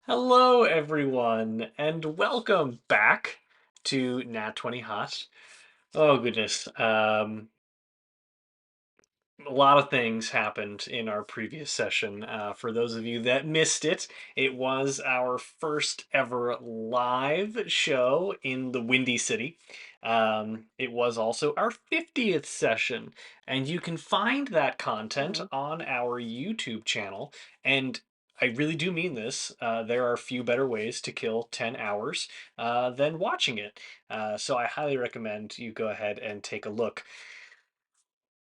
Hello, everyone, and welcome back to Nat20Hot. Oh, goodness. A lot of things happened in our previous session. For those of you that missed it, it was our first ever live show in the Windy City. It was also our 50th session, and you can find that content Oh, on our YouTube channel. And I really do mean this. There are few better ways to kill 10 hours than watching it. So I highly recommend you go ahead and take a look.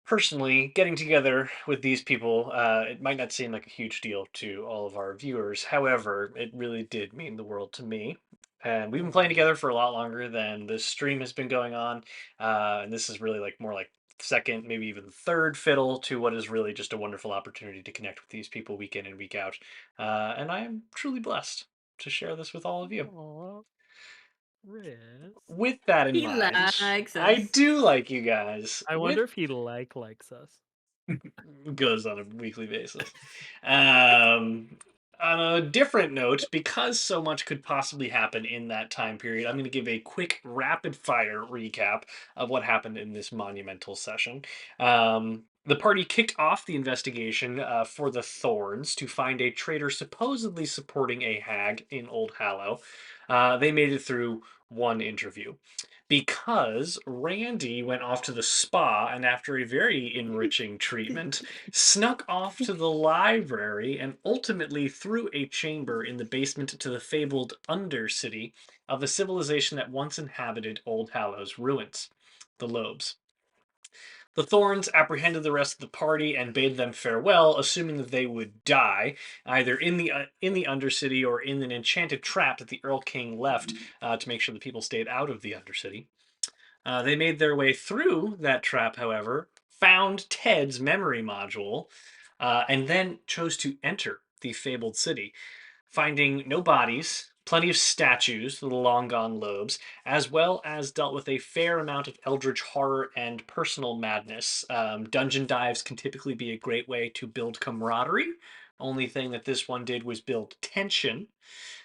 Personally, getting together with these people, it might not seem like a huge deal to all of our viewers. However, it really did mean the world to me. And we've been playing oh, together for a lot longer than this stream has been going on. And this is really like more like second, maybe even third fiddle to what is really just a wonderful opportunity to connect with these people week in and week out. And I am truly blessed to share this with all of you. oh, Riz. With that in He mind, likes I us. do like you guys. I With wonder if he likes us. goes on a weekly basis. Um, on a different note, because so much could possibly happen in that time period, I'm going to give a quick rapid fire recap of what happened in this monumental session. The party kicked off the investigation for the Thorns to find a traitor supposedly supporting a hag in Old Hallow. They made it through one interview because Randy went off to the spa and, after a very enriching treatment, snuck off to the library and ultimately through a chamber in the basement to the fabled Undercity of the civilization that once inhabited Old Hallow's ruins, the Lobes. The Thorns apprehended the rest of the party and bade them farewell, assuming that they would die either in the Undercity or in an enchanted trap that the Earl King left to make sure the people stayed out of the Undercity. They made their way through that trap, however, found Ted's memory module, and then chose to enter the fabled city, finding no bodies, plenty of statues, the long gone lobes, as well as dealt with a fair amount of eldritch horror and personal madness. Dungeon dives can typically be a great way to build camaraderie. Only thing that this one did was build tension.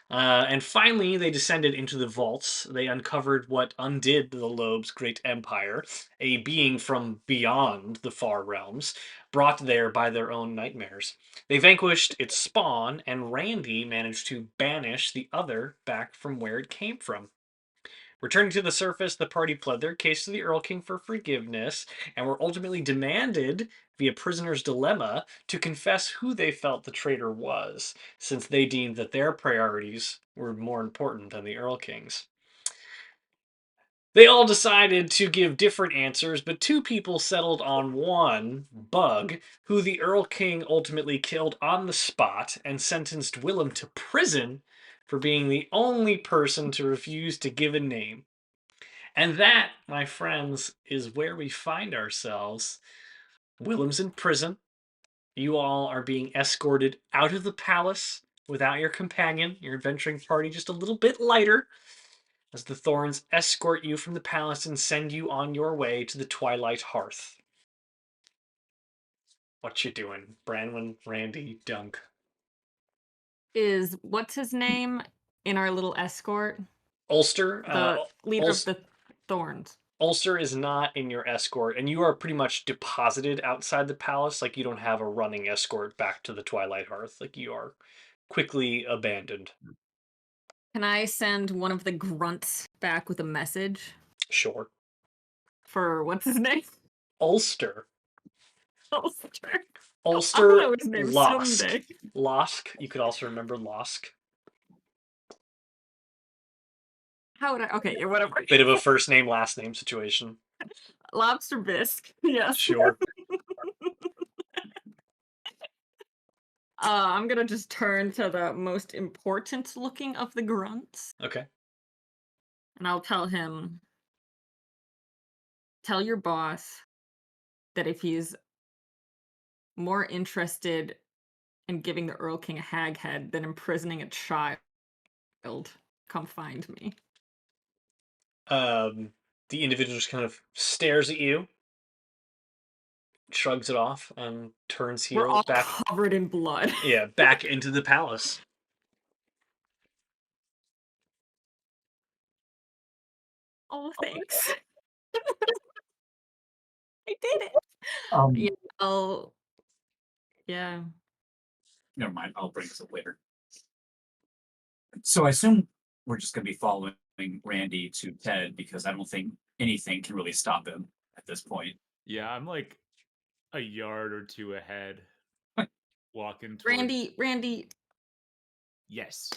And finally, they descended into the vaults. They uncovered what undid the Lobe's great empire, a being from beyond the far realms, brought there by their own nightmares. They vanquished its spawn, and Randy managed to banish the other back from where it came from. Returning to the surface, the party pled their case to the Earl King for forgiveness and were ultimately demanded, via prisoner's dilemma, to confess who they felt the traitor was, since they deemed that their priorities were more important than the Earl King's. They all decided to give different answers, but two people settled on one, Bug, who the Earl King ultimately killed on the spot and sentenced Willem to prison for being the only person to refuse to give a name. And that, my friends, is where we find ourselves. Willem's in prison. You all are being escorted out of the palace without your companion, your adventuring party just a little bit lighter, as the Thorns escort you from the palace and send you on your way to the Twilight Hearth. What you doing, Branwen, Randy, Dunk? Is what's his name in our little escort? Ulster, The leader of the Thorns. Ulster is not in your escort, and you are pretty much deposited outside the palace. Like, you don't have a running escort back to the Twilight Hearth. Like, you are quickly abandoned. Can I send one of the grunts back with a message Sure. for what's his name? Ulster. Ulster. I'll Ulster know his name Losk. someday. Losk. You could also remember Losk. How would I? Okay, yeah, whatever. Bit of a first name, last name situation. Lobster bisque. Yes. Sure. I'm gonna just turn to the most important looking of the grunts, Okay. and I'll tell him, tell your boss that if he's more interested in giving the Earl King a hag head than imprisoning a child, come find me. Um, the individual just kind of stares at you, shrugs it off, and turns We're heel all back. covered in blood. Yeah, back into the palace. Oh, thanks. I did it. Um, Yeah, I'll yeah. Never mind. I'll bring this up later. So I assume we're just going to be following Randy to Ted because I don't think anything can really stop him at this point. Yeah, I'm like a yard or two ahead, walking towards. Randy, Yes.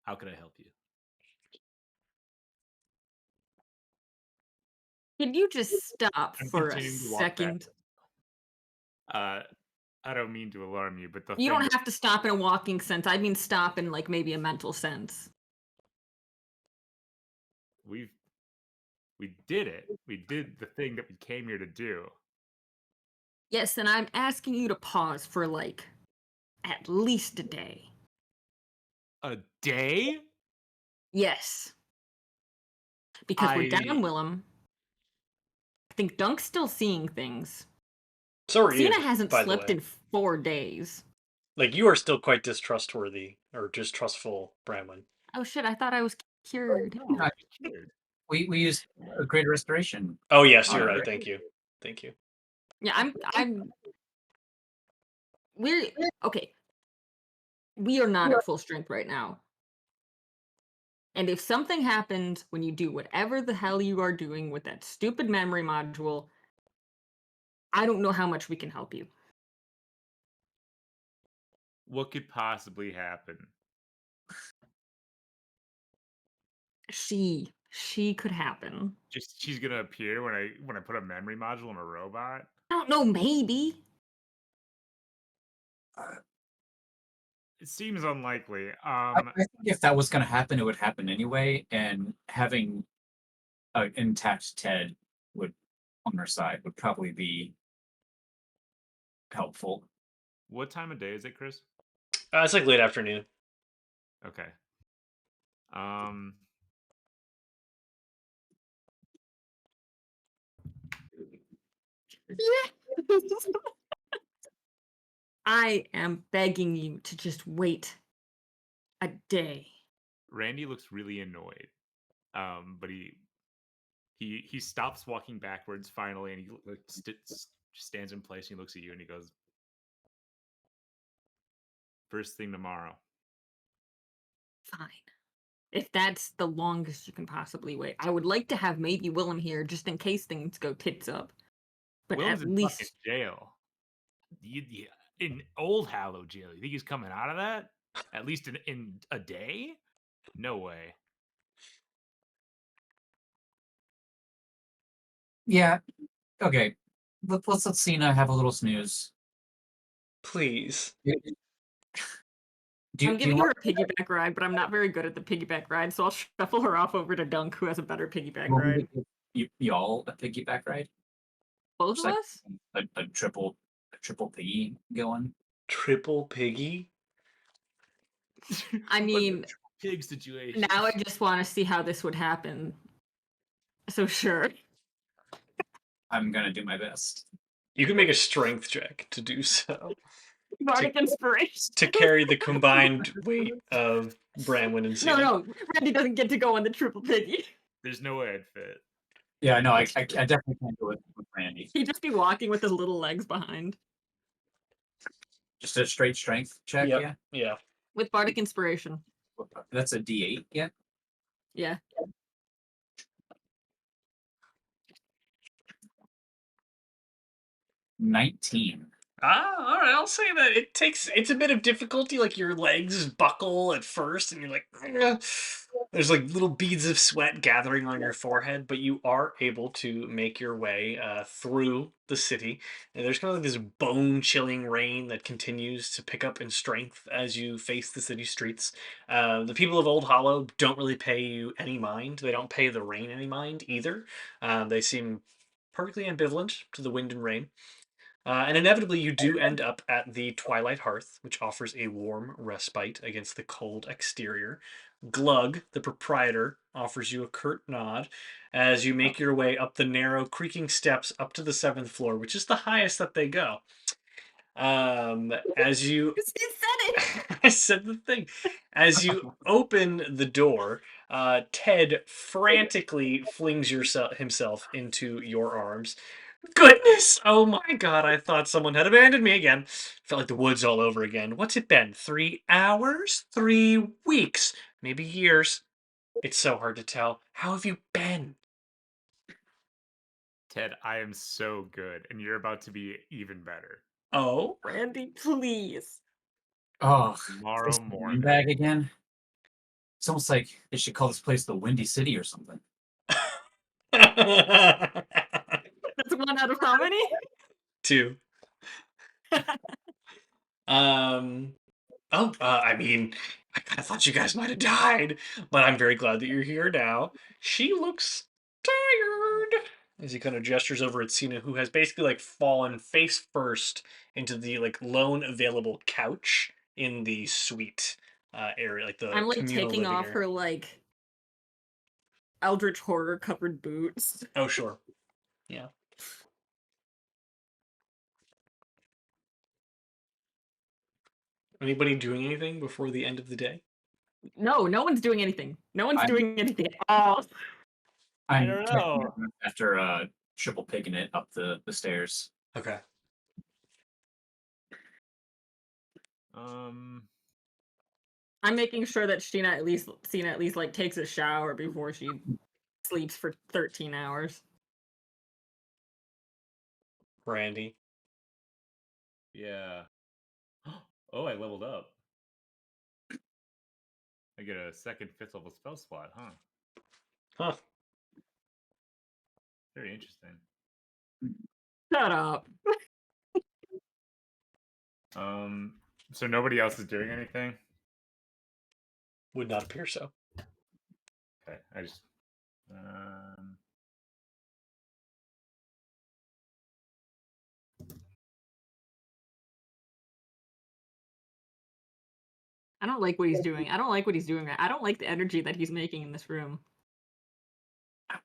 How can I help you? can you just stop I'm for a continuing to walk second? I don't mean to alarm you, but the You thing don't have to stop in a walking sense. I mean stop in like maybe a mental sense. we did it. We did the thing that we came here to do. Yes, and I'm asking you to pause for like at least a day. A day? Yes. Because we're down, Willem. I think Dunk's still seeing things. So are you, Cena hasn't by the slept way. in 4 days. Like, you are still quite distrustworthy or distrustful, Branwen. Oh shit, I thought I was cured. No, I- cured. We used a greater restoration. Oh, yes, you're Alright. right. Thank you. Thank you. Yeah, we're okay. We are not at full strength right now. And if something happens when you do whatever the hell you are doing with that stupid memory module, I don't know how much we can help you. What could possibly happen? She could happen. Just she's gonna appear when I put a memory module in a robot? I don't know, maybe. It seems unlikely. I think if that was going to happen, it would happen anyway, and having an intact Ted would on our side would probably be helpful. What time of day is it, Chris? It's like late afternoon. Okay. I am begging you to just wait a day. Randy looks really annoyed. But he stops walking backwards finally, and he like, stands in place. And he looks at you, and he goes, "First thing tomorrow." Fine. If that's the longest you can possibly wait. I would like to have maybe Willem here just in case things go tits up. But Willem's at in fucking least jail. In Old Hallow jail. You think he's coming out of that? At least in a day? No way. Yeah. Okay. Let's let Cena have a little snooze. Please. I'm giving her a piggyback ride, but I'm not very good at the piggyback ride, so I'll shuffle her off over to Dunk, who has a better piggyback want me ride. to give y'all a piggyback ride? Both Just of like us? a triple piggy going. Triple piggy? I mean, Pig situation. now I just want to see how this would happen. So sure. I'm gonna do my best. You can make a strength check to do so. Bardic inspiration. To carry the combined weight of Branwen and Cena. No, Randy doesn't get to go on the triple piggy. There's no way I'd fit. Yeah, no, I definitely can't do it with Randy. He'd just be walking with his little legs behind. Just a straight strength check, Yep. yeah? Yeah. With Bardic inspiration. That's a D8, yeah? Yeah. $19. All right. I'll say that it's a bit of difficulty. Like, your legs buckle at first, and you're like, "Ugh." There's like little beads of sweat gathering on your forehead, but you are able to make your way through the city. And there's kind of like this bone-chilling rain that continues to pick up in strength as you face the city streets. The people of Old Hollow don't really pay you any mind. They don't pay the rain any mind either. They seem perfectly ambivalent to the wind and rain. And inevitably, you do end up at the Twilight Hearth, which offers a warm respite against the cold exterior. Glug, the proprietor, offers you a curt nod as you make your way up the narrow, creaking steps up to the 7th floor, which is the highest that they go. As you He said it! I said the thing. As you open the door, Ted frantically flings himself into your arms. Goodness! Oh my god, I thought someone had abandoned me again. Felt like the woods all over again. What's it been? 3 hours? 3 weeks? Maybe years. It's so hard to tell. How have you been? Ted, I am so good, and you're about to be even better. Oh? Randy, please. Oh, Tomorrow this morning. bag again. It's almost like they should call this place the Windy City or something. That's 1 out of how many? 2. Um. Oh, I mean, I kind of thought you guys might have died, but I'm very glad that you're here now. She looks tired. As he kind of gestures over at Cena, who has basically like fallen face first into the like lone available couch in the suite area, like the I'm like communal taking living off area. her like Eldritch Horror covered boots. Oh, sure. Yeah. Anybody doing anything before the end of the day? No, no one's doing anything. No one's I'm- doing anything at all. I'm don't checking know. it after triple picking it up the stairs. Okay. I'm making sure that Cena at least like takes a shower before she sleeps for 13 hours. Randy. Yeah. Oh, I leveled up. I get a second 5th level spell slot, huh? Huh. Very interesting. Shut up. So nobody else is doing anything? Would not appear so. Okay, I just I don't like what he's doing. I don't like what he's doing. I don't like the energy that he's making in this room. What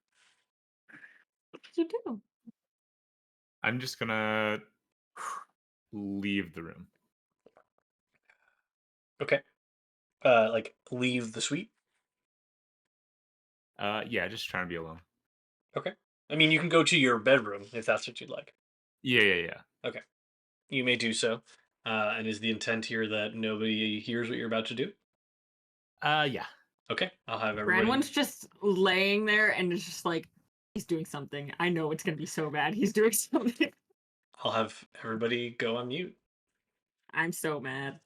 did you do? I'm just gonna leave the room. Okay. Like leave the suite. Yeah, just trying to be alone. Okay. I mean, you can go to your bedroom if that's what you'd like. Yeah. Okay. You may do so. And is the intent here that nobody hears what you're about to do? Yeah. Okay. I'll have everybody. Branwen's just laying there and it's just like, he's doing something. I know it's gonna be so bad. He's doing something. I'll have everybody go on mute. I'm so mad.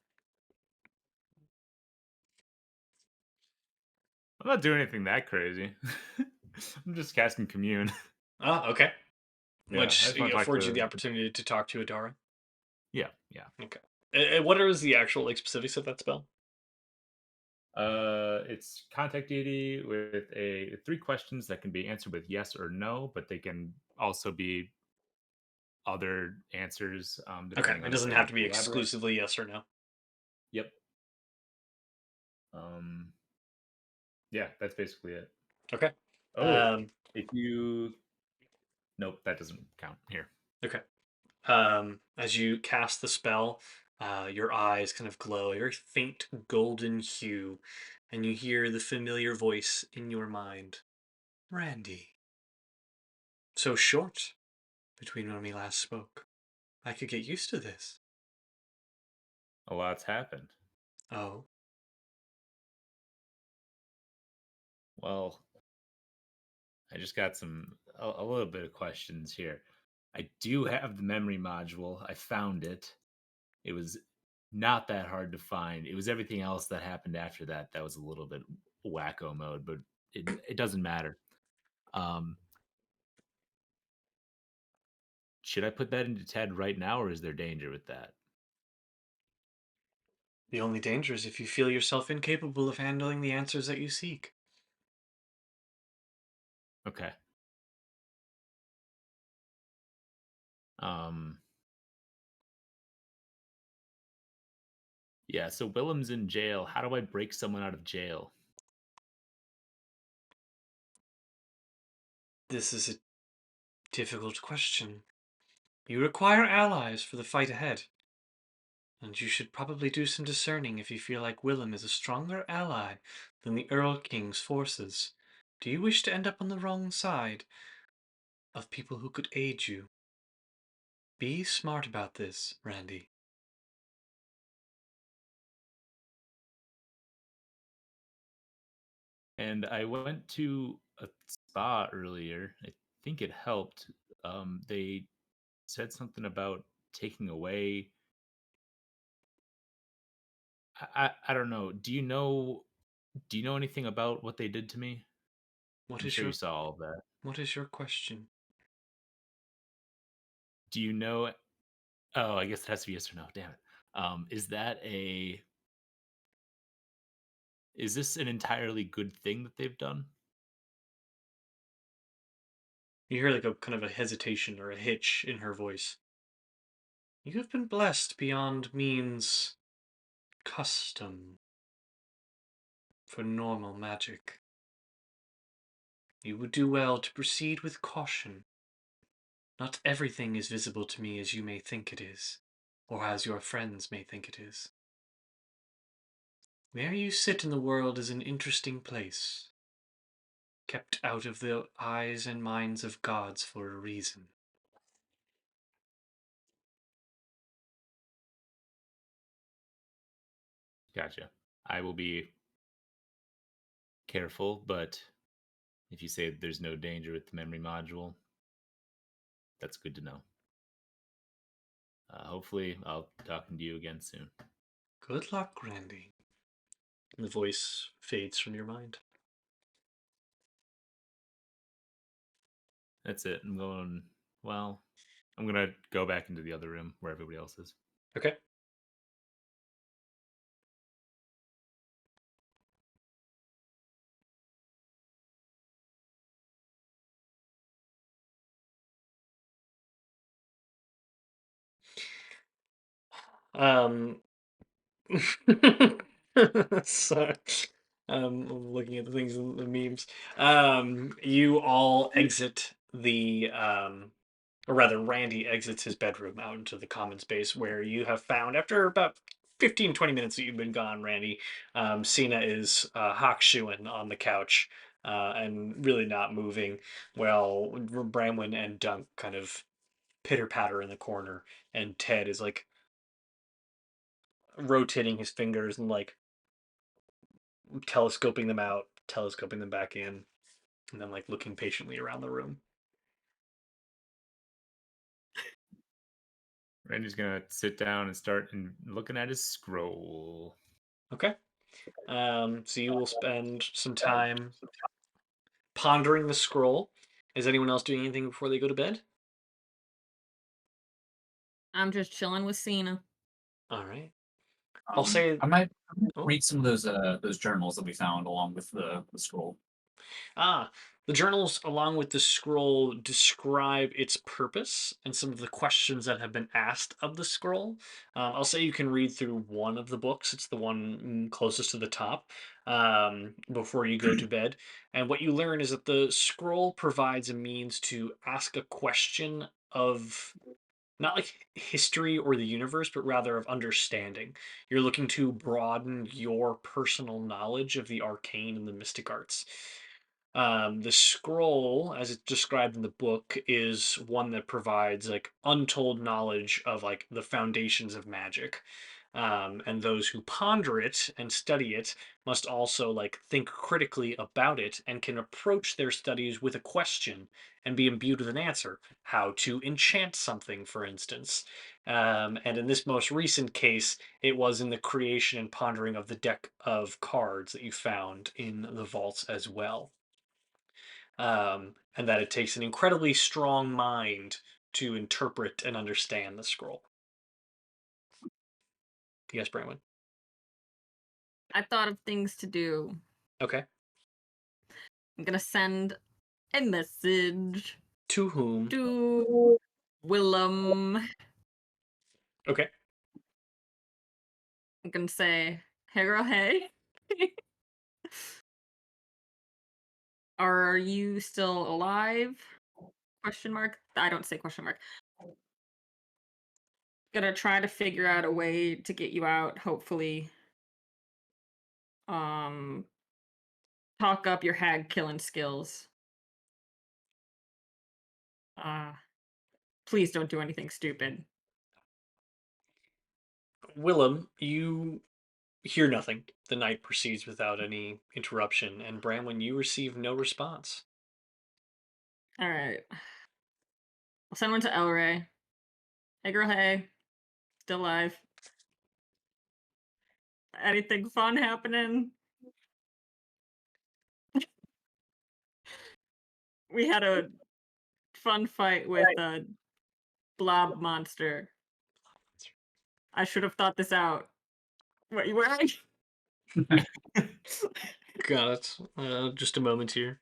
I'm not doing anything that crazy. I'm just casting commune. Ah, okay. Yeah, I Which just wanna talk affords you to- the opportunity to talk to Adara. Yeah. Okay. And what is the actual like specifics of that spell? It's contact deity with 3 questions that can be answered with yes or no, but they can also be other answers. Okay. Depending It on doesn't if they have want to be elaborate. exclusively yes or no. Yep. Yeah, that's basically it. Okay. Oh, if you, nope, that doesn't count here. Okay. As you cast the spell, your eyes kind of glow a very faint golden hue, and you hear the familiar voice in your mind. Randy. So short between when we last spoke. I could get used to this. A lot's happened. Oh. Well, I just got a little bit of questions here. I do have the memory module. I found it. It was not that hard to find. It was everything else that happened after that that was a little bit wacko mode, but it doesn't matter. Should I put that into Ted right now, or is there danger with that? The only danger is if you feel yourself incapable of handling the answers that you seek. Okay. Um. Yeah. So Willem's in jail. How do I break someone out of jail? This is a difficult question. You require allies for the fight ahead. And you should probably do some discerning if you feel like Willem is a stronger ally than the Earl King's forces. Do you wish to end up on the wrong side of people who could aid you? Be smart about this, Randy. And I went to a spa earlier. I think it helped. They said something about taking away. I don't know. Do you know anything about what they did to me? What I'm is sure you your saw all of that. what is your question? Do you know? Oh, I guess it has to be yes or no. Damn it. Is that a? Is this an entirely good thing that they've done? You hear like a kind of a hesitation or a hitch in her voice. You have been blessed beyond means custom for normal magic. You would do well to proceed with caution. Not everything is visible to me as you may think it is, or as your friends may think it is. Where you sit in the world is an interesting place, kept out of the eyes and minds of gods for a reason. Gotcha. I will be careful, but if you say that there's no danger with the memory module, that's good to know. Hopefully, I'll be talking to you again soon. Good luck, Randy. And the voice fades from your mind. That's it. Well, I'm going to go back into the other room where everybody else is. Okay. Um, Sorry. I'm looking at the things in the memes. You all exit or rather, Randy exits his bedroom out into the common space where you have found, after about 15, 20 minutes that you've been gone, Randy, Cena is hawkshoeing on the couch and really not moving, while Branwen and Dunk kind of pitter patter in the corner, and Ted is like rotating his fingers and like telescoping them out, telescoping them back in, and then like looking patiently around the room. Randy's going to sit down and start looking at his scroll. Okay. So you will spend some time pondering the scroll. Is anyone else doing anything before they go to bed? I'm just chilling with Cena. All right. I'll say. I might Oh, read some of those journals that we found along with the scroll. the journals, along with the scroll, describe its purpose and some of the questions that have been asked of the scroll. I'll say you can read through one of the books. It's the one closest to the top before you go to bed. And what you learn is that the scroll provides a means to ask a question of not like history or the universe, but rather of understanding. You're looking to broaden your personal knowledge of the arcane and the mystic arts. The scroll, as it's described in the book, is one that provides like untold knowledge of like the foundations of magic. And those who ponder it and study it must also like think critically about it and can approach their studies with a question and be imbued with an answer. How to enchant something, for instance. And in this most recent case, it was in the creation and pondering of the deck of cards that you found in the vaults as well. And that it takes an incredibly strong mind to interpret and understand the scroll. Yes, Branwen. I thought of things to do. Okay. I'm gonna send a message To whom? to Willem. Okay. I'm gonna say, "Hey girl, hey. Are you still alive?" Question mark. I don't say question mark. gonna try to figure out a way to get you out, hopefully. Um, talk up your hag killing skills. Uh, please don't do anything stupid. Willem, you hear nothing. The night proceeds without any interruption, and Branwen, you receive no response. All right. I'll send one to El Rey. Hey, girl, hey. Still alive. Anything fun happening? We had a fun fight with a blob monster. I should have thought this out. What are you wearing? Got it. Just a moment here.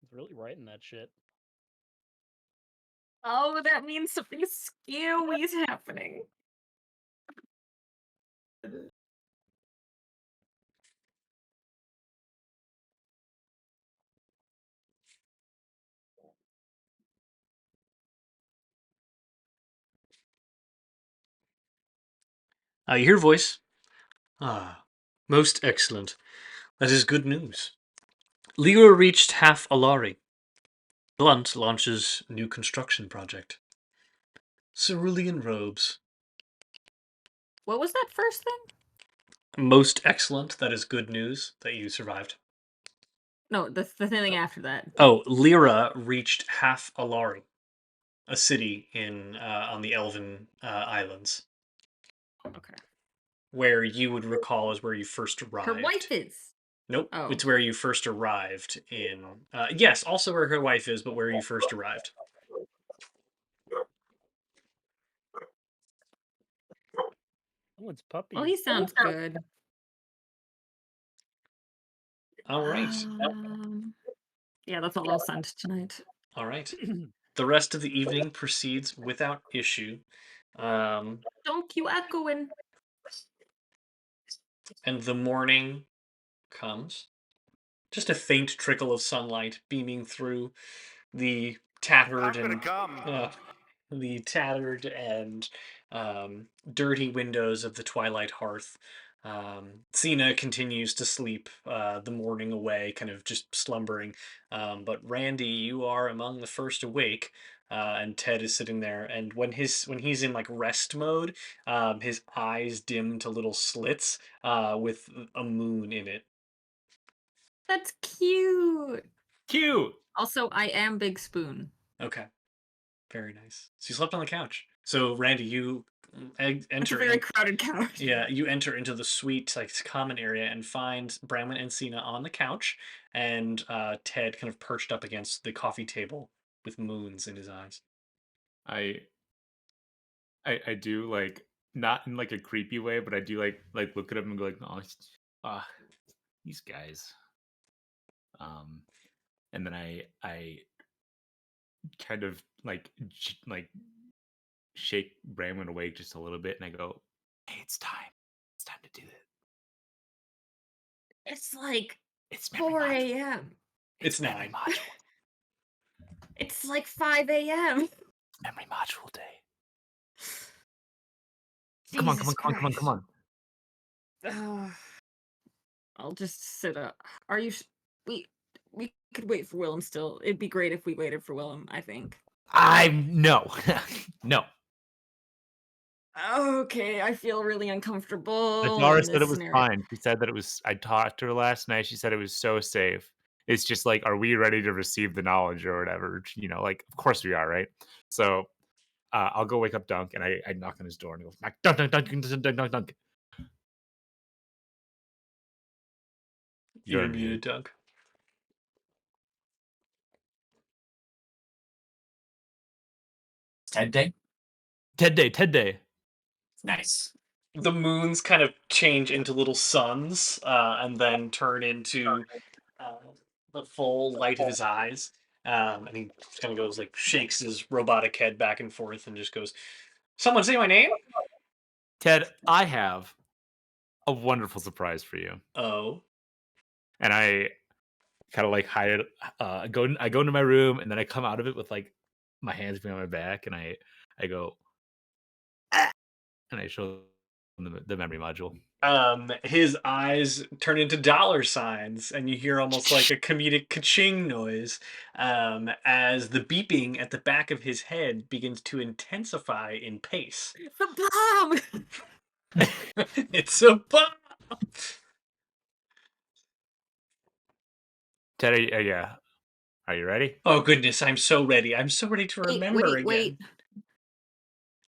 He's really writing that shit. Oh, that means something scary is happening. You hear a voice. Ah, most excellent. That is good news. Lyra reached half Alari. Blunt launches new construction project. Cerulean robes. What was that first thing? Most excellent. That is good news that you survived. No, the thing after that. Oh, Lyra reached half Alari, a city in on the Elven Islands, Okay. where you would recall is where you first arrived. Her wife is. Nope, Oh. it's where you first arrived in. Yes, also where her wife is, but where you first arrived. Someone's puppy. Well, he sounds good. All right, Yeah, that's all I'll send tonight. all right. The rest of the evening proceeds without issue, Don't you echoing? and the morning comes. Just a faint trickle of sunlight beaming through the tattered and the tattered and dirty windows of the twilight hearth. Cena continues to sleep the morning away, kind of just slumbering. But Randy, you are among the first awake, and Ted is sitting there. And when he's in like rest mode, his eyes dim to little slits with a moon in it. That's cute. Cute. Also, I am Big Spoon. Okay, very nice. So you slept on the couch. So Randy, you It's a enter very in, crowded couch. yeah, you enter into the suite like common area and find Branwen and Cena on the couch, and Ted kind of perched up against the coffee table with moons in his eyes. I do like not in like a creepy way, but I do like look at him and go like, oh, these guys. And then I kind of like shake Branwen awake just a little bit, and I go, hey, it's time. It's time to do it. It's like It's memory 4 module. a.m. It's memory 9. module. It's like 5 a.m. Memory module day. Jesus Come on. Ugh. I'll just sit up. Are you? We could wait for Willem still. It'd be great if we waited for Willem, I think. No. No. Okay, I feel really uncomfortable. Adara in said this it was scenario. fine. She said that it was. I talked to her last night. She said it was so safe. It's just like, are we ready to receive the knowledge or whatever? Like, of course we are, right? So I'll go wake up Dunk, and I knock on his door and go, Dunk. You're muted, Doug. Ted Day? Ted Day. Nice. The moons kind of change into little suns, and then turn into uh, the full light of his eyes. And he kind of goes like shakes his robotic head back and forth and just goes, "Someone say my name." Ted, I have a wonderful surprise for you. Oh, And I kind of like hide it. I go into my room and then I come out of it with like my hands behind my back and I go "Ah," and I show them the memory module. his eyes turn into dollar signs, and you hear almost like a comedic ka-ching noise as the beeping at the back of his head begins to intensify in pace. The bomb! It's a bomb. Ted, yeah, are you ready? Oh goodness, I'm so ready. I'm so ready to remember again. Wait.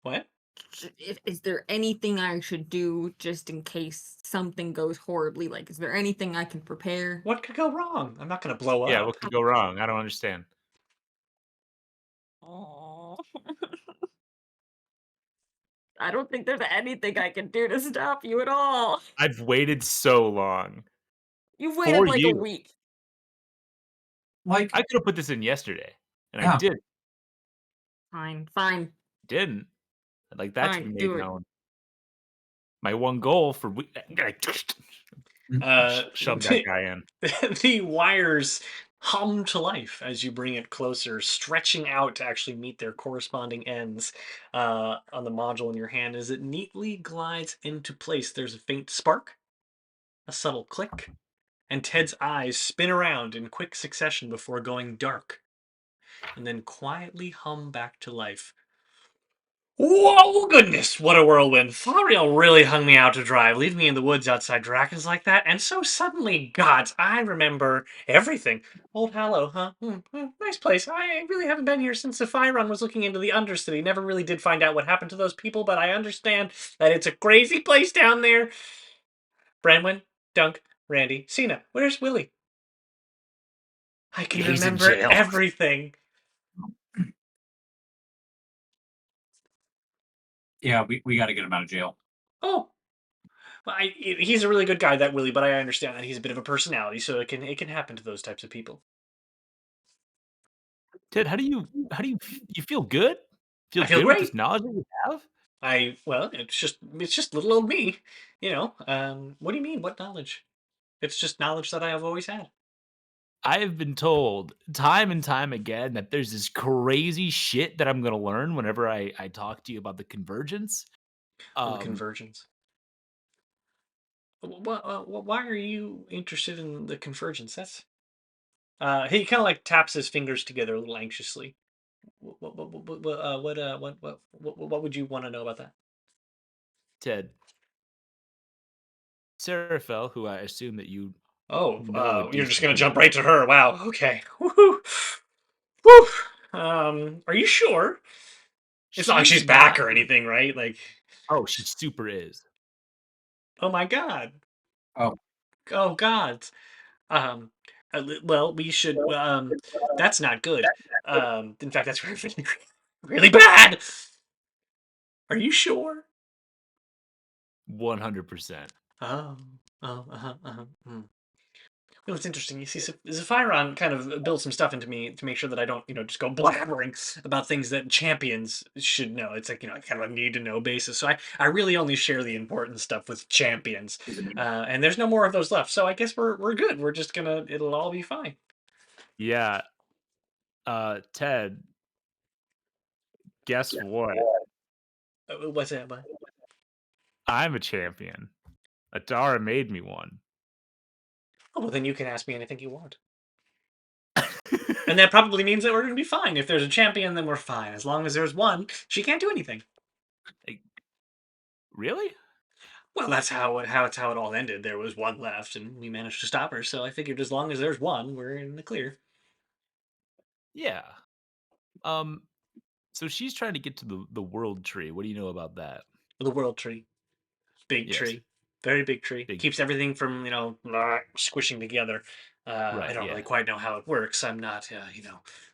What? Is there anything I should do just in case something goes horribly? Like, is there anything I can prepare? What could go wrong? I'm not gonna blow Yeah, up. what could go wrong? I don't understand. Oh. I don't think there's anything I can do to stop you at all. I've waited so long. You've For waited like a you. week. Like, I could have put this in yesterday, and I Yeah. Fine. didn't. I'd like that to be Fine, made do it. known. My one goal for shove that guy in. The wires hum to life as you bring it closer, stretching out to actually meet their corresponding ends on the module in your hand. As it neatly glides into place, there's a faint spark, a subtle click, and Ted's eyes spin around in quick succession before going dark, and then quietly hum back to life. Whoa, goodness, what a whirlwind. Thariel really hung me out to dry, leaving me in the woods outside dragons like that, and so suddenly, gods, I remember everything. Old Hallow, huh? Nice place. I really haven't been here since the Fire Run was looking into the Undercity. Never really did find out what happened to those people, but I understand that it's a crazy place down there. Branwen, Dunk, Randy, Cena, where's Willie? I can He's in remember jail. everything. yeah, we got to get him out of jail. Oh, well, he's a really good guy, that Willie, but I understand that he's a bit of a personality, so it can happen to those types of people. Ted, how do you you feel good? Feel I feel good with great. this knowledge that you have? Well, it's just little old me, you know. What do you mean? What knowledge? It's just knowledge that I have always had. I have been told time and time again that there's this crazy shit that I'm gonna learn whenever I talk to you about the convergence. The convergence. Why are you interested in the convergence? That's he kind of like taps his fingers together a little anxiously. What would you want to know about that? Ted, Seraphel, who I assume that you Oh, know a you're just decent gonna jump amount. right to her. Wow. Okay. Woohoo. Woo. Are you sure? It's not like she's back not- or anything, right? Like, Oh, she super is. oh my god. Oh. Oh god. Um. Well, we should. That's not good. In fact, that's really, really bad. Are you sure? 100%. Oh. Oh. Well, it's interesting. You see, Zephyron kind of built some stuff into me to make sure that I don't, just go blabbering about things that champions should know. It's like, kind of a need to know basis. So I really only share the important stuff with champions, and there's no more of those left. So I guess we're good. We're just it'll all be fine. Yeah. Ted, guess what? What's that? What? I'm a champion. Adara made me one. Oh, well, then you can ask me anything you want. And that probably means that we're going to be fine. If there's a champion, then we're fine. As long as there's one, she can't do anything. Really? Well, that's how it all ended. There was one left, and we managed to stop her. So I figured, as long as there's one, we're in the clear. Yeah. So she's trying to get to the world tree. What do you know about that? The world tree, big Yes. tree, very big tree, Big. keeps everything from squishing together. I Right, don't really yeah. quite know how it works. I'm not,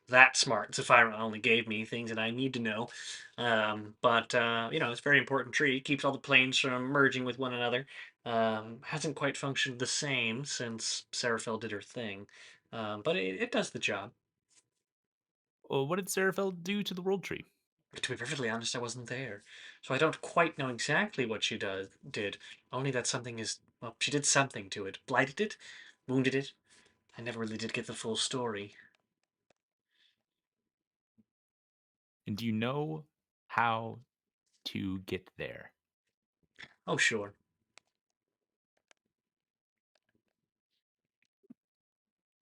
that smart. Sapphira only gave me things that I need to know. But it's a very important tree. It keeps all the planes from merging with one another. Hasn't quite functioned the same since Seraphil did her thing, but it does the job. Well, what did Seraphil do to the world tree? To be perfectly honest, I wasn't there, so I don't quite know exactly what she did. Only that something is well, she did something to it, blighted it, wounded it. I never really did get the full story. And do you know how to get there? Oh, sure.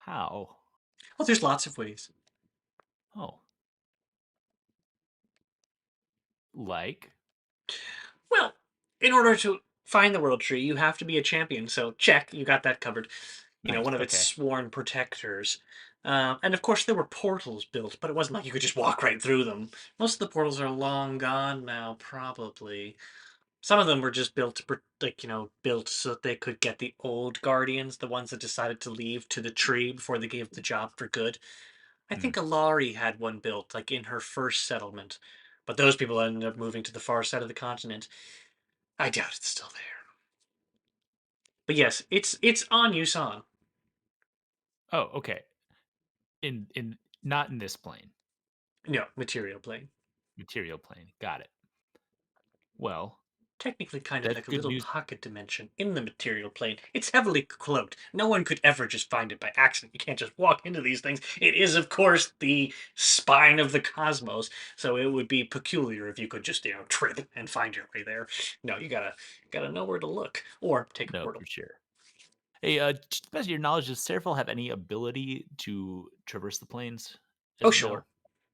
How? Well, there's lots of ways. Oh. Like? Well, in order to find the world tree, you have to be a champion. So check, you got that covered. Nice. One of its Okay. sworn protectors. And of course, there were portals built, but it wasn't like you could just walk right through them. Most of the portals are long gone now, probably. Some of them were just built to, built so that they could get the old guardians, the ones that decided to leave, to the tree before they gave the job for good. I Hmm. think Alari had one built, like in her first settlement, but those people ended up moving to the far side of the continent. I doubt it's still there. But yes, it's on Yusan. Oh, okay. In not in this plane. No, material plane. Material plane. Got it. Well, Technically, kind of that's like a good little news. pocket dimension in the material plane. It's heavily cloaked. No one could ever just find it by accident. You can't just walk into these things. It is, of course, the spine of the cosmos, so it would be peculiar if you could just, trip and find your way there. No, you gotta know where to look or take a No, portal. for sure. Hey, to the best of your knowledge, does Seraphil have any ability to traverse the planes Oh, as of now? sure.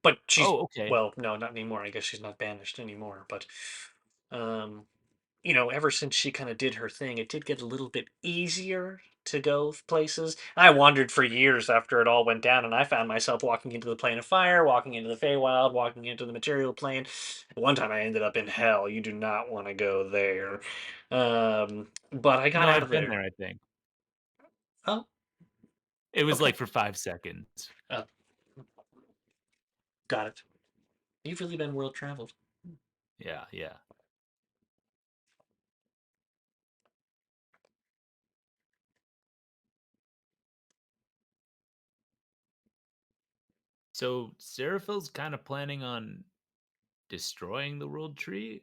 But she's Oh, okay. well, no, not anymore. I guess she's not banished anymore. But um, ever since she kind of did her thing, it did get a little bit easier to go places. I wandered for years after it all went down, and I found myself walking into the plane of fire, walking into the Feywild, walking into the material plane. One time I ended up in hell. You do not want to go there. But I got No, out I've of been there. there, I think. Oh, It was okay. like for 5 seconds. Oh, got it. You've really been world traveled. Yeah, yeah. So Seraphil's kind of planning on destroying the world tree.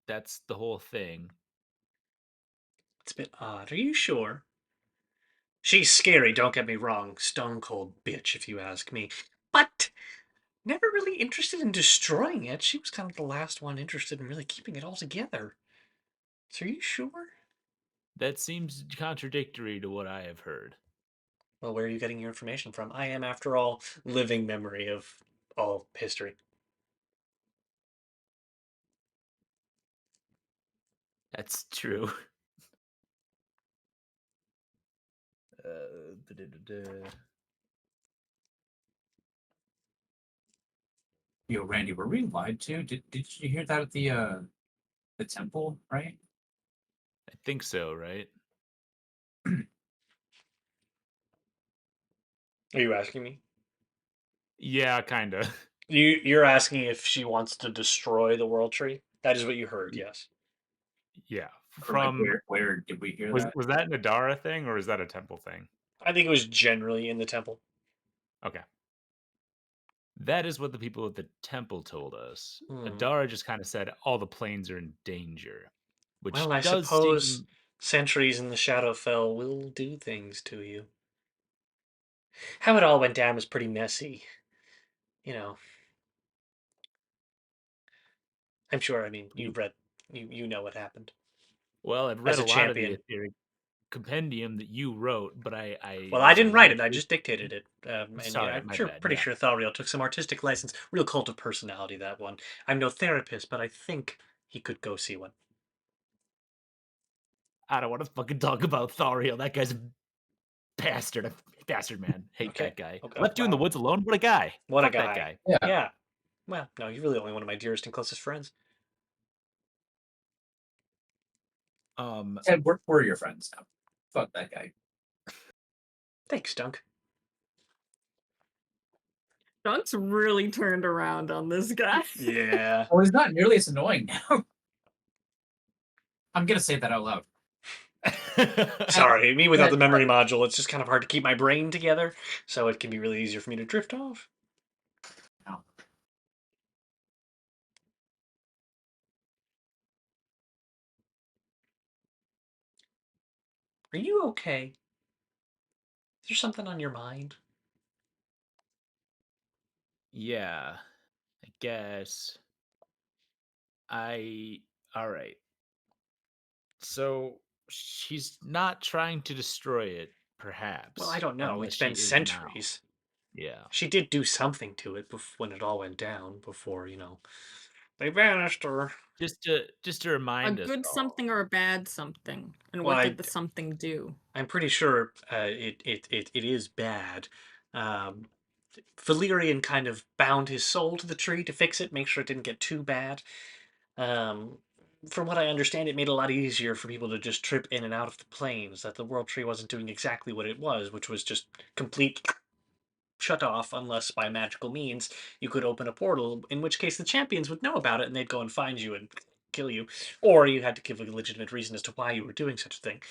That's the whole thing. It's a bit odd. Are you sure? She's scary, don't get me wrong. Stone cold bitch, if you ask me. But never really interested in destroying it. She was kind of the last one interested in really keeping it all together. So are you sure? That seems contradictory to what I have heard. Well, where are you getting your information from? I am, after all, living memory of all history. That's true. Da-da-da-da. Yo, Randy, were we lied to? Did you hear that at the temple, right? I think so, right? Are you asking me? Yeah, kind of. You're asking if she wants to destroy the world tree? That is what you heard, yes. Yeah. Or like From where did we hear was that? was that an Adara thing or is that a temple thing? I think it was generally in the temple. Okay. That is what the people at the temple told us. Hmm. Adara just kind of said all the planes are in danger, which Well, I does suppose seem centuries in the Shadowfell will do things to you. How it all went down was pretty messy. You know, I'm sure. I mean, you've read, you know what happened well, I've as read a a lot of the champion. Aetheric compendium that you wrote, but I Well, I wasn't didn't write able it. I to. just dictated it. And Sorry, I'm my sure, bad. pretty Yeah. sure Thariel took some artistic license. Real cult of personality, that one. I'm no therapist, but I think he could go see one. I don't want to fucking talk about Thariel. That guy's a bastard. A bastard, man. Hate Okay. that guy. Okay. Left you in the Wow. woods alone? What a guy. What a Fuck that guy. guy. Yeah. Yeah. Well, no, you're really only one of my dearest and closest friends. Um, Ted, we're your friends now. Fuck that guy. Thanks, Dunk. Dunk's really turned around on this guy. Yeah. Well, he's not nearly as annoying now. I'm gonna say that out loud. Sorry, me without the that- memory module, it's just kind of hard to keep my brain together, so it can be really easier for me to drift off. No. Are you okay? Is there something on your mind? Yeah, I guess. All right. So she's not trying to destroy it, Well, I perhaps, don't know. It's unless she been is now. centuries. Yeah. She did do something to it when it all went down, before, they vanished or... Just to A remind us good all. something or a bad something? And Well, what did the something do? I'm pretty sure it is bad. Um, Valerian kind of bound his soul to the tree to fix it, make sure it didn't get too bad. Um, from what I understand, it made it a lot easier for people to just trip in and out of the planes, that the World Tree wasn't doing exactly what it was, which was just complete shut off unless by magical means you could open a portal, in which case the champions would know about it and they'd go and find you and kill you. Or you had to give a legitimate reason as to why you were doing such a thing.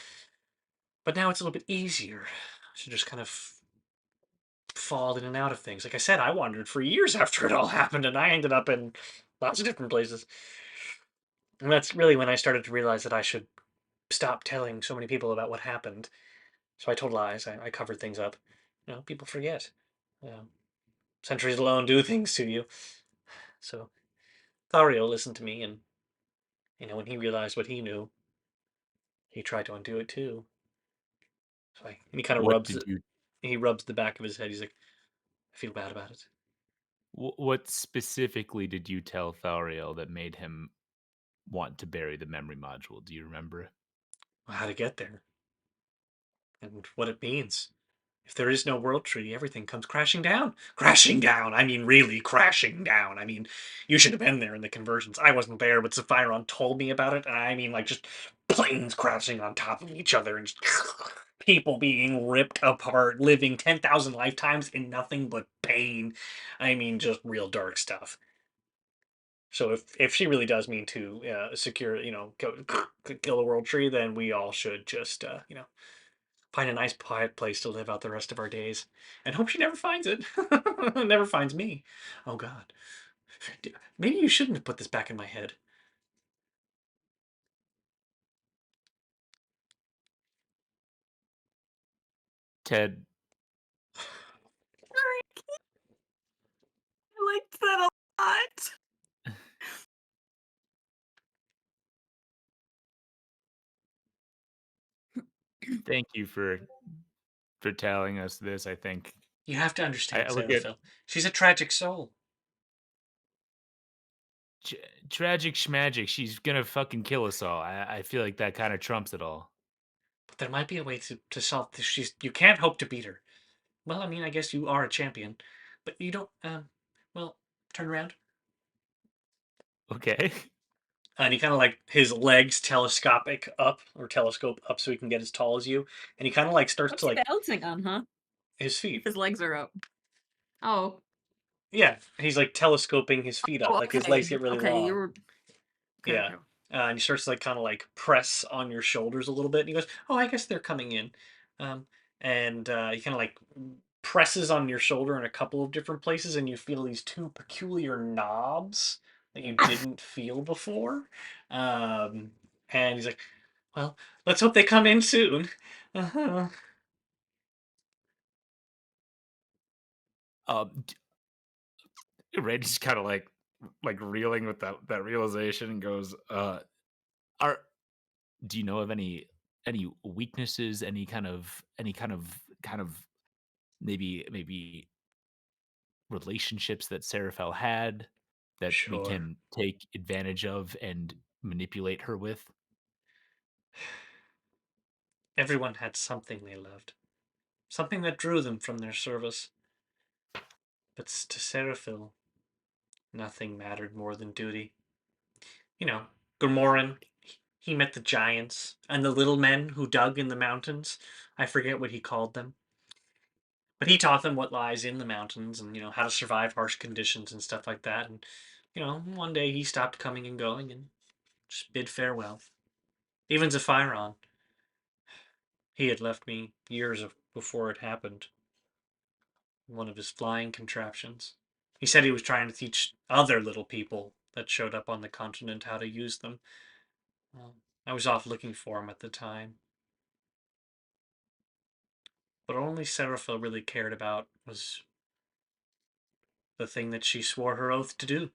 But now it's a little bit easier to just kind of fall in and out of things. Like I said, I wandered for years after it all happened, and I ended up in lots of different places. And that's really when I started to realize that I should stop telling so many people about what happened. So I told lies. I covered things up. People forget. Um, Centuries alone do things to you. So Thario listened to me, and when he realized what he knew, he tried to undo it too. And he kind of What rubs did it. you He rubs the back of his head. He's like, "I feel bad about it." what specifically did you tell Thariel that made him want to bury the memory module? Do you remember? How to get there and what it means. If there is no world tree, everything comes crashing down. Crashing down. I mean, really crashing down. I mean, you should have been there in the conversions. I wasn't there, but Saphiron told me about it, and I mean, like, just planes crashing on top of each other and just people being ripped apart, living 10,000 lifetimes in nothing but pain. I mean, just real dark stuff. So if she really does mean to secure, kill the world tree, then we all should just, find a nice quiet place to live out the rest of our days, and hope she never finds it. Never finds me. Oh God. Maybe you shouldn't have put this back in my head. Ted, I liked that a lot. thank you for telling us this. I think You have to I, understand I look at Seraphil. She's a tragic soul. Tr- tragic schmagic. She's gonna fucking kill us all. I feel like that kind of trumps it all. But there might be a way to solve this. You can't hope to beat her. Well, I mean, I guess you are a champion, but you don't. Well, turn around. Okay. And he kind of like his legs telescope up so he can get as tall as you, and he kind of like starts What's to he like bouncing on, huh? his If feet. his legs are up. Oh. Yeah, he's like telescoping his feet up, Oh, like his legs okay. get really Okay, you long. were okay, Yeah. okay. And he starts to like kind of like press on your shoulders a little bit. And he goes, "Oh, I guess they're coming in." Um, and he kind of like presses on your shoulder in a couple of different places, and you feel these two peculiar knobs that you didn't feel before. Um, and he's like, "Well, let's hope they come in soon." Uh-huh. D- Randy's kind of like reeling with that realization and goes, "Are do you know of any weaknesses? Any kind of maybe relationships that Seraphel had that we Sure. can take advantage of and manipulate her with?" Everyone had something they loved, something that drew them from their service. But to Seraphil, nothing mattered more than duty. You know, Gurmoran, he met the giants and the little men who dug in the mountains. I forget what he called them. But he taught them what lies in the mountains and, how to survive harsh conditions and stuff like that. And, one day he stopped coming and going and just bid farewell. Even Zephyron, he had left me years before it happened. One of his flying contraptions. He said he was trying to teach other little people that showed up on the continent how to use them. I was off looking for him at the time. But only Seraphil really cared about was the thing that she swore her oath to do.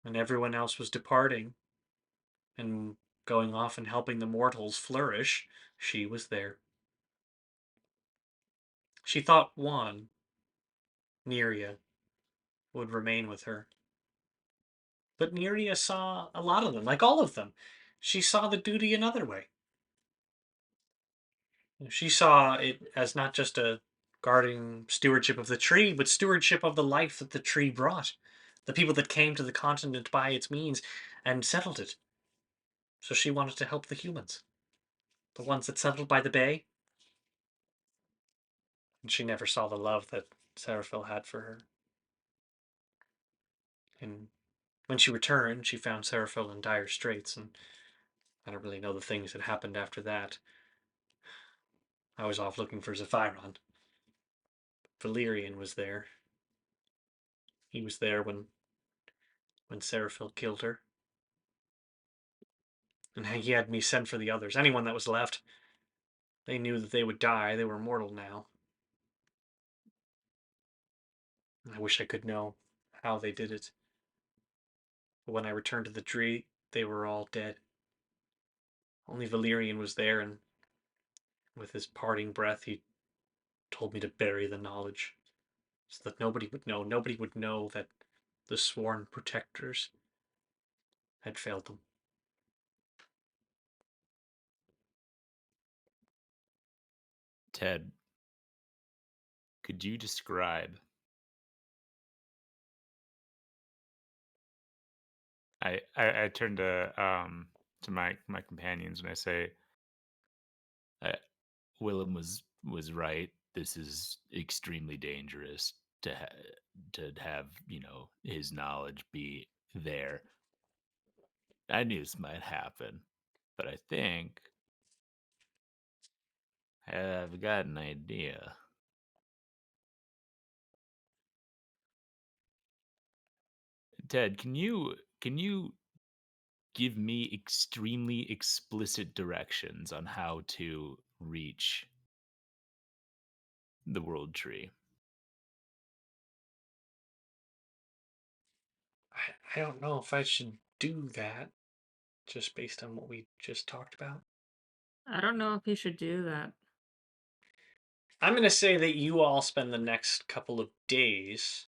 And everyone else was departing and going off and helping the mortals flourish. She was there. She thought one, Neria, would remain with her. But Neria saw a lot of them, like all of them. She saw the duty another way. She saw it as not just a guarding stewardship of the tree, but stewardship of the life that the tree brought. The people that came to the continent by its means and settled it. So she wanted to help the humans. The ones that settled by the bay. And she never saw the love that Seraphil had for her. And when she returned, she found Seraphil in dire straits, and I don't really know the things that happened after that. I was off looking for Zephyron. Valerian was there. He was there when Seraphil killed her. And he had me send for the others, anyone that was left. They knew that they would die. They were mortal now. I wish I could know how they did it. But when I returned to the tree, they were all dead. Only Valerian was there, and with his parting breath, he told me to bury the knowledge, so that nobody would know. Nobody would know that the sworn protectors had failed them. Ted, could you describe? I turn to my companions and I say, Willem was right. This is extremely dangerous to have his knowledge be there. I knew this might happen, but I think I've got an idea. Ted, can you give me extremely explicit directions on how to reach the world tree? I don't know if I should do that, just based on what we just talked about. I don't know if you should do that. I'm going to say that you all spend the next couple of days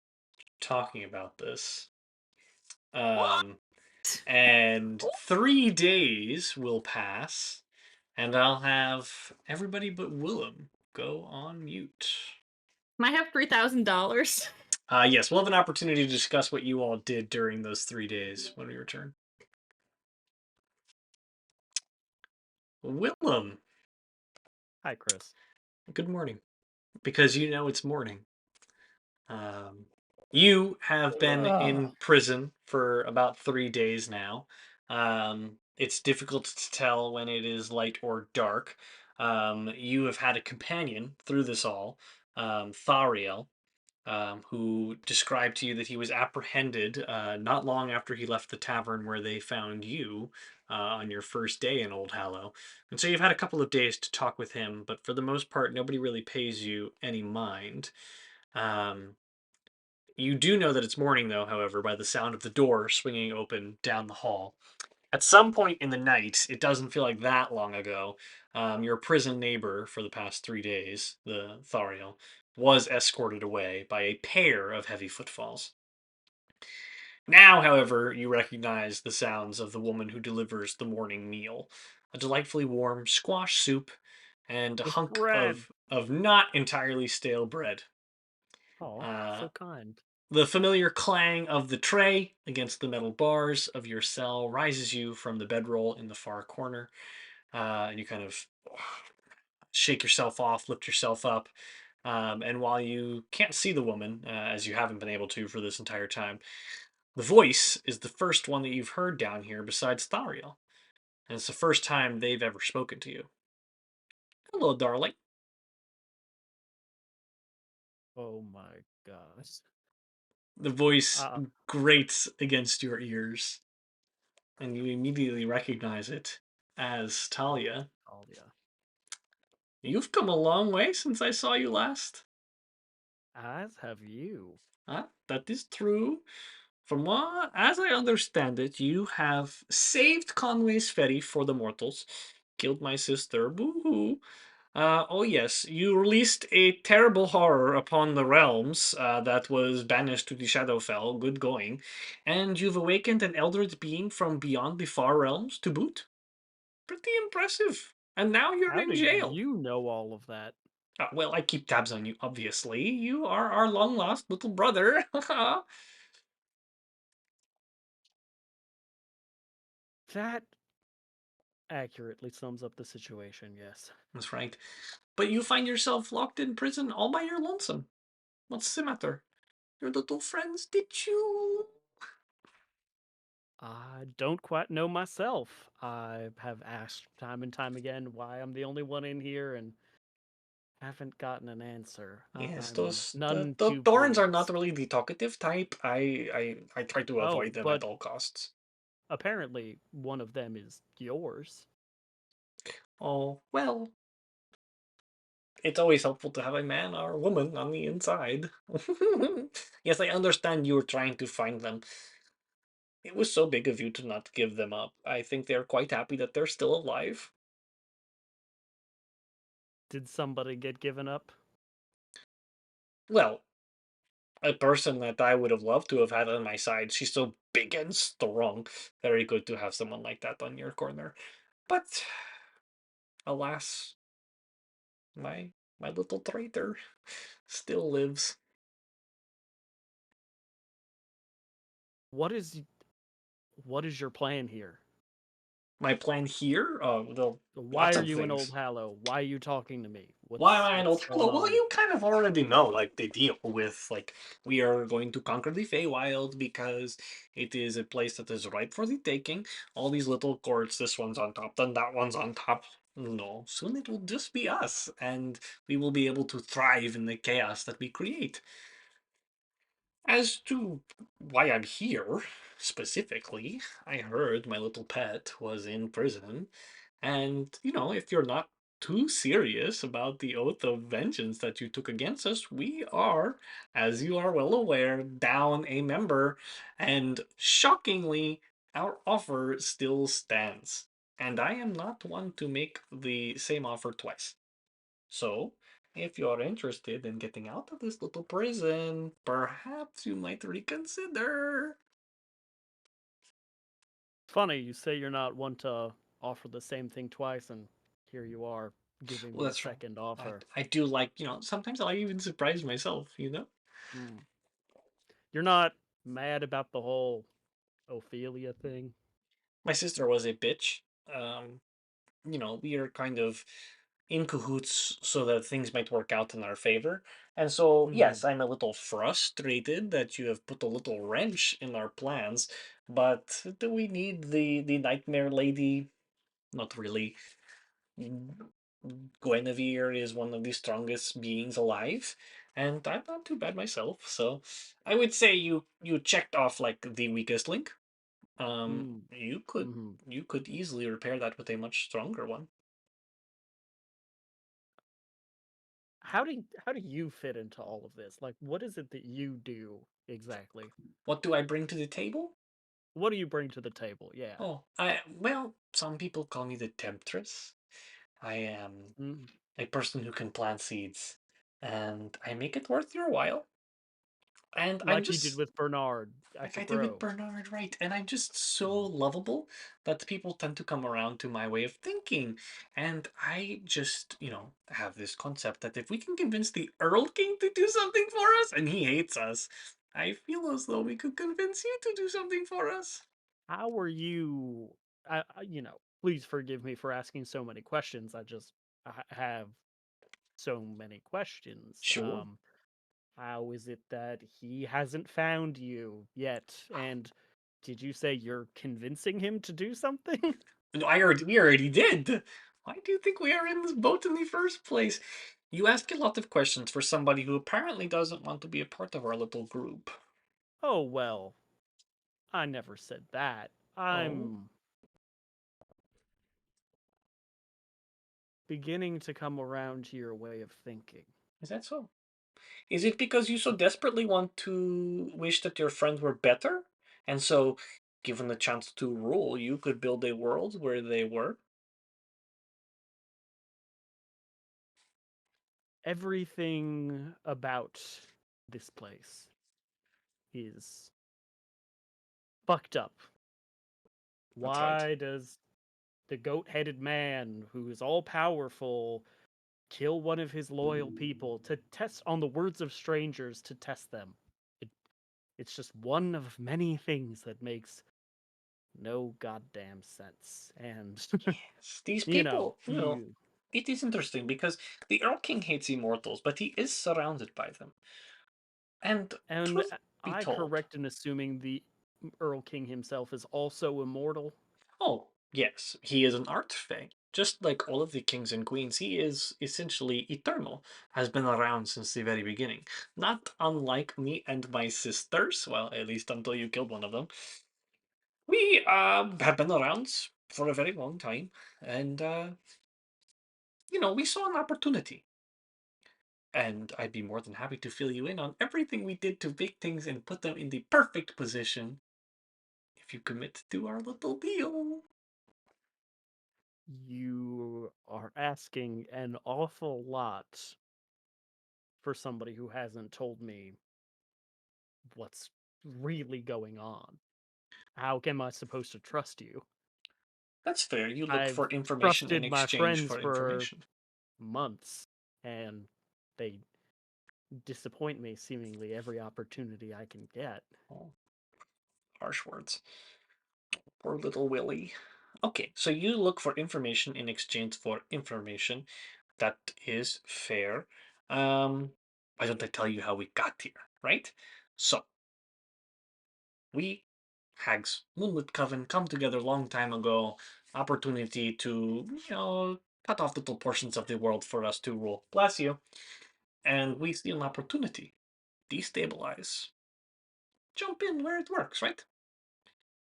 talking about this. And 3 days will pass, and I'll have everybody but Willem go on mute. Can I have $3,000? Yes, we'll have an opportunity to discuss what you all did during those 3 days when we return. Willem, Hi, Chris. good morning. Because it's morning. You have been in prison for about 3 days now. It's difficult to tell when it is light or dark. You have had a companion through this all, Thariel, who described to you that he was apprehended not long after he left the tavern where they found you on your first day in Old Hallow. And so you've had a couple of days to talk with him, but for the most part, nobody really pays you any mind. You do know that it's morning, though, however, by the sound of the door swinging open down the hall. At some point in the night, it doesn't feel like that long ago, your prison neighbor for the past 3 days, the Thariel, was escorted away by a pair of heavy footfalls. Now, however, you recognize the sounds of the woman who delivers the morning meal, a delightfully warm squash soup and a With hunk bread. of not entirely stale bread. Oh, Uh, so kind. The familiar clang of the tray against the metal bars of your cell rises you from the bedroll in the far corner, and you kind of shake yourself off, lift yourself up. And while you can't see the woman, as you haven't been able to for this entire time, the voice is the first one that you've heard down here besides Thariel. And it's the first time they've ever spoken to you. Hello, darling. Oh my gosh. The voice Uh, grates against your ears, and you immediately recognize it as Talia. oh yeah. You've come a long way since I saw you last. As have you. That is true. From what, as I understand it, you have saved Conway's ferry for the mortals, killed my sister, boo-hoo. Oh yes, you released a terrible horror upon the realms that was banished to the Shadowfell, good going, and you've awakened an eldritch being from beyond the far realms to boot. Pretty impressive. And now you're How in do jail. you know all of that? Well, I keep tabs on you, obviously. You are our long lost little brother. That accurately sums up the situation, yes. That's right. But you find yourself locked in prison all by your lonesome. What's the matter? Your little friends, did you? I don't quite know myself. I have asked time and time again why I'm the only one in here and haven't gotten an answer. Yes, I'm those none the too Thorns are not pleased. really the talkative type. I try to Oh, avoid them at but all costs. apparently one of them is yours. Oh, well, it's always helpful to have a man or a woman on the inside. Yes, I understand you were trying to find them. It was so big of you to not give them up. I think they're quite happy that they're still alive. Did somebody get given up? Well, a person that I would have loved to have had on my side. She's so big and strong. Very good to have someone like that on your corner. But alas, my little traitor still lives. What is what is your plan here? My plan here, well, Why lots are of you in Old things. Hallow? Why are you talking to me? Why am I an What's old going hello? Well, on? you kind of already know, like, the deal with, like, we are going to conquer the Feywild because it is a place that is ripe for the taking. All these little courts, this one's on top, then that one's on top. No, soon it will just be us, and we will be able to thrive in the chaos that we create. As to why I'm here, specifically, I heard my little pet was in prison. And, if you're not too serious about the oath of vengeance that you took against us, we are, as you are well aware, down a member. And shockingly, our offer still stands. And I am not one to make the same offer twice. So, if you're interested in getting out of this little prison, perhaps you might reconsider. Funny, you say you're not one to offer the same thing twice, and here you are giving Well, me a that's right. second I, offer. I do like, sometimes I even surprise myself. Hmm. You're not mad about the whole Ophelia thing? My sister was a bitch. Um, we are kind of in cahoots so that things might work out in our favor. And so, Hmm. yes, I'm a little frustrated that you have put a little wrench in our plans, but do we need the nightmare lady? Not really. Guinevere is one of the strongest beings alive, and I'm not too bad myself. So I would say you checked off like the weakest link. Hmm. You could Hmm. you could easily repair that with a much stronger one. How do you fit into all of this? Like, what is it that you do exactly? What do I bring to the table? What do you bring to the table? Yeah. Oh, some people call me the temptress. I am Mm. a person who can plant seeds, and I make it worth your while. And I'm Like you did just with Bernard at like the I did with Grove. Bernard, right? And I'm just so Mm. lovable that people tend to come around to my way of thinking. And I just, have this concept that if we can convince the Earl King to do something for us, and he hates us, I feel as though we could convince you to do something for us. How are you? Please forgive me for asking so many questions. I just have so many questions. Sure. How is it that he hasn't found you yet? And did you say you're convincing him to do something? No, we already did. Why do you think we are in this boat in the first place? You ask a lot of questions for somebody who apparently doesn't want to be a part of our little group. Oh, well, I never said that. Oh, I'm beginning to come around to your way of thinking. is that so? Is it because you so desperately want to wish that your friends were better? And so, given the chance to rule, you could build a world where they were? Everything about this place is fucked up. That's right. Why does the goat-headed man, who is all powerful, kill one of his loyal people to test on the words of strangers to test them? It, it's just one of many things that makes no goddamn sense. And Yes, these you know, people, it is interesting because the Earl King hates immortals, but he is surrounded by them. And and truth be I told, correct in assuming the Earl King himself is also immortal. oh, yes, he is an artifact. Just like all of the kings and queens, he is essentially eternal, has been around since the very beginning. Not unlike me and my sisters, well, at least until you killed one of them. We have been around for a very long time, and we saw an opportunity. And I'd be more than happy to fill you in on everything we did to make things and put them in the perfect position if you commit to our little deal. You are asking an awful lot for somebody who hasn't told me what's really going on. How am I supposed to trust you? That's fair. You look I've for information in trusted my exchange friends for for information. months, and they disappoint me seemingly every opportunity I can get. Oh, harsh words. Poor little Willie. Okay, so you look for information in exchange for information. That is fair. Why don't I tell you how we got here, right? So, we, hags, Moonlit Coven, come together a long time ago. Opportunity to, cut off little portions of the world for us to rule. Bless you. And we see an opportunity. Destabilize. Jump in where it works, right?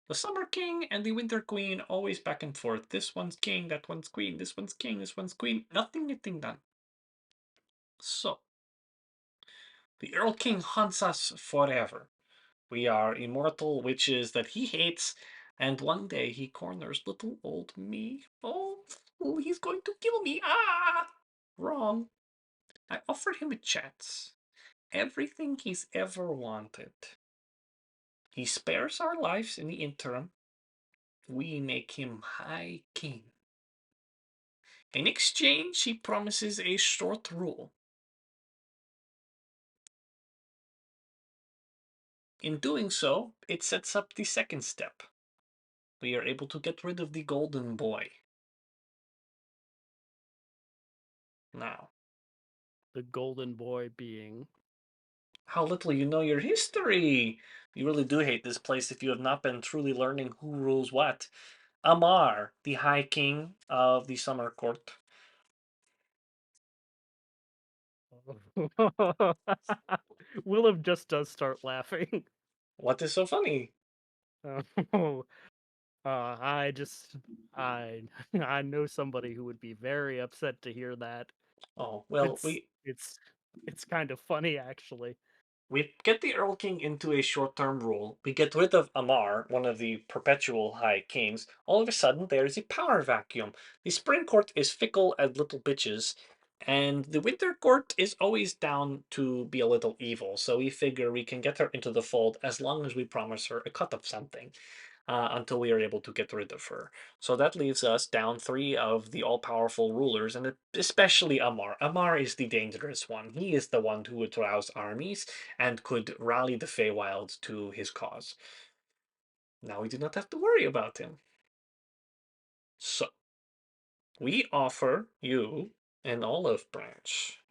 The Summer King and the Winter Queen always back and forth. This one's king, that one's queen, this one's king, this one's queen. Nothing getting done. So, the Earl King hunts us forever. We are immortal witches that he hates, and one day he corners little old me. Oh, he's going to kill me. Ah! Wrong. I offered him a chance. Everything he's ever wanted. He spares our lives in the interim. We make him High King. In exchange, he promises a short rule. In doing so, it sets up the second step. We are able to get rid of the golden boy. Now, The golden boy being. how little you know your history! You really do hate this place if you have not been truly learning who rules what. Amar, the High King of the Summer Court. Willem just does start laughing. What is so funny? Oh, I just, I, I know somebody who would be very upset to hear that. Oh, well, It's, it's, it's kind of funny actually. we get the Earl King into a short-term rule. We get rid of Amar, one of the perpetual High Kings. All of a sudden, there is a power vacuum. The Spring Court is fickle as little bitches, and the Winter Court is always down to be a little evil. So we figure we can get her into the fold as long as we promise her a cut of something. Until we are able to get rid of her. So that leaves us down three of the all-powerful rulers, and especially Amar. Amar is the dangerous one. He is the one who would rouse armies and could rally the Feywild to his cause. Now we do not have to worry about him. So, we offer you an olive branch.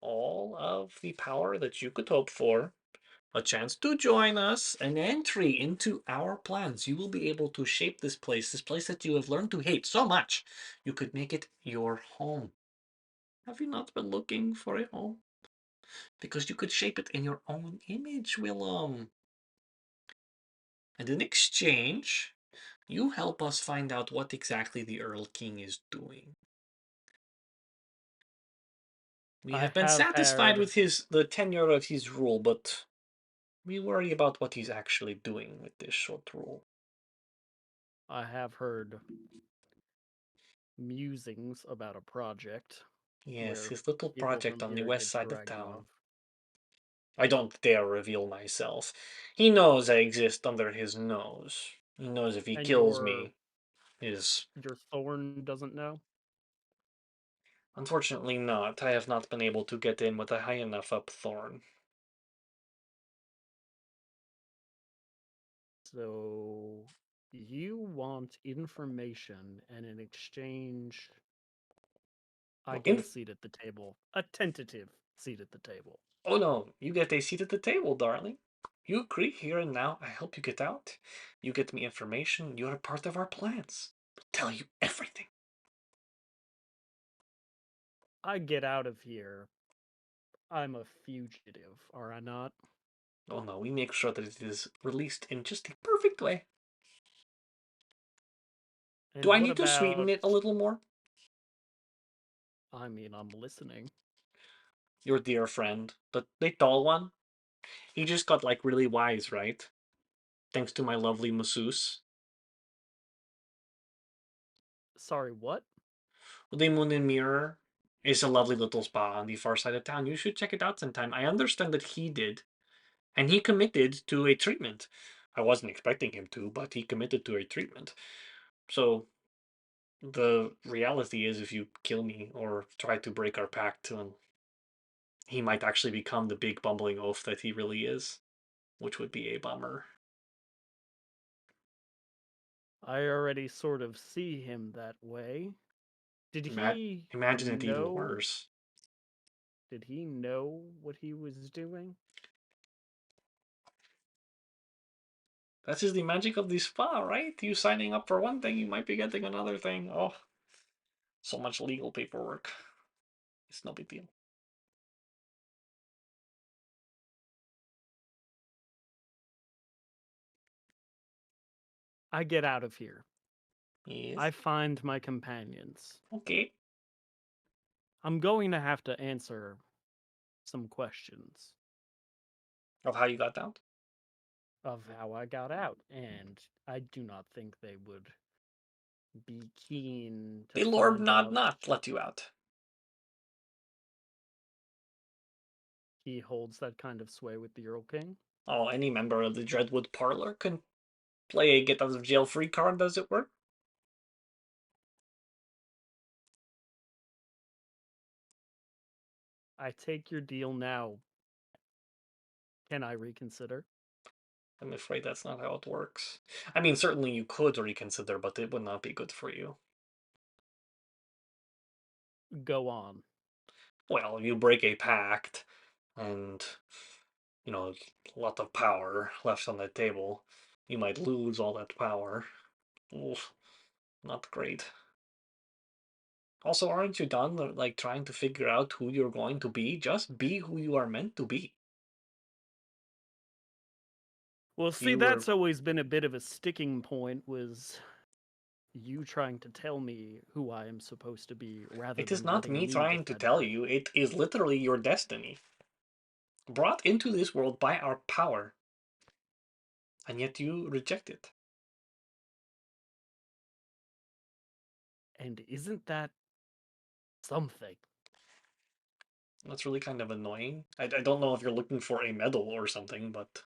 All of the power that you could hope for, a chance to join us, an entry into our plans. You will be able to shape this place that you have learned to hate so much. You could make it your home. Have you not been looking for a home? Because you could shape it in your own image, Willem. And in exchange, you help us find out what exactly the Earl King is doing. We I have been have satisfied heard, with the tenure of his rule, but we worry about what he's actually doing with this short rule. I have heard musings about a project Yes, where his little people project from on the here west get side of dragged town. off. I don't dare reveal myself. He knows I exist under his nose. He knows if he And kills me, his... your thorn doesn't know? Unfortunately not. I have not been able to get in with a high enough up thorn. So you want information, and in exchange, I Well, get a seat at the table. A tentative seat at the table. Oh no, you get a seat at the table, darling. You agree here and now, I help you get out. You get me information, you're a part of our plans. We'll tell you everything. I get out of here. I'm a fugitive, are I not? Oh no, we make sure that it is released in just a perfect way. Do And I what need to sweeten about... it a little more? I mean, I'm listening. Your dear friend, the tall one, he just got like really wise, right? Thanks to my lovely masseuse. Sorry, what? The Moon and Mirror is a lovely little spa on the far side of town. You should check it out sometime. I understand that he did, and he committed to a treatment. I wasn't expecting him to, but he committed to a treatment. So the reality is, if you kill me or try to break our pact, he might actually become the big bumbling oaf that he really is, which would be a bummer. I already sort of see him that way. Did he Imagine it even know? worse. Did he know what he was doing? That is the magic of the spa, right? You signing up for one thing, you might be getting another thing. Oh, so much legal paperwork. It's no big deal. I get out of here. Yes. I find my companions. Okay. I'm going to have to answer some questions Of how you got out? of how I got out, and I do not think they would be keen to The Lord find Nod out. not let you out. He holds that kind of sway with the Earl King. Oh, any member of the Dreadwood Parlor can play a get out of jail free card, as it were. I take your deal now. Can I reconsider? I'm afraid that's not how it works. I mean, certainly you could reconsider, but it would not be good for you. Go on. Well, you break a pact, and, a lot of power left on the table. You might lose all that power. Oof, not great. Also, aren't you done, like, trying to figure out who you're going to be? Just be who you are meant to be. Well, see, You that's were... always been a bit of a sticking point, was you trying to tell me who I am supposed to be rather It is than not letting me me trying to defend tell it. you. It is literally your destiny. Brought into this world by our power. And yet you reject it. And isn't that something? That's really kind of annoying. I don't know if you're looking for a medal or something, but...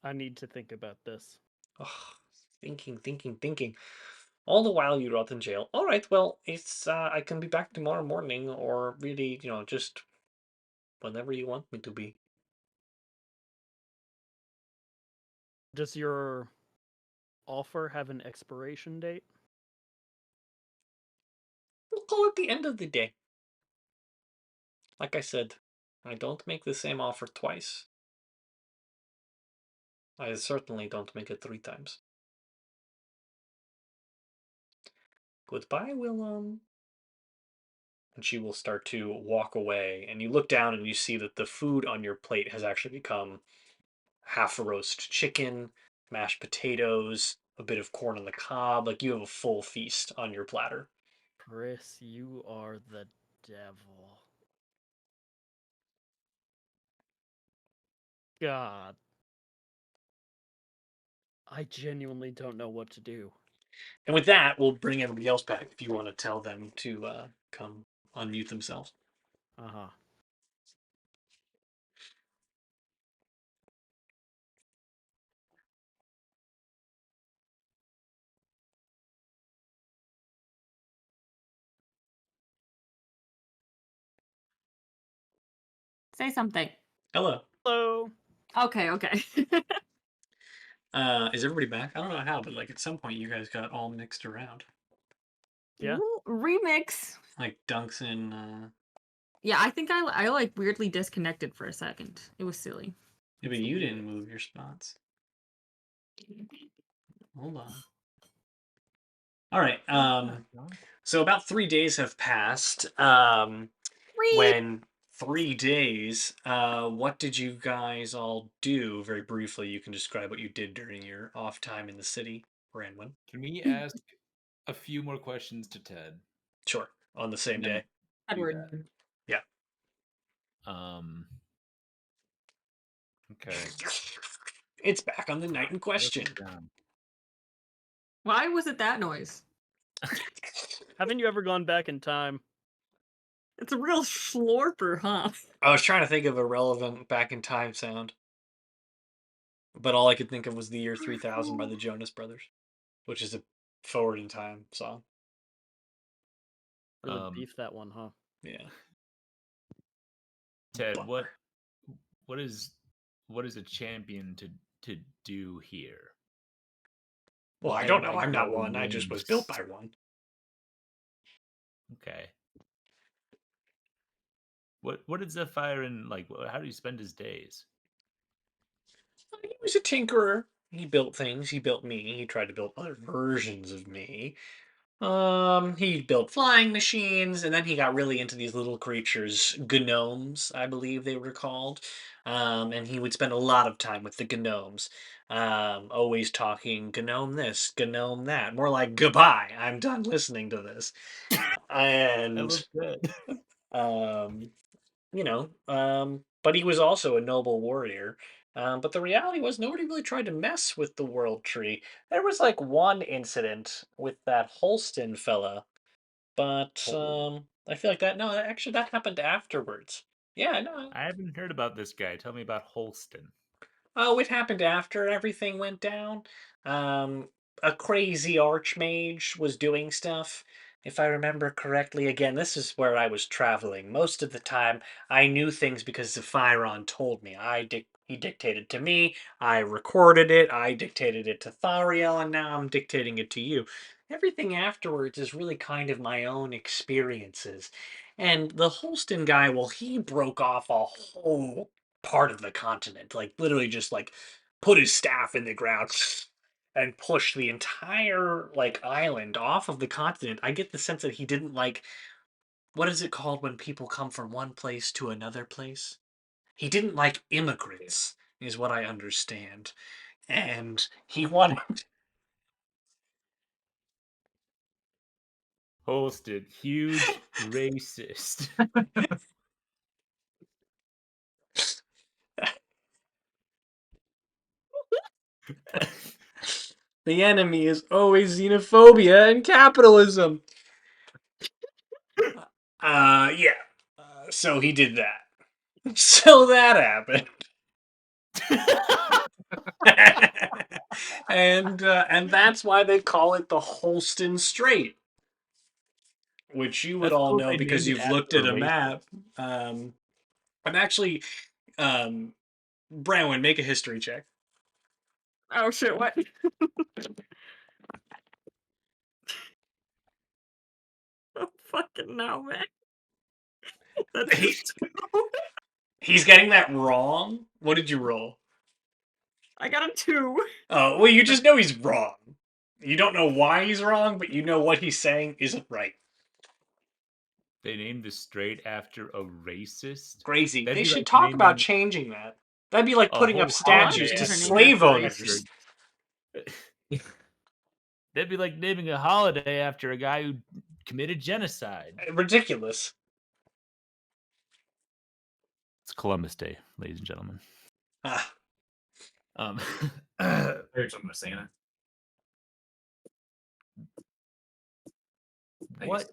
I need to think about this. Oh, thinking. All the while you rot in jail. All right, well, it's I can be back tomorrow morning, or really, just whenever you want me to be. Does your offer have an expiration date? We'll call it the end of the day. Like I said, I don't make the same offer twice. I certainly don't make it 3 times. Goodbye, Willem. And she will start to walk away. And you look down and you see that the food on your plate has actually become half a roast chicken, mashed potatoes, a bit of corn on the cob. Like you have a full feast on your platter. Chris, you are the devil. God. I genuinely don't know what to do. And with that, we'll bring everybody else back if you want to tell them to come unmute themselves. Uh-huh. Say something. Hello. Hello. Okay, okay. Is everybody back? I don't know how, but like at some point you guys got all mixed around. Yeah. Ooh, remix. Like Dunks and Yeah, I think I like weirdly disconnected for a second. It was silly. yeah, but you didn't move your spots. Hold on. All right. So about 3 days have passed. When 3 days, what did you guys all do? Very briefly, you can describe what you did during your off time in the city, Branwen. Can we ask a few more questions to Ted? Sure. On the same And then day. do Edward. that. Yeah. Okay. It's back on the night in Wrote question. it down. Why was it that noise? Haven't you ever gone back in time? It's a real schlorper, huh? I was trying to think of a relevant back in time sound, but all I could think of was the year 3000 by the Jonas Brothers, which is a forward in time song. Really beef that one, huh? Yeah. Ted, Bummer. what is a champion to do here? Well, I Why don't would know. I I'm not go one. I just and was built by one. Okay. What did Zephyr and like? How do you spend his days? He was a tinkerer. He built things. He built me. He tried to build other versions of me. He built flying machines, and then he got really into these little creatures, gnomes, I believe they were called. And he would spend a lot of time with the gnomes. Always talking gnome this, gnome that. More like goodbye. I'm done listening to this. I And love Ted. um, but he was also a noble warrior. But the reality was nobody really tried to mess with the world tree. There was like one incident with that Holston fella, but I feel like that no, actually that happened afterwards. Yeah, no. I haven't heard about this guy. Tell me about Holston. Oh, it happened after everything went down. Um, a crazy archmage was doing stuff. If I remember correctly, again, this is where I was traveling. Most of the time, I knew things because Zephyron told me. He dictated to me. I recorded it. I dictated it to Thariel, and now I'm dictating it to you. Everything afterwards is really kind of my own experiences. And the Holston guy, well, he broke off a whole part of the continent. Like literally just like put his staff in the ground and push the entire like island off of the continent. I get the sense that he didn't like what is it called when people come from one place to another place? He didn't like immigrants, is what I understand. And he wanted Holston, huge racist. the enemy is always xenophobia and capitalism. Yeah. So he did that. So that happened. And that's why they call it the Holston Strait, which you would That's all cool know they because named it you've looked at after a a racist. map. I'm actually, Branwen, make a history check. Oh shit! What? Oh fucking no, man. That's He- just He's getting that wrong. What did you roll? I got a 2. Oh, well, you just know he's wrong. You don't know why he's wrong, but you know what he's saying isn't right. They named the strait after a racist. Crazy. That'd They be should like talk about naming changing that. That'd be like a putting up whole statues holiday to Things are named slave after owners. That'd be like naming a holiday after a guy who committed genocide. Ridiculous. It's Columbus Day, ladies and gentlemen. Ah, Um, Here's what I'm saying. what?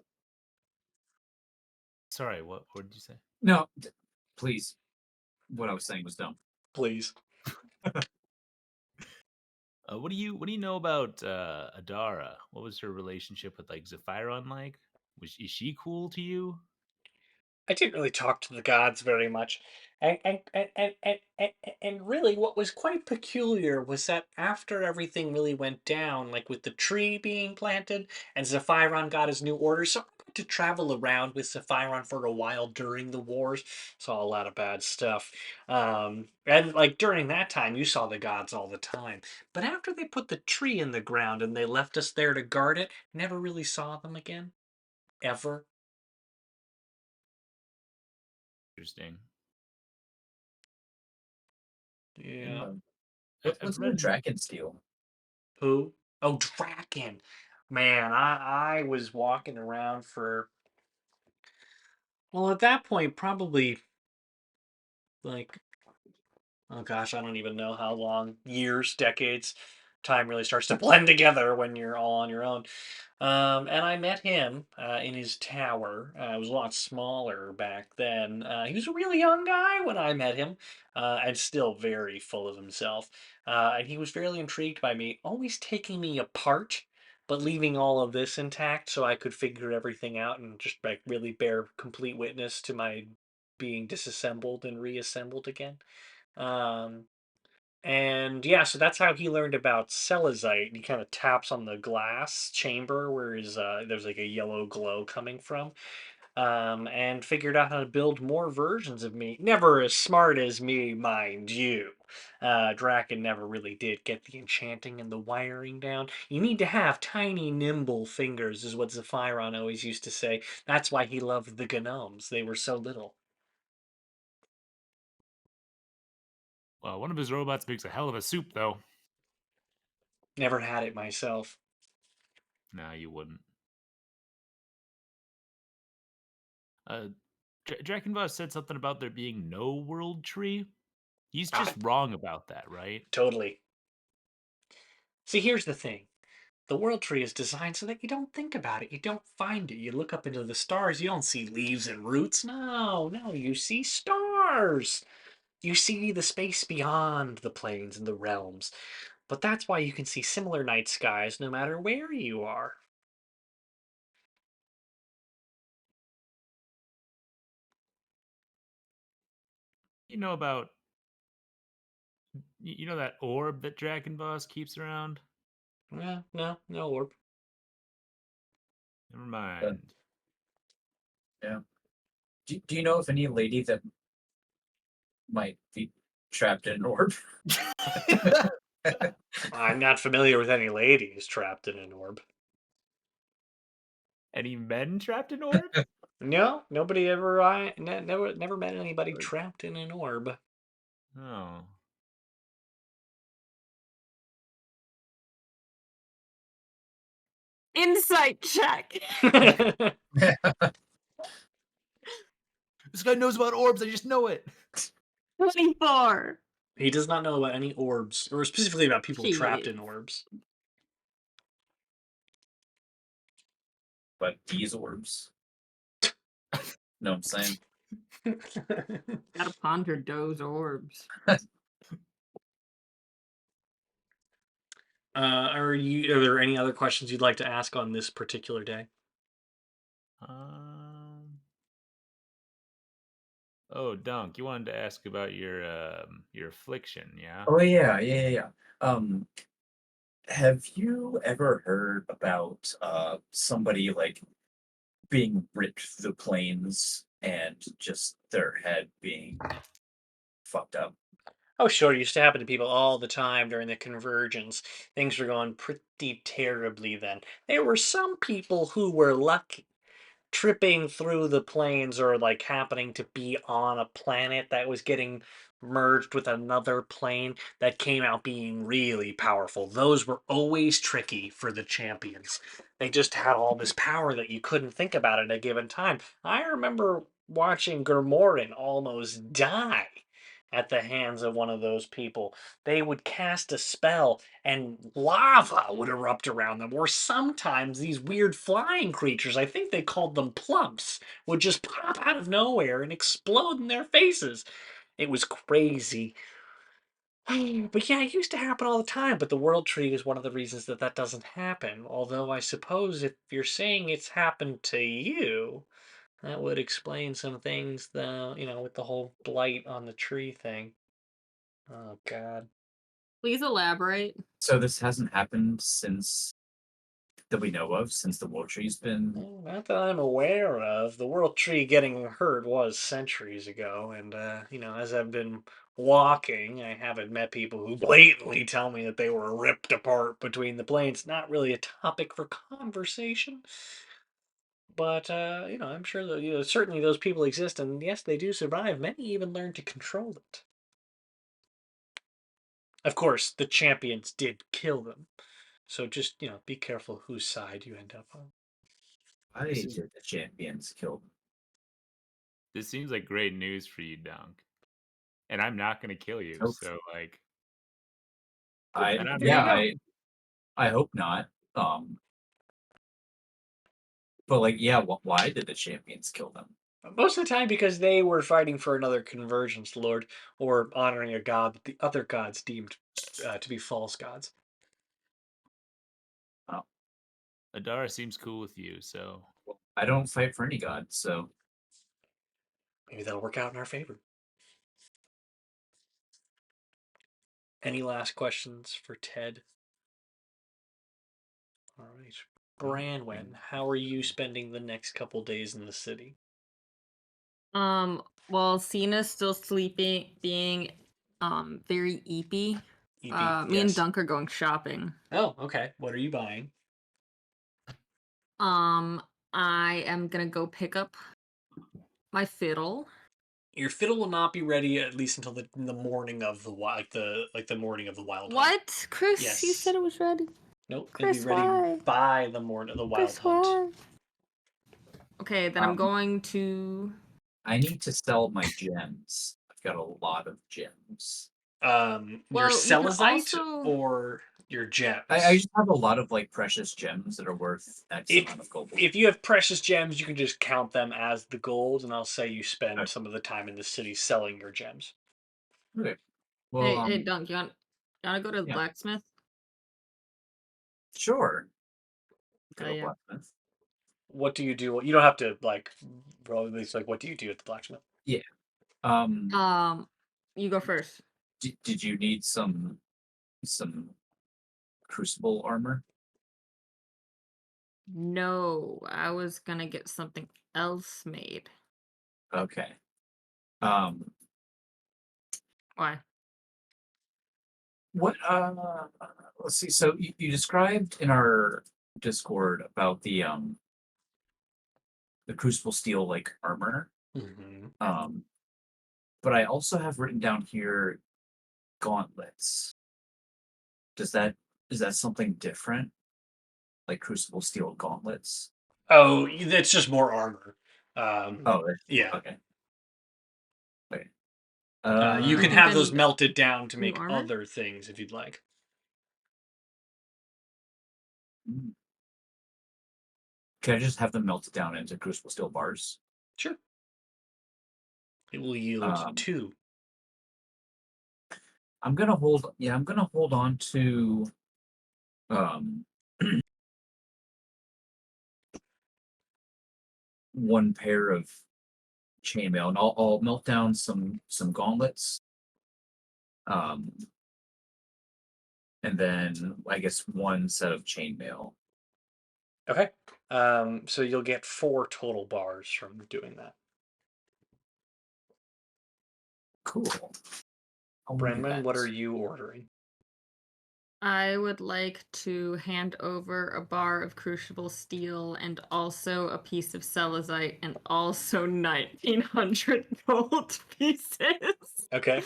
Sorry, what did you say? No, please. What I was saying was dumb. please. What do you know about Adara? What was her relationship with like Zephyron like? Is she cool to you? I didn't really talk to the gods very much. And really, what was quite peculiar was that after everything really went down, like with the tree being planted, and Zephyron got his new orders, so I got to travel around with Zephyron for a while during the wars. Saw a lot of bad stuff. And like during that time, you saw the gods all the time. But after they put the tree in the ground and they left us there to guard it, never really saw them again. Ever. Interesting. Yeah. What's the Dragon's deal? Who? Oh, Draken. Man, I was walking around for, well, at that point, probably like, oh gosh, I don't even know how long. Years, decades. Time really starts to blend together when you're all on your own. And I met him in his tower. It was a lot smaller back then. He was a really young guy when I met him, and still very full of himself. And he was fairly intrigued by me, always taking me apart, but leaving all of this intact so I could figure everything out and just like really bear complete witness to my being disassembled and reassembled again. Um, and yeah, so that's how he learned about Celesite. He kind of taps on the glass chamber where his there's like a yellow glow coming from, and figured out how to build more versions of me. Never as smart as me, mind you. Draken never really did get the enchanting and the wiring down. You need to have tiny, nimble fingers, is what Zephyron always used to say. That's why he loved the gnomes. They were so little. Well, one of his robots makes a hell of a soup, though. Never had it myself. Nah, you wouldn't. Drakenvoss said something about there being no world tree. He's Ah, just wrong about that, right? totally. See, here's the thing. The world tree is designed so that you don't think about it. You don't find it. You look up into the stars. You don't see leaves and roots. No, no, you see stars. You see the space beyond the planes and the realms. But that's why you can see similar night skies no matter where you are. You know about you know that orb that Drakenvoss keeps around? Yeah, no, no orb. Never mind. Yeah. Do you know of any lady that might be trapped in an orb? I'm not familiar with any ladies trapped in an orb. Any men trapped in orb? No, nobody ever. Never met anybody trapped in an orb. Oh. Insight check. This guy knows about orbs, I just know it. 24. He does not know about any orbs, or specifically about people trapped Jeez. in orbs. But these orbs. No, I'm saying. Gotta ponder those orbs. Are there any other questions you'd like to ask on this particular day? Um, Oh, Dunk, you wanted to ask about your affliction, yeah? Oh yeah. Have you ever heard about somebody like being ripped through the plains and just their head being fucked up? Oh, sure. It used to happen to people all the time during the convergence. Things were going pretty terribly then. There were some people who were lucky, tripping through the planes or like happening to be on a planet that was getting merged with another plane that came out being really powerful. Those were always tricky for the champions. They just had all this power that you couldn't think about at a given time. I remember watching Gurmorin almost die at the hands of one of those people. They would cast a spell and lava would erupt around them, or sometimes these weird flying creatures, I think they called them plumps, would just pop out of nowhere and explode in their faces. It was crazy. But yeah, it used to happen all the time, but the world tree is one of the reasons that that doesn't happen. Although I suppose if you're saying it's happened to you, that would explain some things, with the whole blight on the tree thing. Oh, God. Please elaborate. So this hasn't happened since that we know of, since the World Tree's been. Well, not that I'm aware of. The World Tree getting hurt was centuries ago, and as I've been walking, I haven't met people who blatantly tell me that they were ripped apart between the planes. Not really a topic for conversation, but I'm sure that certainly those people exist, and yes, they do survive. Many even learn to control it. Of course, the champions did kill them, so just be careful whose side you end up on. Why This is did the champions kill them? this seems like great news for you, Dunk. And I'm not gonna kill you, Hope- so like I and I'm There you yeah, go. I hope not. But like, yeah, why did the champions kill them? Most of the time because they were fighting for another convergence lord or honoring a god that the other gods deemed to be false gods. Oh, Adara seems cool with you, so well, I don't fight for any god, so Maybe that'll work out in our favor. Any last questions for Ted? All right. Branwen, how are you spending the next couple days in the city? While Cena's still sleeping, being very eepy, EP, me and yes. Dunk are going shopping. Oh, okay. What are you buying? I am gonna go pick up my fiddle. Your fiddle will not be ready at least until the morning of the morning of the wild hunt. What? Chris, you said Yes. it was ready. Nope. It'll be Chris, ready why? by the morning of the wild Chris, hunt. why? Okay, then I'm um, going to. I need to sell my gems. I've got a lot of gems. Your Well, you can Celestite also. or your gems? I just have a lot of like precious gems that are worth X If amount of gold. if you have precious gems, you can just count them as the gold, and I'll say you spend Okay. some of the time in the city selling your gems. Okay. Well, Hey, Dunk, you wanna go to the yeah, blacksmith? sure. Oh Go yeah. blacksmith. What do you do? You don't have to like. Probably it's like, what do you do at the blacksmith? Yeah. You go first. Did you need some crucible armor? No, I was gonna get something else made. Okay. Um, Why? what? Let's see. So you described in our Discord about the crucible steel like armor. Mm-hmm. Um, but I also have written down here gauntlets. Does that is that something different? Like crucible steel gauntlets? Oh, that's just more armor. Oh, Yeah. okay. Okay. You You can think have I those need melted down to new make armor? other things if you'd like. Hmm. Can I just have them melted down into crucible steel bars? Sure. It will yield Um, 2. I'm gonna hold. Yeah, I'm gonna hold on to um one pair of chainmail, and I'll melt down some gauntlets. And then I guess one set of chainmail. Okay. So you'll get 4 total bars from doing that. Cool. I'll do Branwen, what that. are you ordering? I would like to hand over a bar of crucible steel and also a piece of celestite and also 1,900 gold pieces. Okay.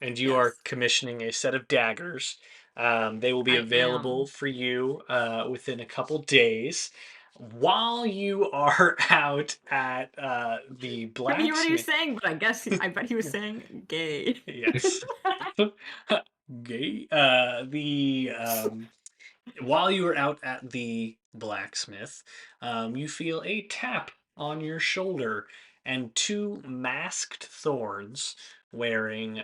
And you Yes. are commissioning a set of daggers. They will be I available am. for you within a couple days. While you are out at the I hear what he was blacksmith. saying, but I bet he was saying gay. Yes. Gay. While you are out at the blacksmith, you feel a tap on your shoulder and 2 masked thorns wearing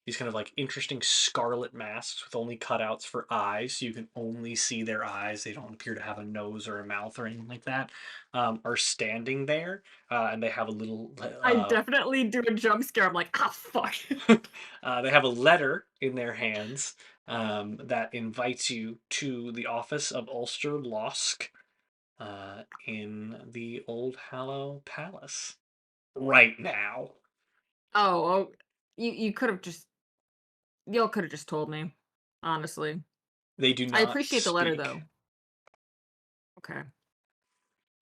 these kind of like interesting scarlet masks with only cutouts for eyes, so you can only see their eyes. They don't appear to have a nose or a mouth or anything like that. Are standing there, and they have a little. I definitely do a jump scare. I'm like, ah, fuck. They have a letter in their hands that invites you to the office of Ulster Losk in the Old Hallow Palace right now. Oh, you could have just y'all could have just told me. Honestly, They do I not appreciate the letter speak, though. Okay.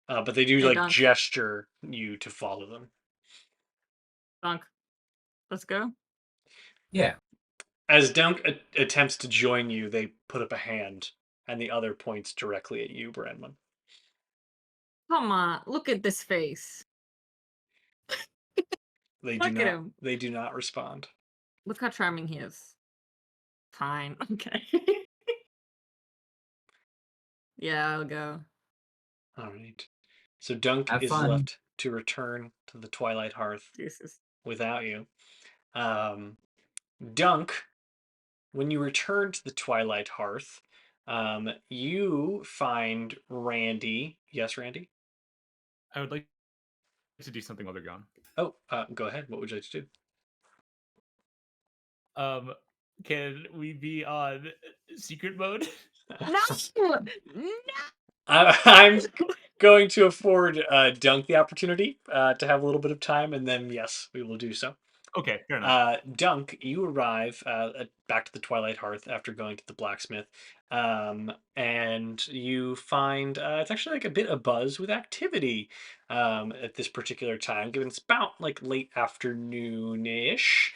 but they do Hey, like Dunk. gesture you to follow them. Dunk. Let's go. Yeah. As Dunk attempts to join you, they put up a hand, and the other points directly at you, Branwen. Come on, look at this face. They do Look at not. him. They do not respond. Look how charming he is. Fine. Okay. Yeah, I'll go. All right. So Dunk Have is fun. left to return to the Twilight Hearth Jesus. without you. Dunk, when you return to the Twilight Hearth, you find Randy. Yes, Randy? I would like to do something while they're gone. Oh, go ahead. What would you like to do? Can we be on secret mode? No! No! I'm going to afford Dunk the opportunity to have a little bit of time, and then, yes, we will do so. Okay, fair enough. Dunk, you arrive back to the Twilight Hearth after going to the blacksmith, and you find it's actually like a bit of buzz with activity at this particular time, given it's about like late afternoon-ish,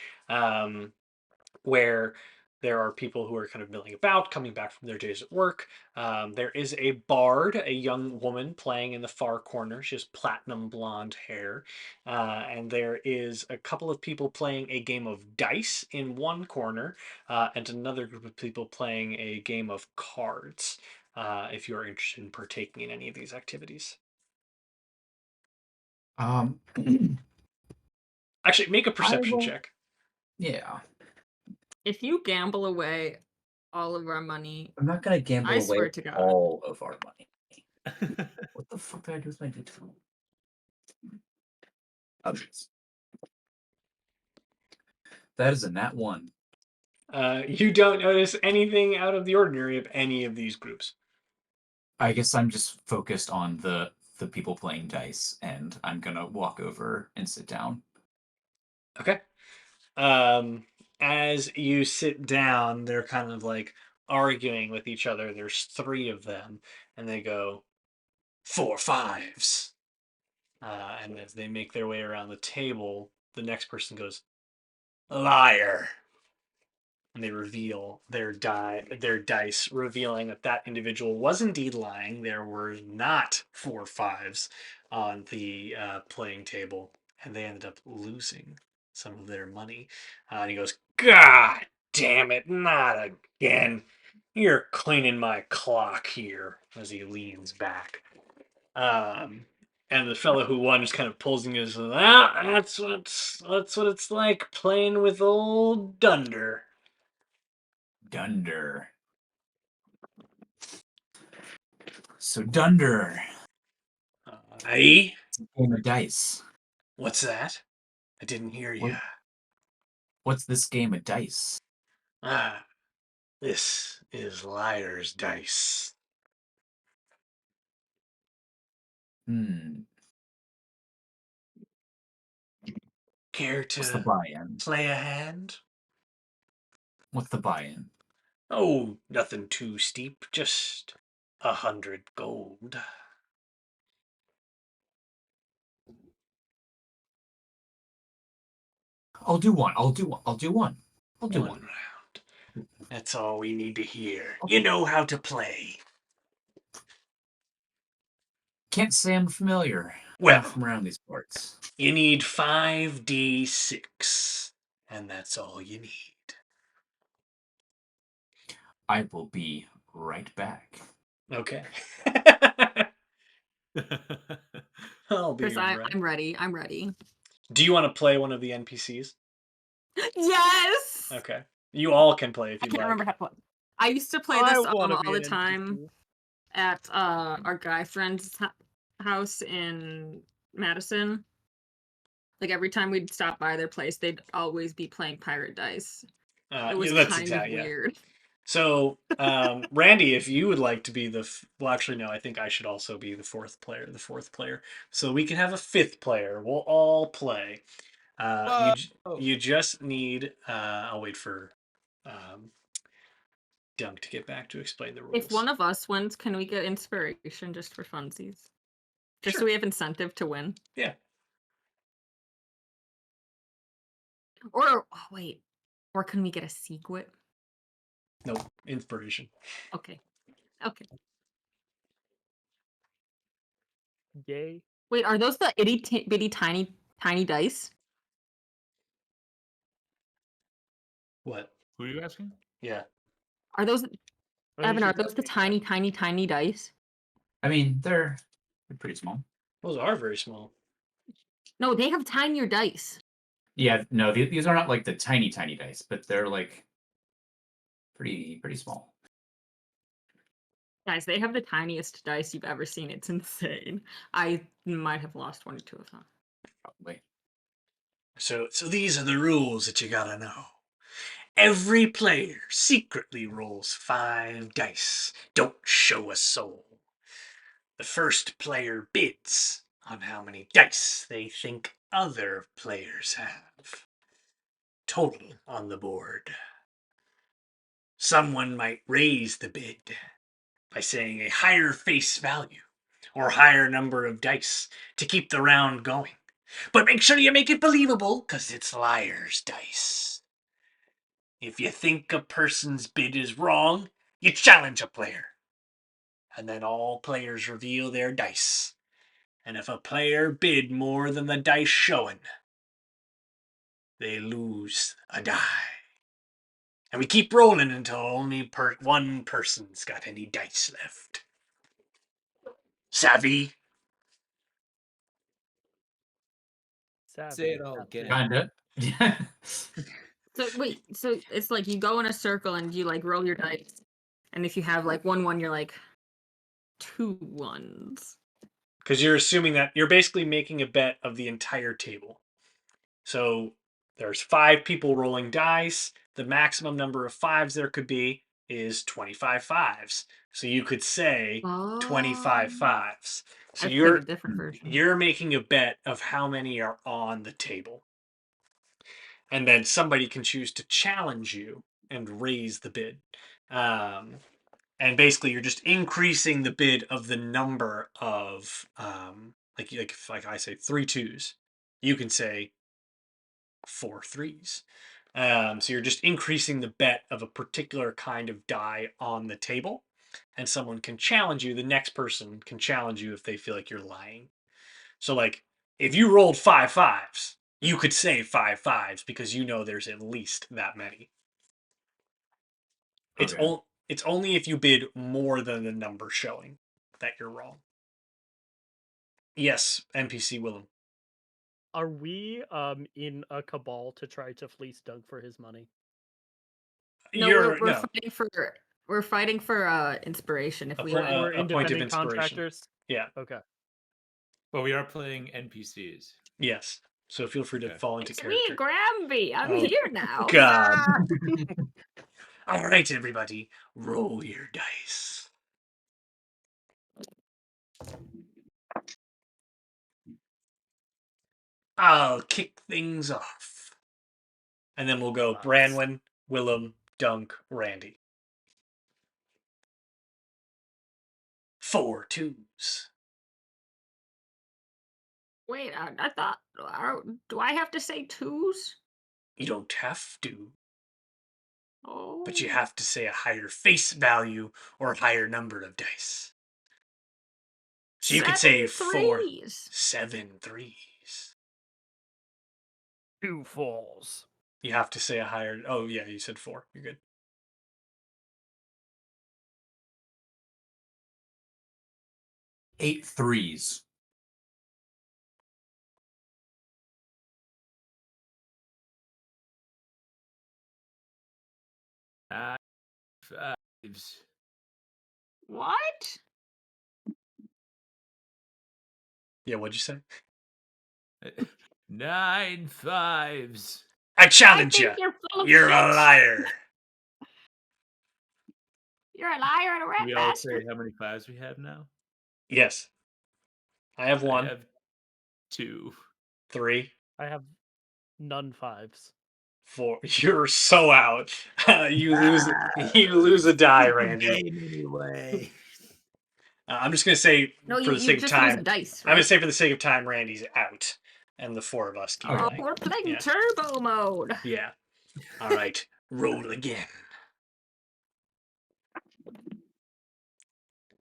where there are people who are kind of milling about, coming back from their days at work. There is a bard, a young woman playing in the far corner. She has platinum blonde hair. And there is a couple of people playing a game of dice in one corner, and another group of people playing a game of cards, if you are interested in partaking in any of these activities. Actually, make a perception check. Yeah. If you gamble away all of our money, I'm not gonna gamble I away swear to God. all of our money. What the fuck did I do with my digital? Oh, that is a nat 1. You don't notice anything out of the ordinary of any of these groups. I guess I'm just focused on the people playing dice, and I'm gonna walk over and sit down. Okay. As you sit down, they're kind of like arguing with each other. There's 3 of them, and they go 4 5s. And as they make their way around the table, the next person goes liar, and they reveal their dice, revealing that that individual was indeed lying. There were not 4 5s on the playing table, and they ended up losing some of their money. And he goes, God damn it, not again. You're cleaning my clock here, as he leans back. And the fellow who won just kind of pulls and goes, that's what it's like playing with old Dunder. Dunder. So Dunder, Aye? Game of dice. What's that? I didn't hear you. What- What's this game of dice? Ah, this is Liar's Dice. Hmm. Care What's the to buy-in? play a hand? What's the buy-in? Oh, nothing too steep, just 100 gold. I'll do one. I'll do one. I'll do one. I'll do One one. round. That's all we need to hear. You know how to play. Can't say I'm familiar. Well, Not from around these parts. you need 5d6, and that's all you need. I will be right back. Okay. I'll be Chris, right. I'm ready. I'm ready. Do you want to play one of the NPCs? Yes. Okay. You all can play if I you'd can't like. remember how to play. I used to play I this wanna all be the an time NPC. at our guy friend's house in Madison. Like every time we'd stop by their place, they'd always be playing pirate dice. It was that's kind of yeah. weird. So, Randy, if you would like to be well, actually, no, I think I should also be the fourth player. So we can have a fifth player. We'll all play. You just need. I'll wait for Dunk to get back to explain the rules. If one of us wins, can we get inspiration just for funsies? Just Sure. so we have incentive to win. Yeah. Or wait. Or can we get a secret? Nope. Inspiration. Okay. Okay. Yay. Wait, are those the itty bitty tiny dice? What? Who are you asking? Yeah. Are those I think Evan, are she's those the asking tiny dice? I mean, they're pretty small. Those are very small. No, they have tinier dice. Yeah, no, these are not like the tiny dice, but they're like pretty small. Guys, they have the tiniest dice you've ever seen. It's insane. I might have lost 22 of them. Probably. So these are the rules that you gotta know. Every player secretly rolls 5 dice. Don't show a soul. The first player bids on how many dice they think other players have. Total on the board. Someone might raise the bid by saying a higher face value or higher number of dice to keep the round going. But make sure you make it believable, because it's liar's dice. If you think a person's bid is wrong, you challenge a player. And then all players reveal their dice. And if a player bid more than the dice showing, they lose a die. And we keep rolling until only one person's got any dice left. Savvy? Say it all again. Kinda. So wait, so it's like you go in a circle and you like roll your dice. And if you have like 1-1, you're like 2 1s. Because you're assuming that you're basically making a bet of the entire table. So there's 5 people rolling dice. The maximum number of 5s there could be is 25 5s. So you could say 25 5s. So I've played a different version. you're making a bet of how many are on the table. And then somebody can choose to challenge you and raise the bid. And basically you're just increasing the bid of the number of like I say 3 2s, you can say 4 3s. So you're just increasing the bet of a particular kind of die on the table, and someone can challenge you. The next person can challenge you if they feel like you're lying. So like if you rolled 5 5s, you could say 5 5s because you know there's at least that many. Okay. It's only if you bid more than the number showing that you're wrong. Yes, NPC Willem. Are we in a cabal to try to fleece Doug for his money? No, we're fighting for inspiration if we win. We're a point of independent inspiration. contractors. Yeah. Okay. But we are playing NPCs. Yes. So feel free to Okay. fall into It's character. me, Gramby. I'm Oh, here now. God. Ah! All right, everybody, roll your dice. I'll kick things off. And then we'll go Nice. Branwen, Willem, Dunk, Randy. 4 2s. Wait, I thought. Do I have to say twos? You don't have to, Oh. but you have to say a higher face value or a higher number of dice. So you could say 4, threes. 7 3s. 2 4s. You have to say a higher. Oh, yeah, you said 4. You're good. Eight threes. Fives. What? Yeah, what'd you say? 9 5s. I I challenge think you. you're full of You're shit. a liar. You're a liar and a rat We all bastard. say how many 5s we have now? Yes. I have 1, I have 2. 3, I have none 5s. 4. You're so out. You lose a die, Randy. Anyway. I'm just gonna say No, for you the sake of just lose a time. dice, I'm gonna right? say for the sake of time, Randy's out, and the 4 of us keep Okay. Oh, playing. we're playing Yeah. turbo mode. Yeah. All right. Roll again.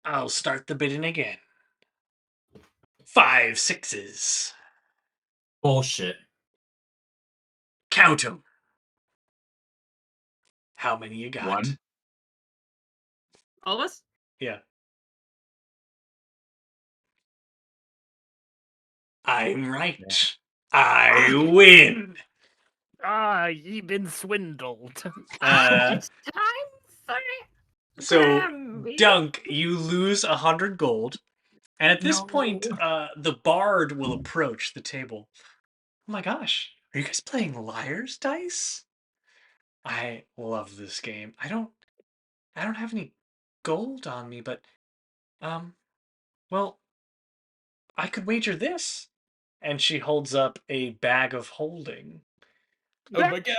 I'll start the bidding again. 5 6s. Bullshit. Count 'em. How many you got? 1. All of us? Yeah. I'm right. I win. Ah, ye been swindled. Uh, It's time for so Gramby. Dunk, you lose 100 gold, and at this point, No. the bard will approach the table. Oh my gosh, are you guys playing liar's dice? I love this game. I don't have any gold on me, but well, I could wager this. And she holds up a bag of holding. Oh my god.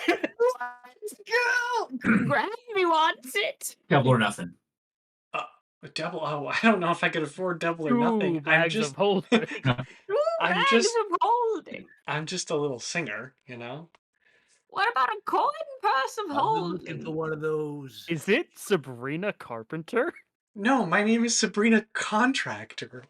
Let's go. Gramby wants it. Double or nothing. A double? Oh, I don't know if I could afford double or 2 nothing. bags of holding. 2 I'm bags just- of holding. I'm just a little singer, you know. What about a coin purse of I've been looking for holding? one of those. Is it Sabrina Carpenter? No, my name is Sabrina Contractor.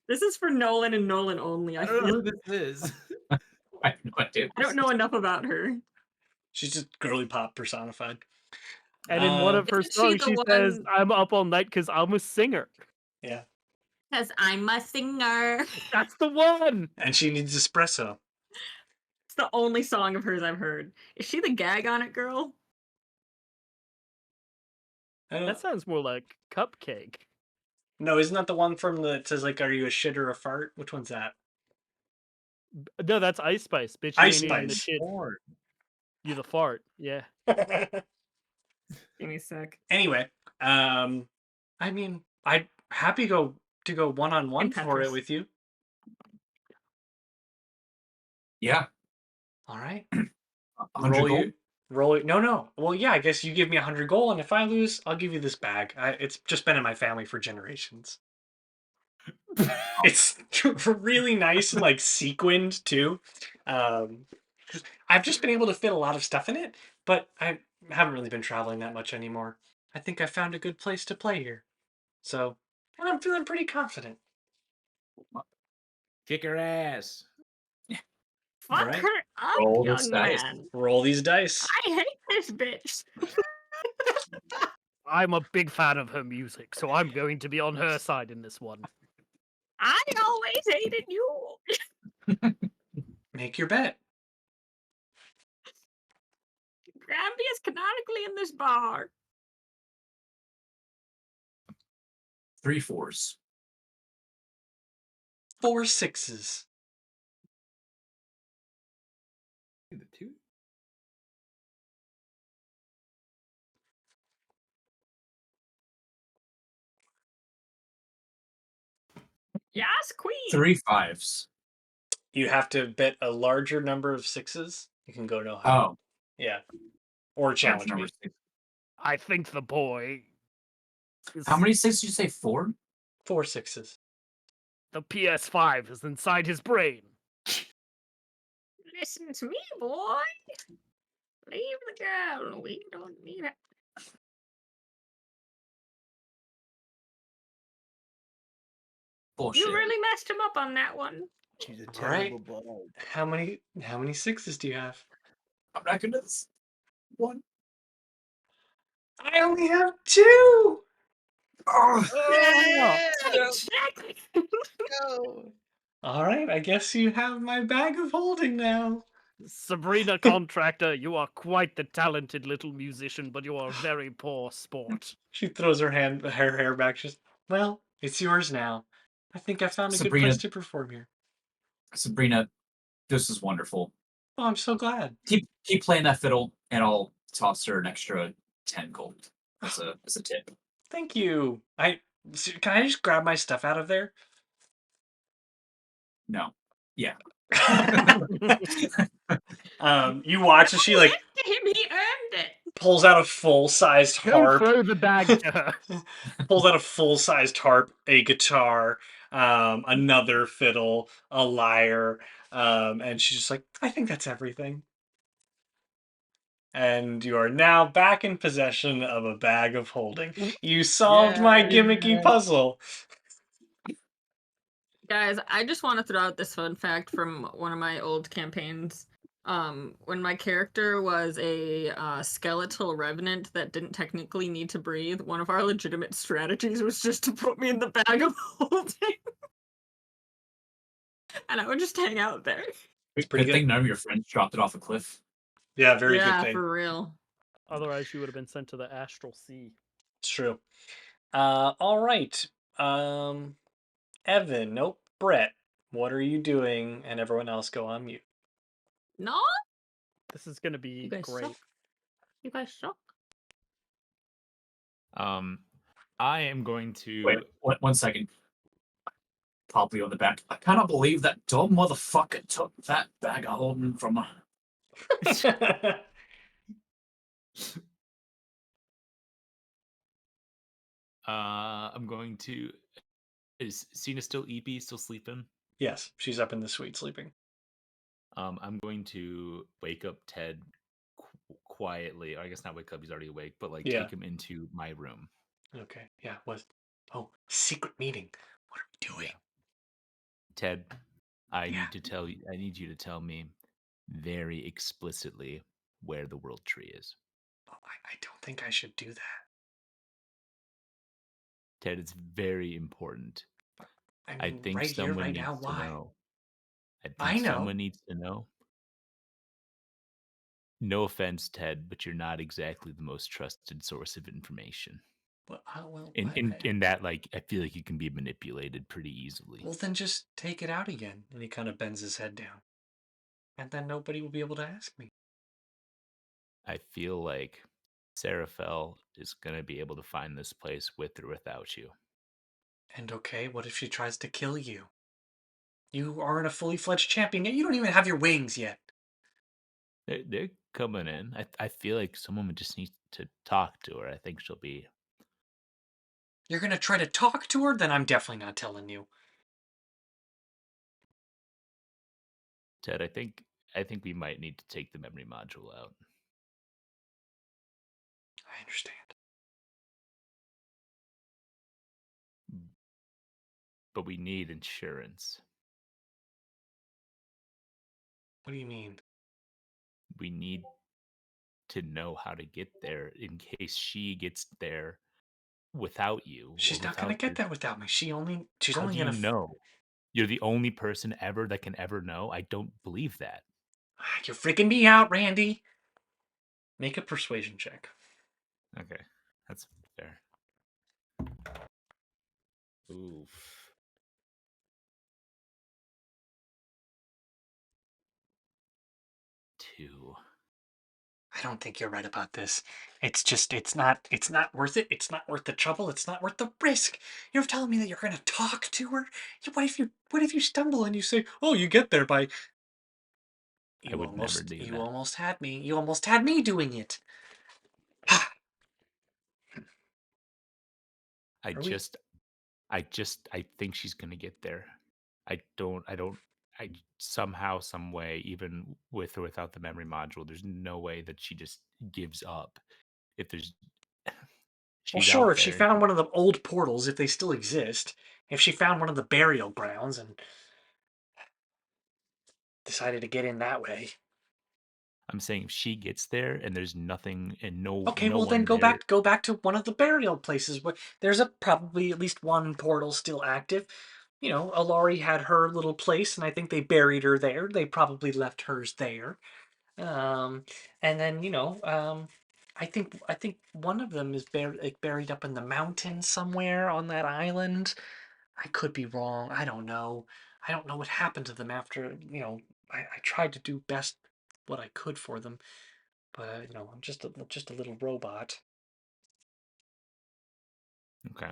This is for Nolan and Nolan only. I I don't know feel. who this is. I have no idea. I don't know enough about her. She's just girly pop personified. And in one of her Isn't she songs, the she says, one- I'm up all night because I'm a singer. Yeah, Because I'm a singer. That's the one! and she needs espresso. It's the only song of hers I've heard. Is she the gag on it girl? That sounds more like Cupcake. No, isn't that the one from that says like, "Are you a shit or a fart"? Which one's that? No, that's Ice Spice. Bitch, Ice you ain't even the Spice. shit. You the fart. Yeah. Give me a sec. Anyway, I mean, I'd happy to go one-on-one And for it Petrus. with you. Yeah. All right. 100 Roll gold? you. Roll it. No. Well, yeah. I guess you give me 100 gold, and if I lose, I'll give you this bag. It's just been in my family for generations. It's really nice and like sequined too. I've just been able to fit a lot of stuff in it, but I haven't really been traveling that much anymore. I think I found a good place to play here, so and I'm feeling pretty confident. Kick her ass. Fuck Alright. her up, Roll this young dice. man. Roll these dice. I hate this bitch. I'm a big fan of her music, so I'm going to be on her side in this one. I always hated you. Make your bet. Gramby is canonically in this bar. 3 4s. 4 6s. The two. Yes, queen. 3 5s. You have to bet a larger number of 6s. You can go no higher. Oh, Yeah. Or large challenge number me. 6. I think the boy is How many 6s did you say? 4? 4 6s. the PS5 is inside his brain. Listen to me, boy. Leave the girl. We don't need it. Bullshit. You really messed him up on that one. She's a All right. terrible bug. How many 6s do you have? I'm not gonna this one. I only have 2. Oh, Exactly. All right, I guess you have my bag of holding now. Sabrina Contractor, you are quite the talented little musician, but you are a very poor sport. She throws her hair back. She's, well, it's yours now. I think I found a good Sabrina- place to perform here. Sabrina, this is wonderful. Oh, I'm so glad. Keep playing that fiddle, and I'll toss her an extra 10 gold as a tip. Thank you. Can I just grab my stuff out of there? No. Yeah. You watch as she like Him, he earned it. pulls out a full-sized Don't harp. throw the bag to her. Pulls out a full-sized harp, a guitar, another fiddle, a lyre, and she's just like, I think that's everything. And you are now back in possession of a bag of holding. You solved my Yay. gimmicky puzzle. Guys, I just want to throw out this fun fact from one of my old campaigns. When my character was a skeletal revenant that didn't technically need to breathe, one of our legitimate strategies was just to put me in the bag of holding. And I would just hang out there. It's pretty Good thing none of your friends dropped it off a cliff. Yeah, very good Yeah, thing. for real. Otherwise, you would have been sent to the astral sea. It's true. All right. Evan, nope. Brett, what are you doing? And everyone else go on mute. No? This is going to be You guys great. suck. You guys suck. I am going to. Wait, 1 second. Pop you on the back. I cannot believe that dumb motherfucker took that bag of holding from her. I'm going to. Is Cena still EP, still sleeping? Yes, she's up in the suite sleeping. I'm going to wake up Ted quietly. Or I guess not wake up; he's already awake. But like, Yeah. take him into my room. Okay. Yeah. Secret meeting. What are we doing? Ted, I Yeah. need you to tell me very explicitly where the world tree is. Oh, I don't think I should do that. Ted, it's very important. I mean, think right here, someone right needs now. to Why? know. I know. Someone needs to know. No offense, Ted, but you're not exactly the most trusted source of information. In that, like, I feel like you can be manipulated pretty easily. Well, then just take it out again. And he kind of bends his head down. And then nobody will be able to ask me. I feel like Seraphel is going to be able to find this place with or without you. And okay, what if she tries to kill you? You aren't a fully fledged champion yet. You don't even have your wings yet. They're coming in. I feel like someone would just need to talk to her. I think she'll be. You're going to try to talk to her? Then I'm definitely not telling you. Ted, I think we might need to take the memory module out. I understand. But we need insurance. What do you mean? We need to know how to get there in case she gets there without you. She's not going to get there without me. She's How only do going you to know? You're the only person ever that can ever know? I don't believe that. You're freaking me out, Randy. Make a persuasion check. Okay, that's fair. Oof. Two. I don't think you're right about this. It's not worth it. It's not worth the trouble. It's not worth the risk. You're telling me that you're going to talk to her? What if you stumble and you say, "Oh, you get there by..." I would never do You that. almost had me. You almost had me doing it. I Are we? think she's gonna get there. I somehow, some way, even with or without the memory module, there's no way that she just gives up. If there's Well, she's sure, out if she there and found one of the old portals, if they still exist, if she found one of the burial grounds and decided to get in that way. I'm saying if she gets there and there's nothing and Okay, no well then one there, go back to one of the burial places where there's probably at least one portal still active. You know, Alari had her little place, and I think they buried her there. They probably left hers there. Um, and then I think one of them is buried up in the mountains somewhere on that island. I could be wrong. I don't know. I don't know what happened to them after, I tried to do best what I could for them, but I'm just a little robot. okay.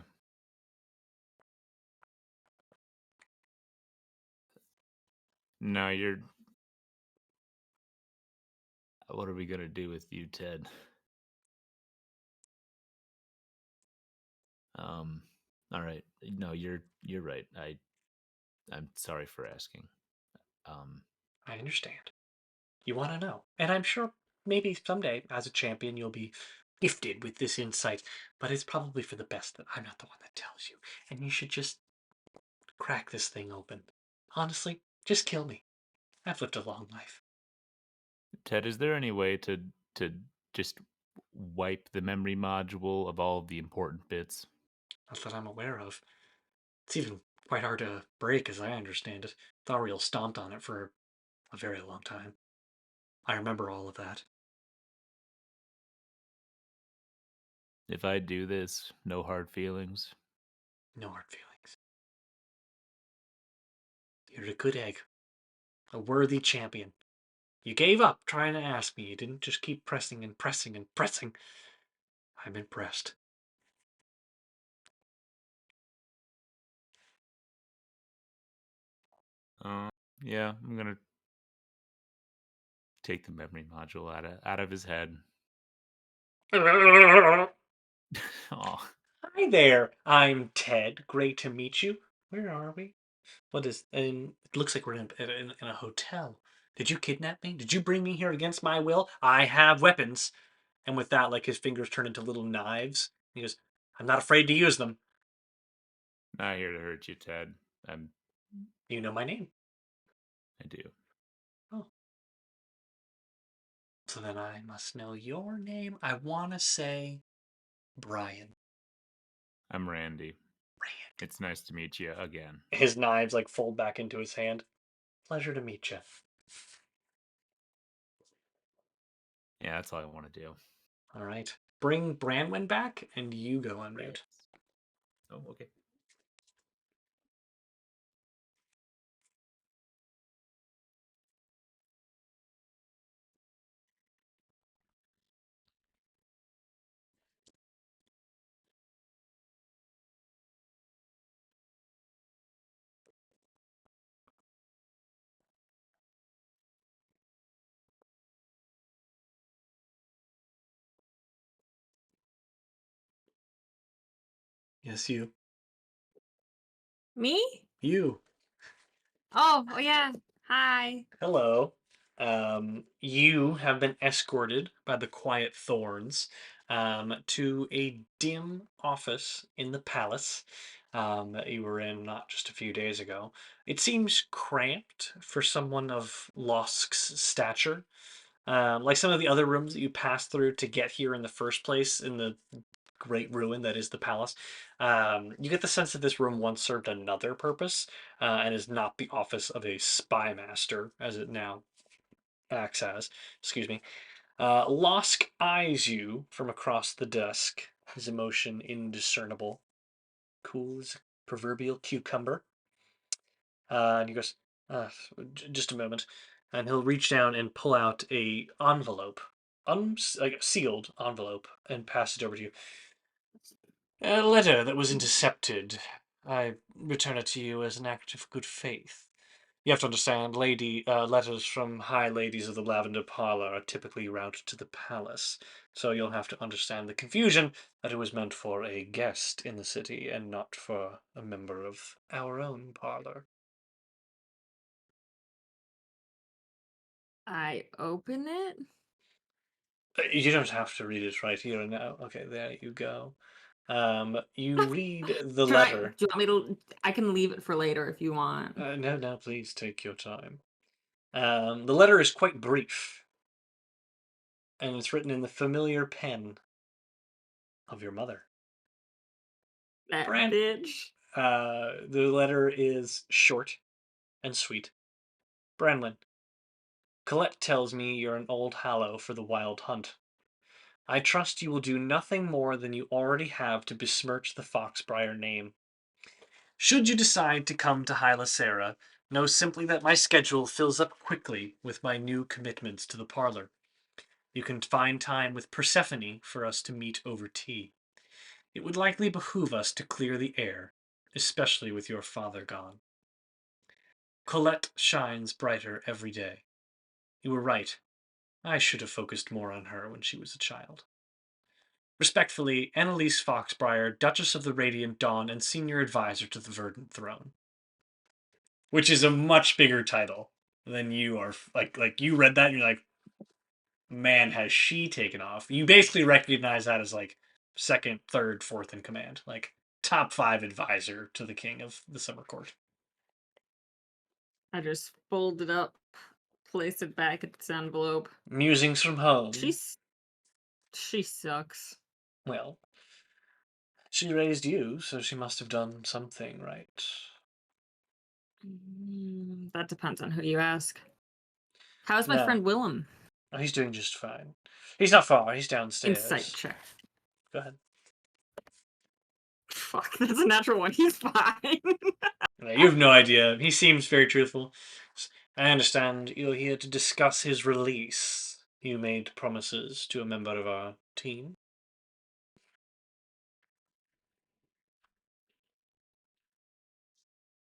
No, you're. What are we gonna do with you, Ted? All right. No, you're right. I'm sorry for asking. Um, I understand. You want to know, and I'm sure maybe someday, as a champion, you'll be gifted with this insight. But it's probably for the best that I'm not the one that tells you, and you should just crack this thing open. Honestly, just kill me. I've lived a long life. Ted, is there any way to just wipe the memory module of all of the important bits? Not that I'm aware of. It's even quite hard to break, as I understand it. Thariel stomped on it for a very long time. I remember all of that. If I do this, no hard feelings. No hard feelings. You're a good egg. A worthy champion. You gave up trying to ask me. You didn't just keep pressing and pressing and pressing. I'm impressed. Uh, yeah, I'm gonna take the memory module out of his head. Hi Oh, there. I'm Ted. Great to meet you. Where are we? What is? It looks like we're in a hotel. Did you kidnap me? Did you bring me here against my will? I have weapons. And with that, like his fingers turn into little knives. He goes, I'm not afraid to use them. not here to hurt you, Ted. You know my name. I do. Oh. So then I must know your name. I want to say Brian. I'm Randy. Rand. It's nice to meet you again. His knives like fold back into his hand. Pleasure to meet you. Yeah, that's all I want to do. All right. Bring Branwen back and you go on mute. Oh, okay. Yes, you. Me? You. Oh yeah. Hi. Hello. You have been escorted by the Quiet Thorns to a dim office in the palace that you were in not just a few days ago. It seems cramped for someone of Losk's stature. Like some of the other rooms that you passed through to get here in the first place in the great ruin that is the palace. You get the sense that this room once served another purpose and is not the office of a spy master as it now acts as. Excuse me. Losk eyes you from across the desk, his emotion indiscernible. Cool as a proverbial cucumber. And he goes, just a moment. And he'll reach down and pull out a envelope, like a sealed envelope, and pass it over to you. A letter that was intercepted. I return it to you as an act of good faith. You have to understand, letters from high ladies of the Lavender Parlor are typically routed to the palace, so you'll have to understand the confusion that it was meant for a guest in the city and not for a member of our own parlor. I open it. You don't have to read it right here and now. Okay, there you go. You read the Do letter. you want me to? I can leave it for later if you want. No, please take your time. The letter is quite brief, and it's written in the familiar pen of your mother. That Bran- bitch. The letter is short and sweet. Branwen, Colette tells me you're an old hallow for the wild hunt. I trust you will do nothing more than you already have to besmirch the Foxbriar name. Should you decide to come to Hyla, know simply that my schedule fills up quickly with my new commitments to the parlor. You can find time with Persephone for us to meet over tea. It would likely behoove us to clear the air, especially with your father gone. Colette shines brighter every day. You were right. I should have focused more on her when she was a child. Respectfully, Annalise Foxbriar, Duchess of the Radiant Dawn and Senior Advisor to the Verdant Throne. Which is a much bigger title than you are. Like you read that and you're like, man, has she taken off? You basically recognize that as like second, third, fourth in command. Like top 5 advisor to the king of the Summer Court. I just fold it up, place it back in its envelope. Musings from home. She sucks. Well, she raised you, so she must have done something right. That depends on who you ask. How's my No. friend Willem? Oh, he's doing just fine. He's not far. He's downstairs. Insight check. Go ahead. Fuck, that's a natural one. He's fine. You have no idea. He seems very truthful. I understand you're here to discuss his release. You made promises to a member of our team.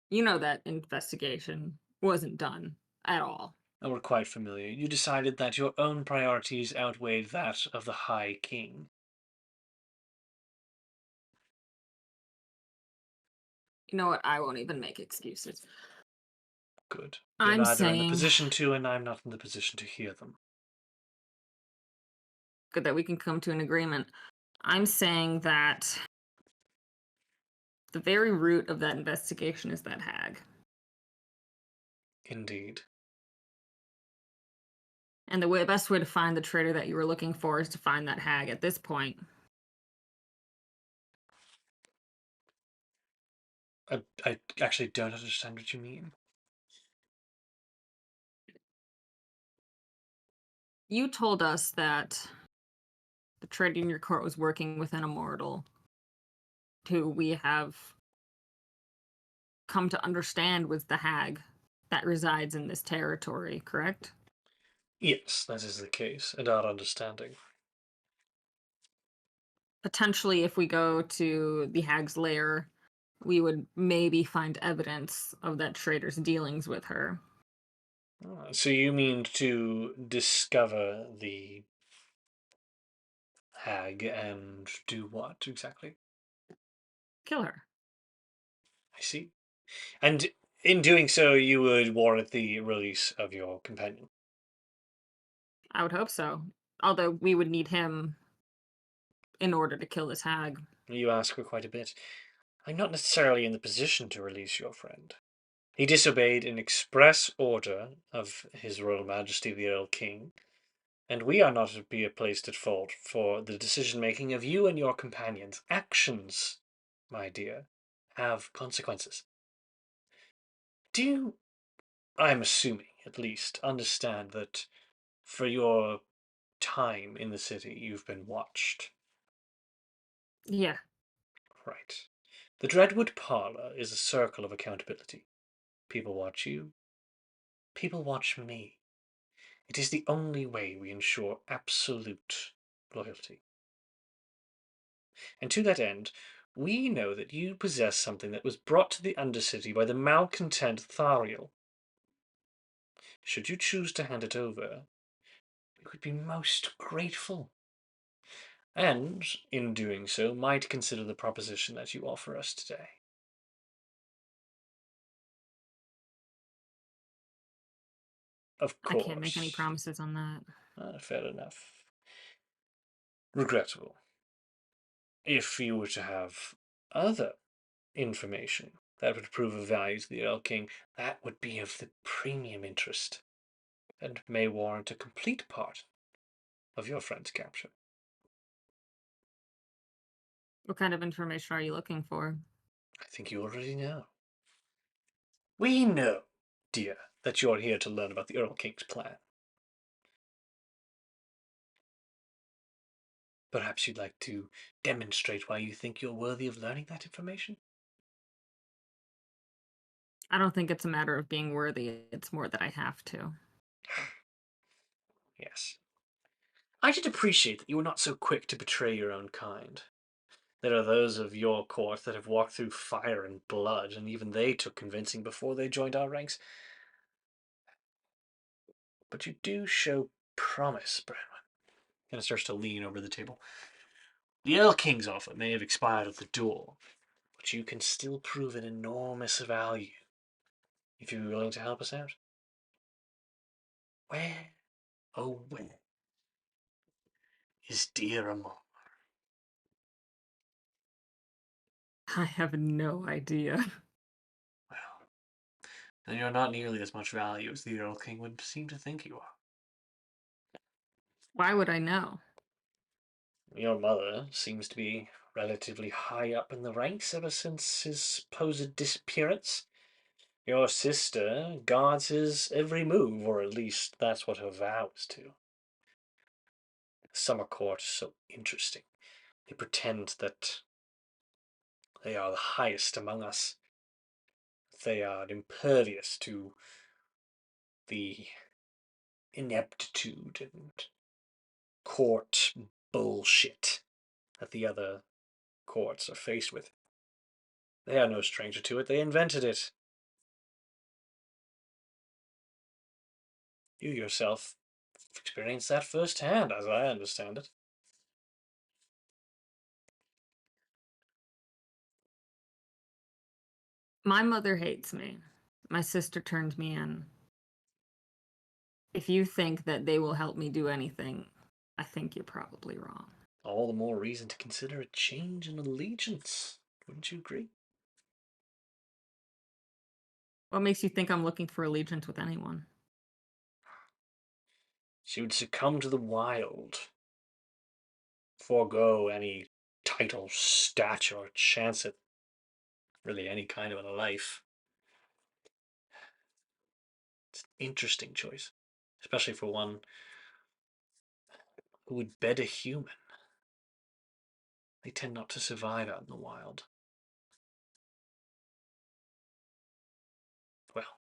You know that investigation wasn't done at all. And we're quite familiar. You decided that your own priorities outweighed that of the High King. You know what? I won't even make excuses. Good. You're I'm neither in the saying position to, and I'm not in the position to hear them. good that we can come to an agreement. I'm saying that the very root of that investigation is that hag. Indeed. And the best way to find the traitor that you were looking for is to find that hag at this point. I actually don't understand what you mean. You told us that the traitor in your court was working with an immortal who we have come to understand was the hag that resides in this territory, correct? Yes, that is the case, and our understanding. Potentially, if we go to the hag's lair, we would maybe find evidence of that traitor's dealings with her. So you mean to discover the hag and do what exactly? Kill her. I see. And in doing so, you would warrant the release of your companion. I would hope so. Although we would need him in order to kill this hag. You ask for quite a bit. I'm not necessarily in the position to release your friend. He disobeyed an express order of His Royal Majesty the Earl King, and we are not to be placed at fault for the decision-making of you and your companions. Actions, my dear, have consequences. Do you, I'm assuming, at least, understand that for your time in the city, you've been watched? Yeah. Right. The Dreadwood Parlor is a circle of accountability. People watch you. People watch me. It is the only way we ensure absolute loyalty. And to that end, we know that you possess something that was brought to the Undercity by the malcontent Thariel. Should you choose to hand it over, we would be most grateful. And, in doing so, might consider the proposition that you offer us today. Of I course. can't make any promises on that. Fair enough. Regrettable. If you were to have other information that would prove of value to the Earl King, that would be of the premium interest, and may warrant a complete part of your friend's capture. What kind of information are you looking for? I think you already know. We know, dear, that you're here to learn about the Earl King's plan. Perhaps you'd like to demonstrate why you think you're worthy of learning that information? I don't think it's a matter of being worthy. It's more that I have to. Yes. I should appreciate that you are not so quick to betray your own kind. There are those of your court that have walked through fire and blood, and even they took convincing before they joined our ranks. But you do show promise, Branwen. And it starts to lean over the table. The Earl King's offer may have expired at the door, but you can still prove an enormous value if you're willing to help us out. Where, oh where, is dear Amor? I have no idea. Well, then you're not nearly as much value as the Earl King would seem to think you are. Why would I know? Your mother seems to be relatively high up in the ranks ever since his supposed disappearance. Your sister guards his every move, or at least that's what her vow is to. The summer court is so interesting. They pretend that they are the highest among us. They are impervious to the ineptitude and court bullshit that the other courts are faced with. They are no stranger to it. They invented it. You yourself experienced that firsthand, as I understand it. My mother hates me. My sister turned me in. If you think that they will help me do anything, I think you're probably wrong. All the more reason to consider a change in allegiance. Wouldn't you agree? What makes you think I'm looking for allegiance with anyone? She would succumb to the wild, forego any title, stature, or chance at really any kind of a life. It's an interesting choice, especially for one who would bed a human. They tend not to survive out in the wild. Well,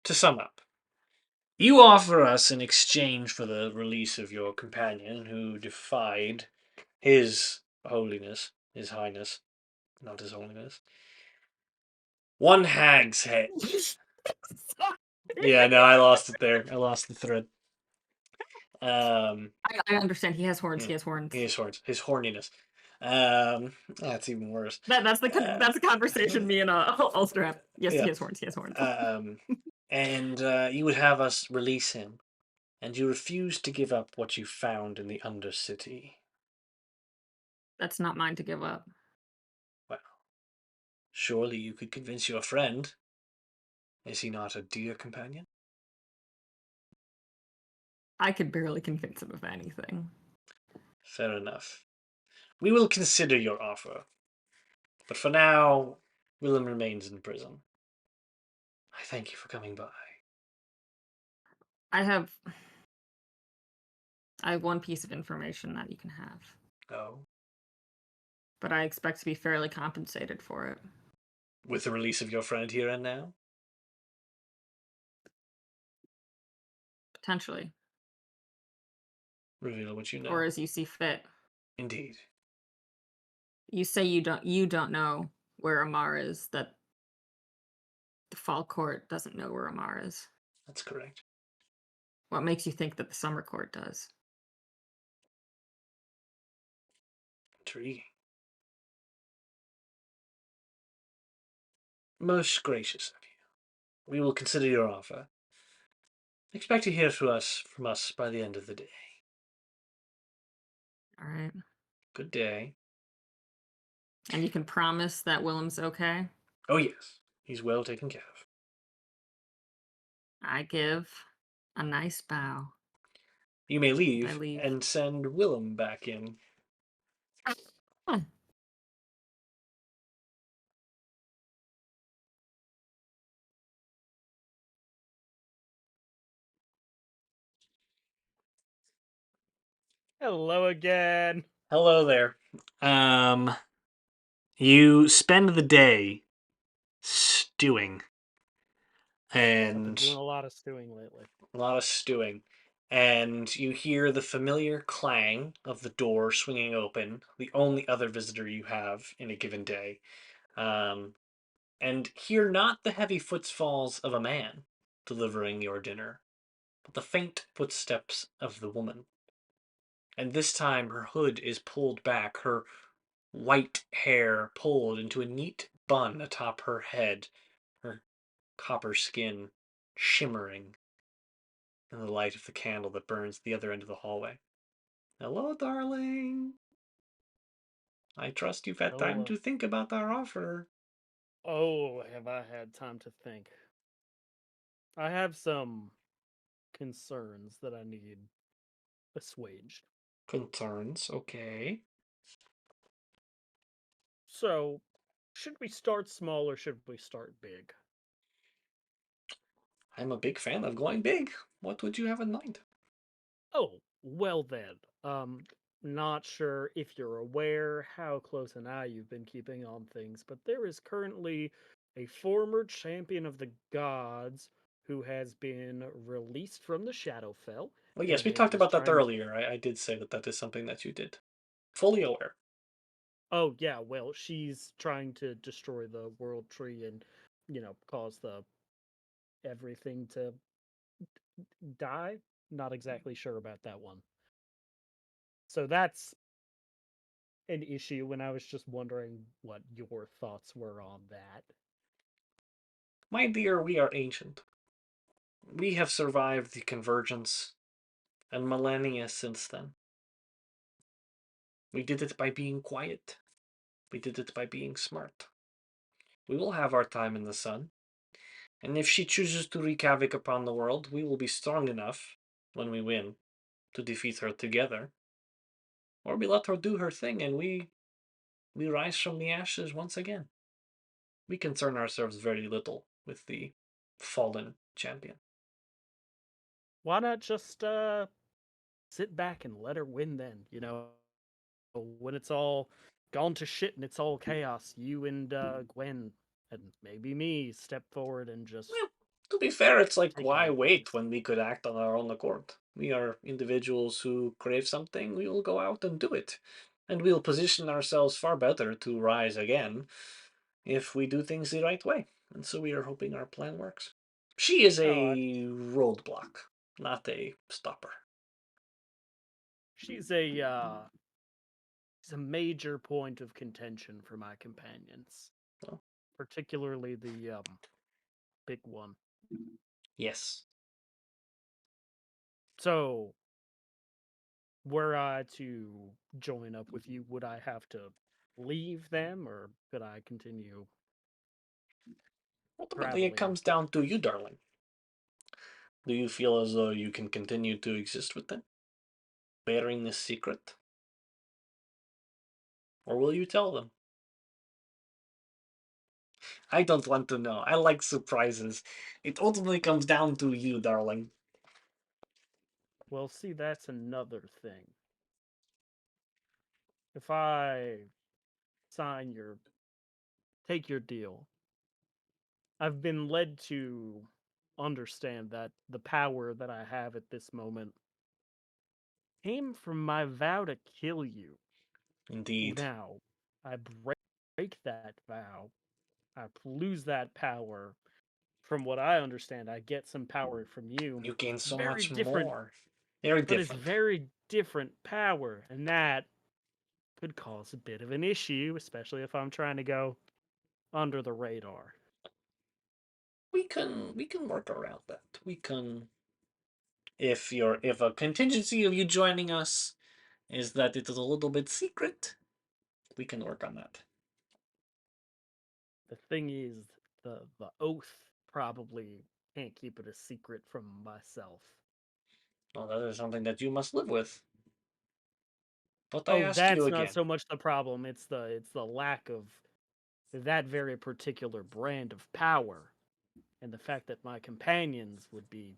to sum up, you offer us in exchange for the release of your companion who defied his holiness, his highness, not his holiness, one hag's head. Yeah, no, I lost it there. I lost the thread. I understand. He has horns. Yeah, He has horns. his horns, his horniness. That's even worse. That's the conversation me and Ulster have. Yes, Yeah. he has horns. He has horns. And you would have us release him, and you refuse to give up what you found in the Undercity. That's not mine to give up. Well, surely you could convince your friend. Is he not a dear companion? I could barely convince him of anything. Fair enough. We will consider your offer. But for now, Willem remains in prison. I thank you for coming by. I have one piece of information that you can have. Oh? but I expect to be fairly compensated for it. With the release of your friend here and now? Potentially. Reveal what you know. Or as you see fit. Indeed. You say you don't know where Amar is, that the Fall Court doesn't know where Amar is. That's correct. What makes you think that the Summer Court does? Intriguing. Most gracious of you. We will consider your offer. Expect to hear from us by the end of the day. All right. Good day. And you can promise that Willem's okay? Oh yes, he's well taken care of. I give a nice bow. You may I leave leave. and send Willem back in. Hello again. Hello there. You spend the day stewing I've been and doing a lot of stewing lately. a lot of stewing, and you hear the familiar clang of the door swinging open, the only other visitor you have in a given day, and hear not the heavy footfalls of a man delivering your dinner, but the faint footsteps of the woman. And this time her hood is pulled back, her white hair pulled into a neat bun atop her head, her copper skin shimmering in the light of the candle that burns at the other end of the hallway. Hello, darling. I trust you've had time Hello. to think about our offer. Oh, have I had time to think? I have some concerns that I need assuaged. Concerns, okay. So, should we start small or should we start big? I'm a big fan of going big. What would you have in mind? Oh, well then. Not sure if you're aware how close an eye you've been keeping on things, but there is currently a former champion of the gods who has been released from the Shadowfell Well, yes, we and talked is about that trying. earlier. I did say that that is something that you did. Fully aware. Oh yeah, well, she's trying to destroy the world tree and, cause the everything to die. Not exactly sure about that one. So that's an issue, and I was just wondering what your thoughts were on that. My dear, we are ancient. We have survived the convergence and millennia since then. We did it by being quiet. We did it by being smart. We will have our time in the sun. And if she chooses to wreak havoc upon the world, we will be strong enough, when we win, to defeat her together. Or we let her do her thing and we rise from the ashes once again. We concern ourselves very little with the fallen champion. Why not just sit back and let her win then? When it's all gone to shit and it's all chaos, you and Gwen and maybe me step forward and just Well, to be fair, it's like, take why care of wait things. when we could act on our own accord? We are individuals who crave something, we will go out and do it. And we'll position ourselves far better to rise again if we do things the right way. And so we are hoping our plan works. She is Oh, a roadblock, not a stopper. she's a major point of contention for my companions, Well, particularly the big one. yes. So, were I to join up with you, would I have to leave them, or could I continue Ultimately, it traveling? comes down to you, darling. Do you feel as though you can continue to exist with them, bearing this secret? Or will you tell them? I don't want to know. I like surprises. It ultimately comes down to you, darling. Well, see, that's another thing. If I sign your take your deal. I've been led to understand that the power that I have at this moment came from my vow to kill you. Indeed. Now, I break that vow. I lose that power. From what I understand, I get some power from you. You gain It's so very much different, more. Very but it's different. very different power, and that could cause a bit of an issue, especially if I'm trying to go under the radar. We can work around that. We can if a contingency of you joining us is that it is a little bit secret, we can work on that. The thing is, the oath probably can't keep it a secret from myself. Well, that is something that you must live with. But I Oh, ask you that's not again. so much the problem. It's the lack of that very particular brand of power, and the fact that my companions would be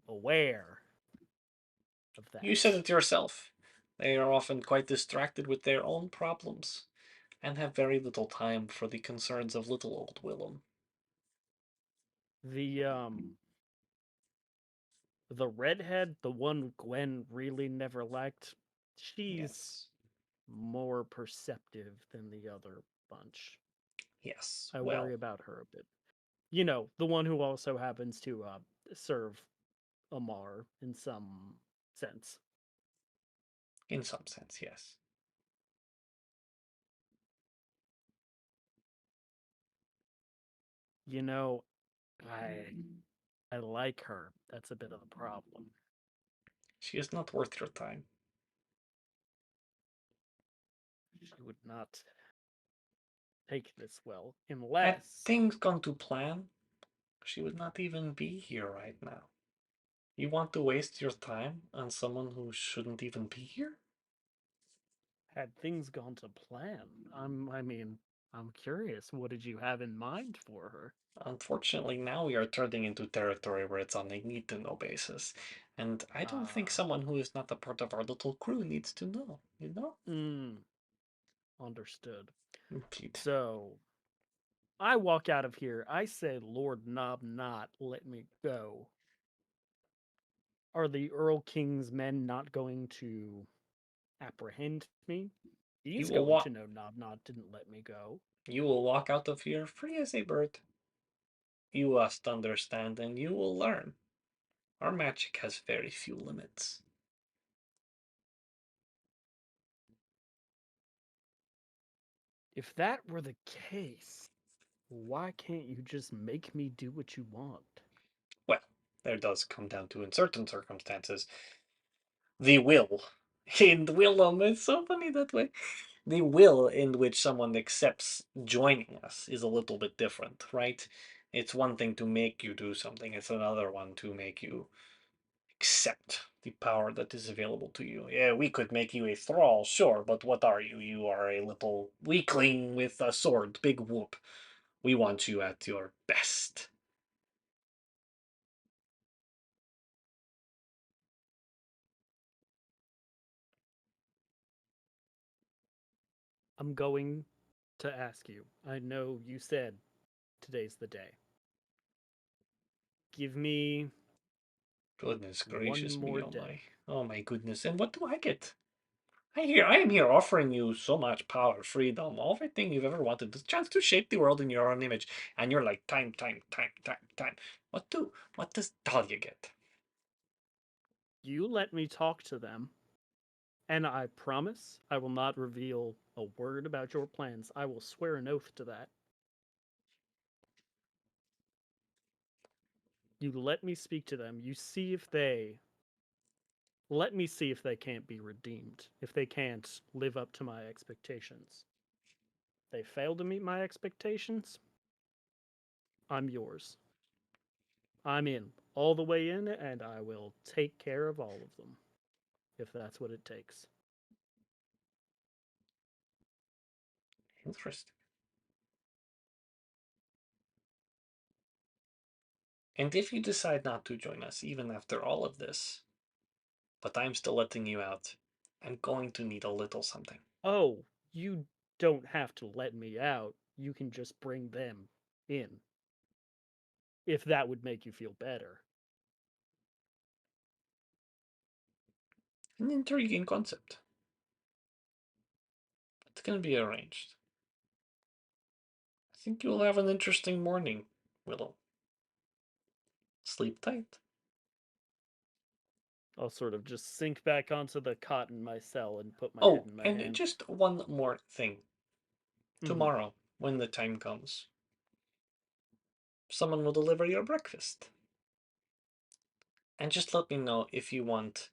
aware of You said that. it yourself. They are often quite distracted with their own problems, and have very little time for the concerns of little old Willem. The redhead, the one Gwen really never liked, she's Yes. more perceptive than the other bunch. Yes. I Well, worry about her a bit. You know, the one who also happens to serve Amar in some sense. in some sense, yes. You know, I like her. That's a bit of a problem. She is not worth your time. She would not take this well Had unless things gone to plan, she would not even be here right now. You want to waste your time on someone who shouldn't even be here? had things gone to plan. I'm curious. What did you have in mind for her? Unfortunately, now we are turning into territory where it's on a need to know basis. And I don't think Ah, someone who is not a part of our little crew needs to know, you know? understood. Indeed. So I walk out of here. I say, Lord Knob Not, let me go. Are the Earl King's men not going to apprehend me? You He's will going to walk know Knob Not didn't let me go. you will walk out of here free as a bird. You must understand and you will learn. Our magic has very few limits. If that were the case, why can't you just make me do what you want? Well, there does come down to, in certain circumstances, the will. In the will, it's so funny that way. The will in which someone accepts joining us is a little bit different, right? It's one thing to make you do something, it's another one to make you accept the power that is available to you. Yeah, we could make you a thrall, sure, but what are you? You are a little weakling with a sword, big whoop. We want you at your best. I'm going to ask you. I know you said today's the day. Give me Goodness one gracious me, more day. oh my goodness! And what do I get? I am here offering you so much power, freedom, everything you've ever wanted, the chance to shape the world in your own image, and you're like time, time, time, time, time. What does Dahlia get? You let me talk to them, and I promise I will not reveal a word about your plans. I will swear an oath to that. You let me speak to them. You see if they let me see if they can't be redeemed, if they can't live up to my expectations. They fail to meet my expectations, I'm yours. I'm in, all the way in, and I will take care of all of them, if that's what it takes. Interesting. And if you decide not to join us, even after all of this, but I'm still letting you out, I'm going to need a little something. Oh, you don't have to let me out. You can just bring them in. If that would make you feel better. An intriguing concept. It's going to be arranged. I think you'll have an interesting morning, Willow. Sleep tight. I'll sort of just sink back onto the cot in my cell and put my head Oh, in my and hands. just one more thing. Mhm. Tomorrow, when the time comes, someone will deliver your breakfast. And just let me know if you want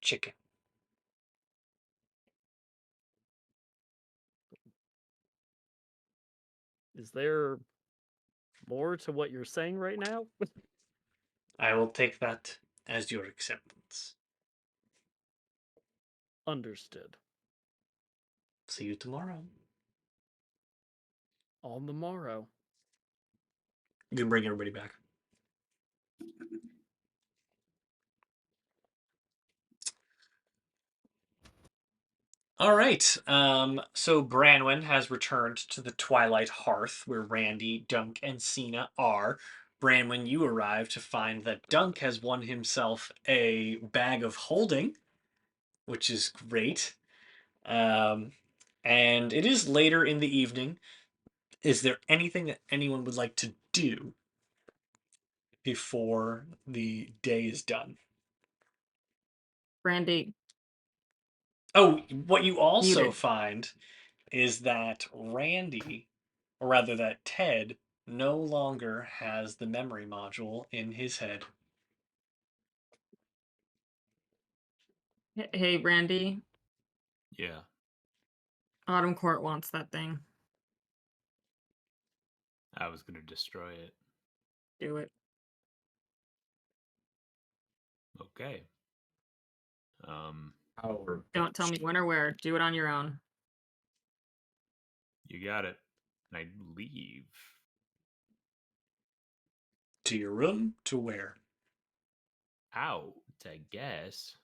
chicken. Is there more to what you're saying right now? I will take that as your acceptance. Understood. See you tomorrow. On the morrow. You can bring everybody back. All right. So Branwen has returned to the Twilight Hearth where Randy, Dunk, and Cena are. Branwen, you arrive to find that Dunk has won himself a bag of holding, which is great. And it is later in the evening. Is there anything that anyone would like to do before the day is done? Randy, Oh, what you also muted. find is that Randy, or rather that Ted, no longer has the memory module in his head. Hey, Randy, Yeah. Autumn Court wants that thing. I was gonna destroy it. Do it. Okay. Our Don't tell me when or where. Do it on your own. You got it. And I leave. To your room? To where? Out, I guess.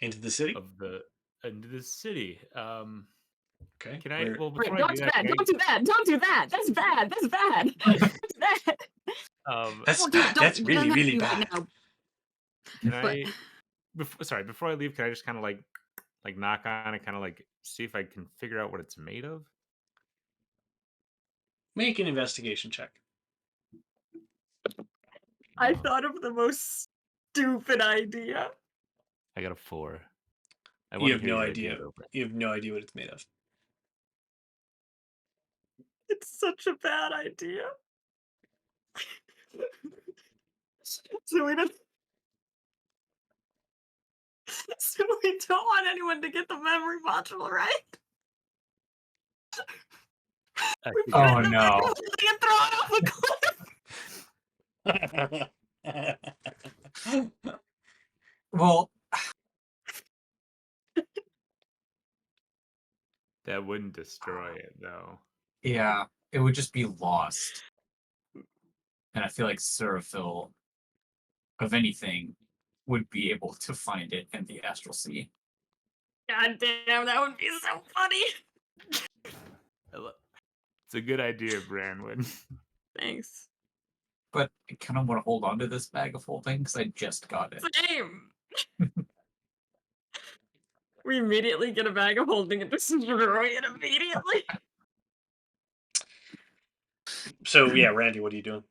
Into the city? Of the into the city. Okay. Can I Where? well Wait, before I don't do do that, that. can Don't do that. Don't do that. That's bad. That's bad. That's bad. That's Don't do it. bad. That's Don't really, let really me right bad. now. can But I before I leave, can I just kind of like knock on it, kind of like see if I can figure out what it's made of? Make an investigation check. I Uh, thought of the most stupid idea. I got a 4. I You want to have hear no your idea idea. though. You have no idea what it's made of. It's such a bad idea. So we don't. So we don't want anyone to get the memory module, right? I We think put it Oh in the no. back of the thing and throw it off a cliff. Well, that wouldn't destroy it though. yeah, it would just be lost. And I feel like Seraphil, of anything, would be able to find it in the Astral Sea. God damn, that would be so funny. It's a good idea, Branwen. Thanks. But I kind of want to hold on to this bag of holding because I just got it. Same. We immediately get a bag of holding and destroy it immediately. So yeah, Randy, what are you doing?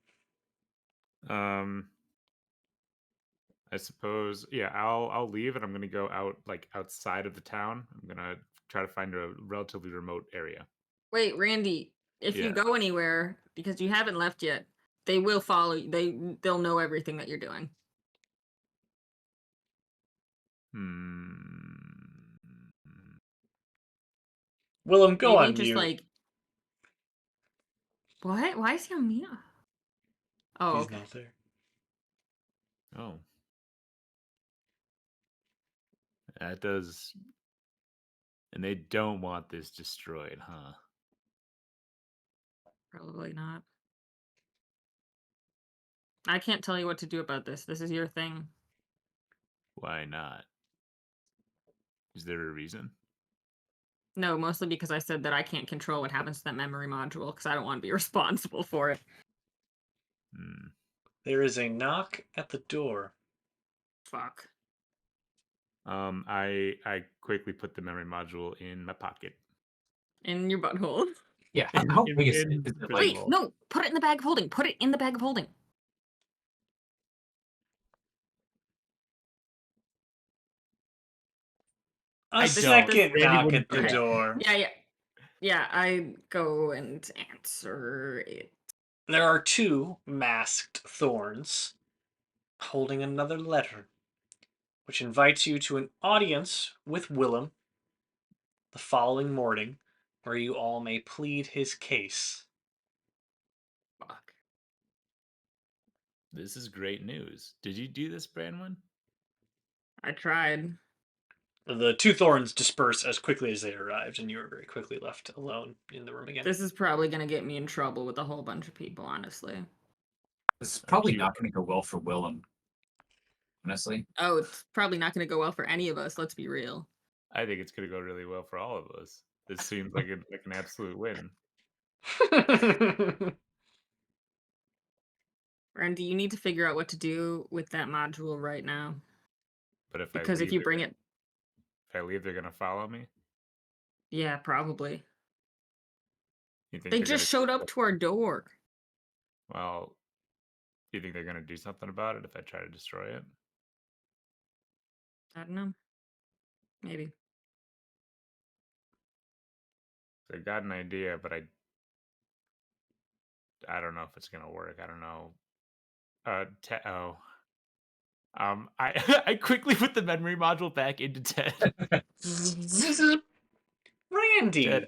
I suppose, yeah, I'll leave and I'm gonna go out like outside of the town. I'm gonna try to find a relatively remote area. Wait, Randy, if you Yeah. go anywhere because you haven't left yet, they will follow you. They'll know everything that you're doing. Hmm. Willem, go Maybe on just mute. like what? Why is he on mute? Oh, He's okay. not there. Oh. That does. And they don't want this destroyed, huh? Probably not. I can't tell you what to do about this. This is your thing. Why not? Is there a reason? No, mostly because I said that I can't control what happens to that memory module because I don't want to be responsible for it. Hmm. There is a knock at the door. Fuck. I quickly put the memory module in my pocket. In your butthole. Yeah, In- how in- big is in it? Is it prison like Wait, vault. no, put it in the bag of holding. Put it in the bag of holding. A I don't. second Randy knock wouldn't at the do Okay. that. door. Yeah, I go and answer it. There are two masked thorns holding another letter, which invites you to an audience with Willem the following morning, where you all may plead his case. Fuck. This is great news. Did you do this, Branwen? I tried. The two thorns disperse as quickly as they arrived, and you are very quickly left alone in the room again. This is probably gonna get me in trouble with a whole bunch of people, honestly. this is Aren't probably you- not going to go well for Willem. Honestly, Oh, it's probably not gonna go well for any of us, let's be real. I think it's gonna go really well for all of us. This seems like an absolute win. Randy, you need to figure out what to do with that module right now. But if Because I if leave, you bring it, if I leave, they're gonna follow me. yeah, probably. You think They they're just gonna showed up to our door. Well, do you think they're gonna do something about it if I try to destroy it? I don't know. Maybe. I got an idea, but I don't know if it's gonna work. I don't know. Oh. I I quickly put the memory module back into Ted. Ted, Randy!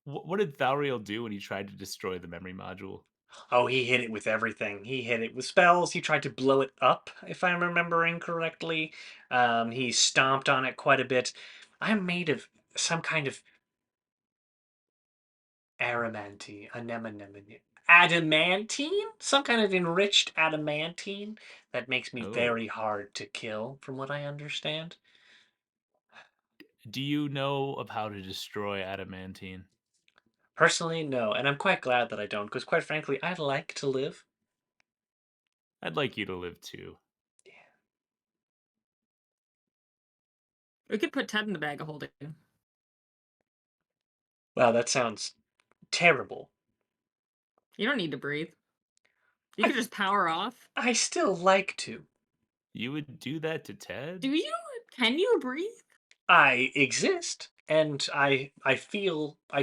what did Thariel do when he tried to destroy the memory module? Oh, he hit it with everything. He hit it with spells. He tried to blow it up, if I'm remembering correctly. He stomped on it quite a bit. I'm made of some kind of adamantine? Some kind of enriched adamantine that makes me Oh, very hard to kill, from what I understand. do you know of how to destroy adamantine? Personally, no, and I'm quite glad that I don't, because quite frankly, I like to live. I'd like you to live too. We could put Ted in the bag of holding. Wow, that sounds terrible. You don't need to breathe. You I- could just power off. I still like to. You would do that to Ted? Do you? Can you breathe? I exist, and I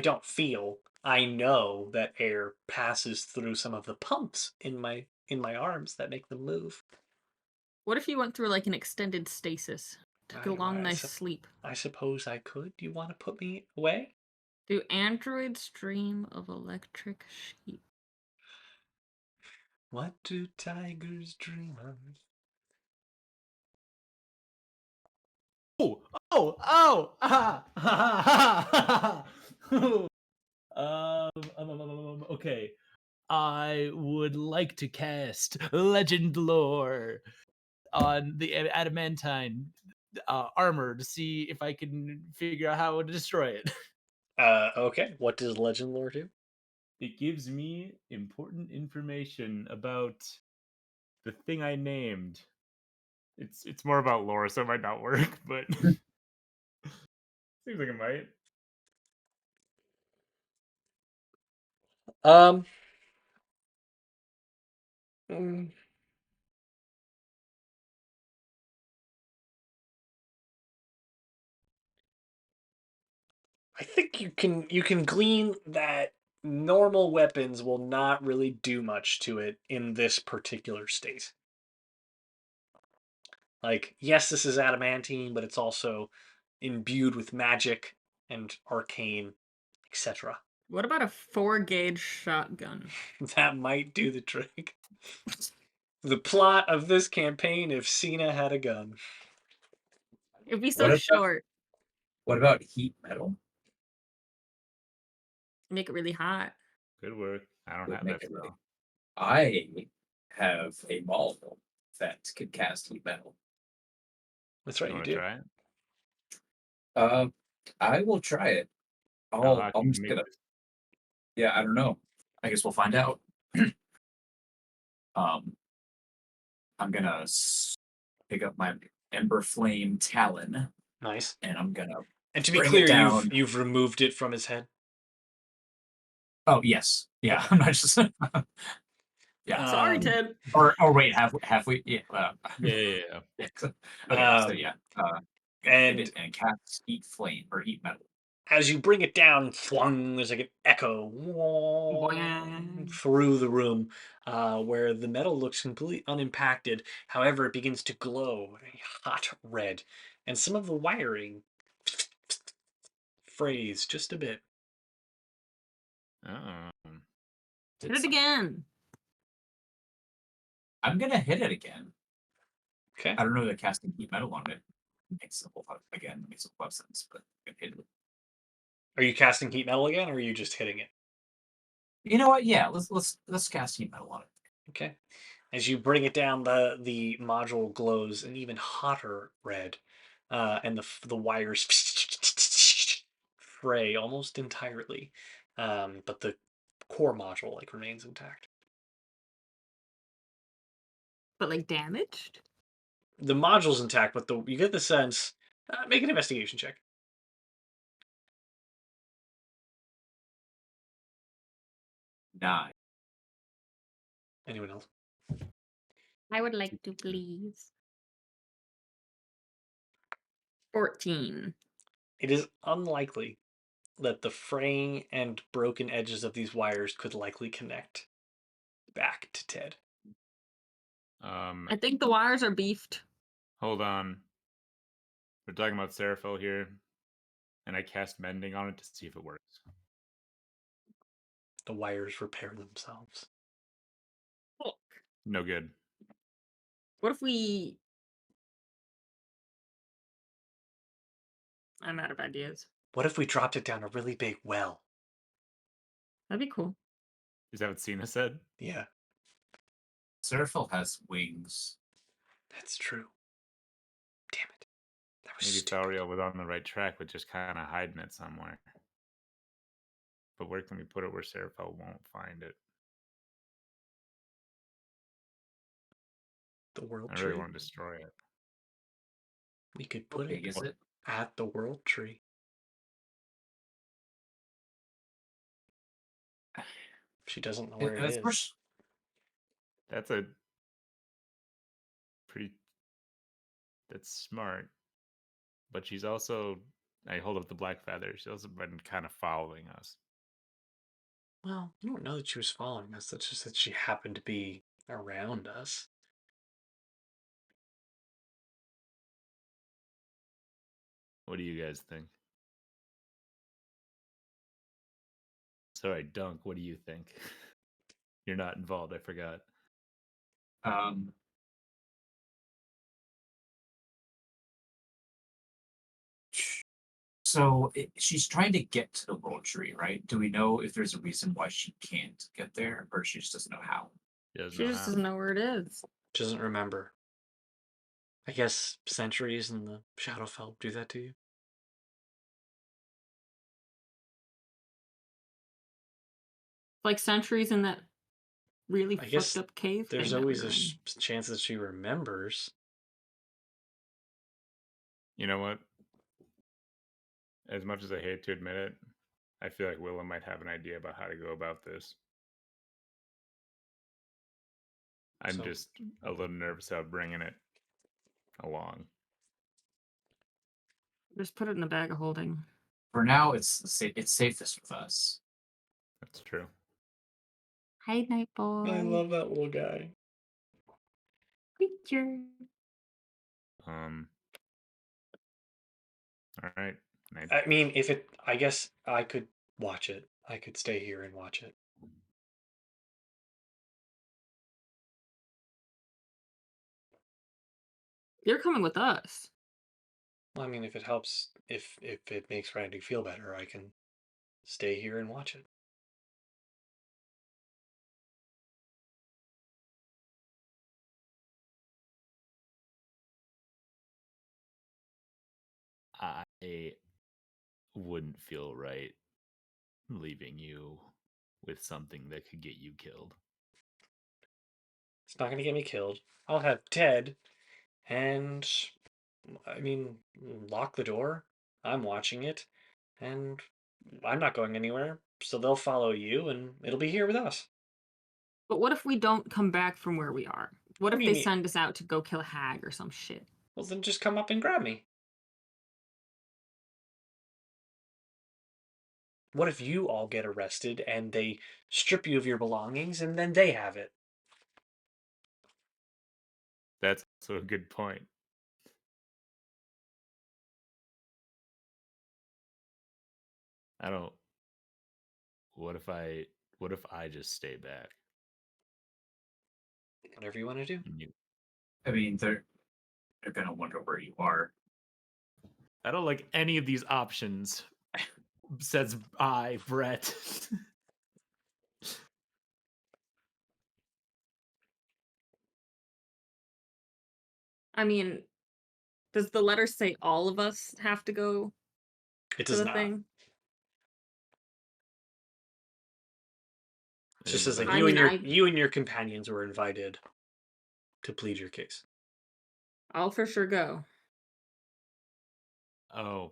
don't feel. I know that air passes through some of the pumps in my arms that make them move. What if you went through like an extended stasis? Took a long, nice sleep. I suppose I could. You want to put me away? Do androids dream of electric sheep? What do tigers dream of? Okay. I would like to cast Legend Lore on the adamantine armor to see if I can figure out how to destroy it. Okay. What does Legend Lore do? It gives me important information about the thing I named. It's more about lore, so it might not work, but seems like it might. Mm, I think you can glean that normal weapons will not really do much to it in this particular state. Like, yes, this is adamantine, but it's also imbued with magic and arcane, etc. What about a 4-gauge shotgun? That might do the trick. The plot of this campaign: if Cena had a gun. It'd be What so about- short. what about heat metal? Make it really hot. Good work. I don't Would have make that it really- spell. I have a model that could cast heat metal. That's You right, you want to do. try it? Uh, I will try it. How hot can I'm you just make gonna. this? Yeah, I don't know. I guess we'll find out. um, I'm gonna pick up my Ember Flame Talon, Nice. and I'm gonna And to be bring it clear, down. you've removed it from his head. Oh yes, yeah. Okay. I'm not just. Yeah. Sorry, Um, Ted. Or wait, have we? Yeah. Yeah. Yeah, okay, so um, yeah, gonna hit and it and cast Heat Flame or Heat Metal. as you bring it down, flung, there's like an echo Boing. through the room, where the metal looks completely unimpacted. However, it begins to glow a hot red, and some of the wiring frays just a bit. Oh. Did Hit it some- again. I'm gonna hit it again. Okay. I don't know that casting Heat Metal on it makes a whole lot of sense, but I'm gonna hit it. Are you casting heat metal again, or are you just hitting it? You know what? Yeah, let's cast Heat Metal on it. Okay. As you bring it down, the module glows an even hotter red, and the wires fray almost entirely, but the core module like remains intact. But like damaged? The module's intact, but you get the sense. Make an investigation check. 9. Anyone else? I would like to please. 14. It is unlikely that the fraying and broken edges of these wires could likely connect back to Ted. Um, I think the wires are beefed. hold on. We're talking about Seraphil here, and I cast Mending on it to see if it works. The wires repair themselves. Look, No good. what if we... I'm out of ideas. What if we dropped it down a really big well? That'd be cool. Is that what Cena said? Yeah, Seraphil has wings. that's true. Damn it. That was Maybe stupid. Thariel was on the right track with just kind of hiding it somewhere. But where can we put it where Seraphil won't find it? The world I tree. really want to destroy it. We could How put big it is it? at the world tree. She doesn't know where it Of is. course, That's a pretty. That's smart. But she's also. I hold up the black feather. She's also been kind of following us. Well, I don't know that she was following us. That's just that she happened to be around us. What do you guys think? Sorry, Dunk, what do you think? You're not involved, I forgot. um, so she's trying to get to the world tree, right? Do we know if there's a reason why she can't get there, or she just doesn't know how? She doesn't She know just how. doesn't know where it is. Doesn't remember. I guess centuries in the Shadowfell do that to you. Like centuries in that really I fucked guess up cave There's thing that we always were a in. chance that she remembers. You know what? As much as I hate to admit it, I feel like Willem might have an idea about how to go about this. I'm So- just a little nervous about bringing it along. Just put it in the bag of holding. For now, it's safest with us. That's true. Hi, night boy. I love that little guy. Creature. All right. I mean, I guess I could watch it. I could stay here and watch it. You're coming with us. Well, I mean, if it helps, if it makes Randy feel better, I can stay here and watch it. I wouldn't feel right leaving you with something that could get you killed. It's not going to get me killed. I'll have Ted, and I mean, lock the door. I'm watching it, and I'm not going anywhere. So they'll follow you, and it'll be here with us. But what if we don't come back from where we are? What What if do you they mean? send us out to go kill a hag or some shit? Well, then just come up and grab me. What if you all get arrested and they strip you of your belongings and then they have it? That's also a good point. I don't. What if I just stay back? Whatever you want to do. And you, I mean, they're gonna wonder where you are. I don't like any of these options. Says I, Brett. I mean, does the letter say all of us have to go It to does the not. thing? It just Yeah, says that but I you and mean, your you and your companions were invited to plead your case. I'll for sure go. Oh,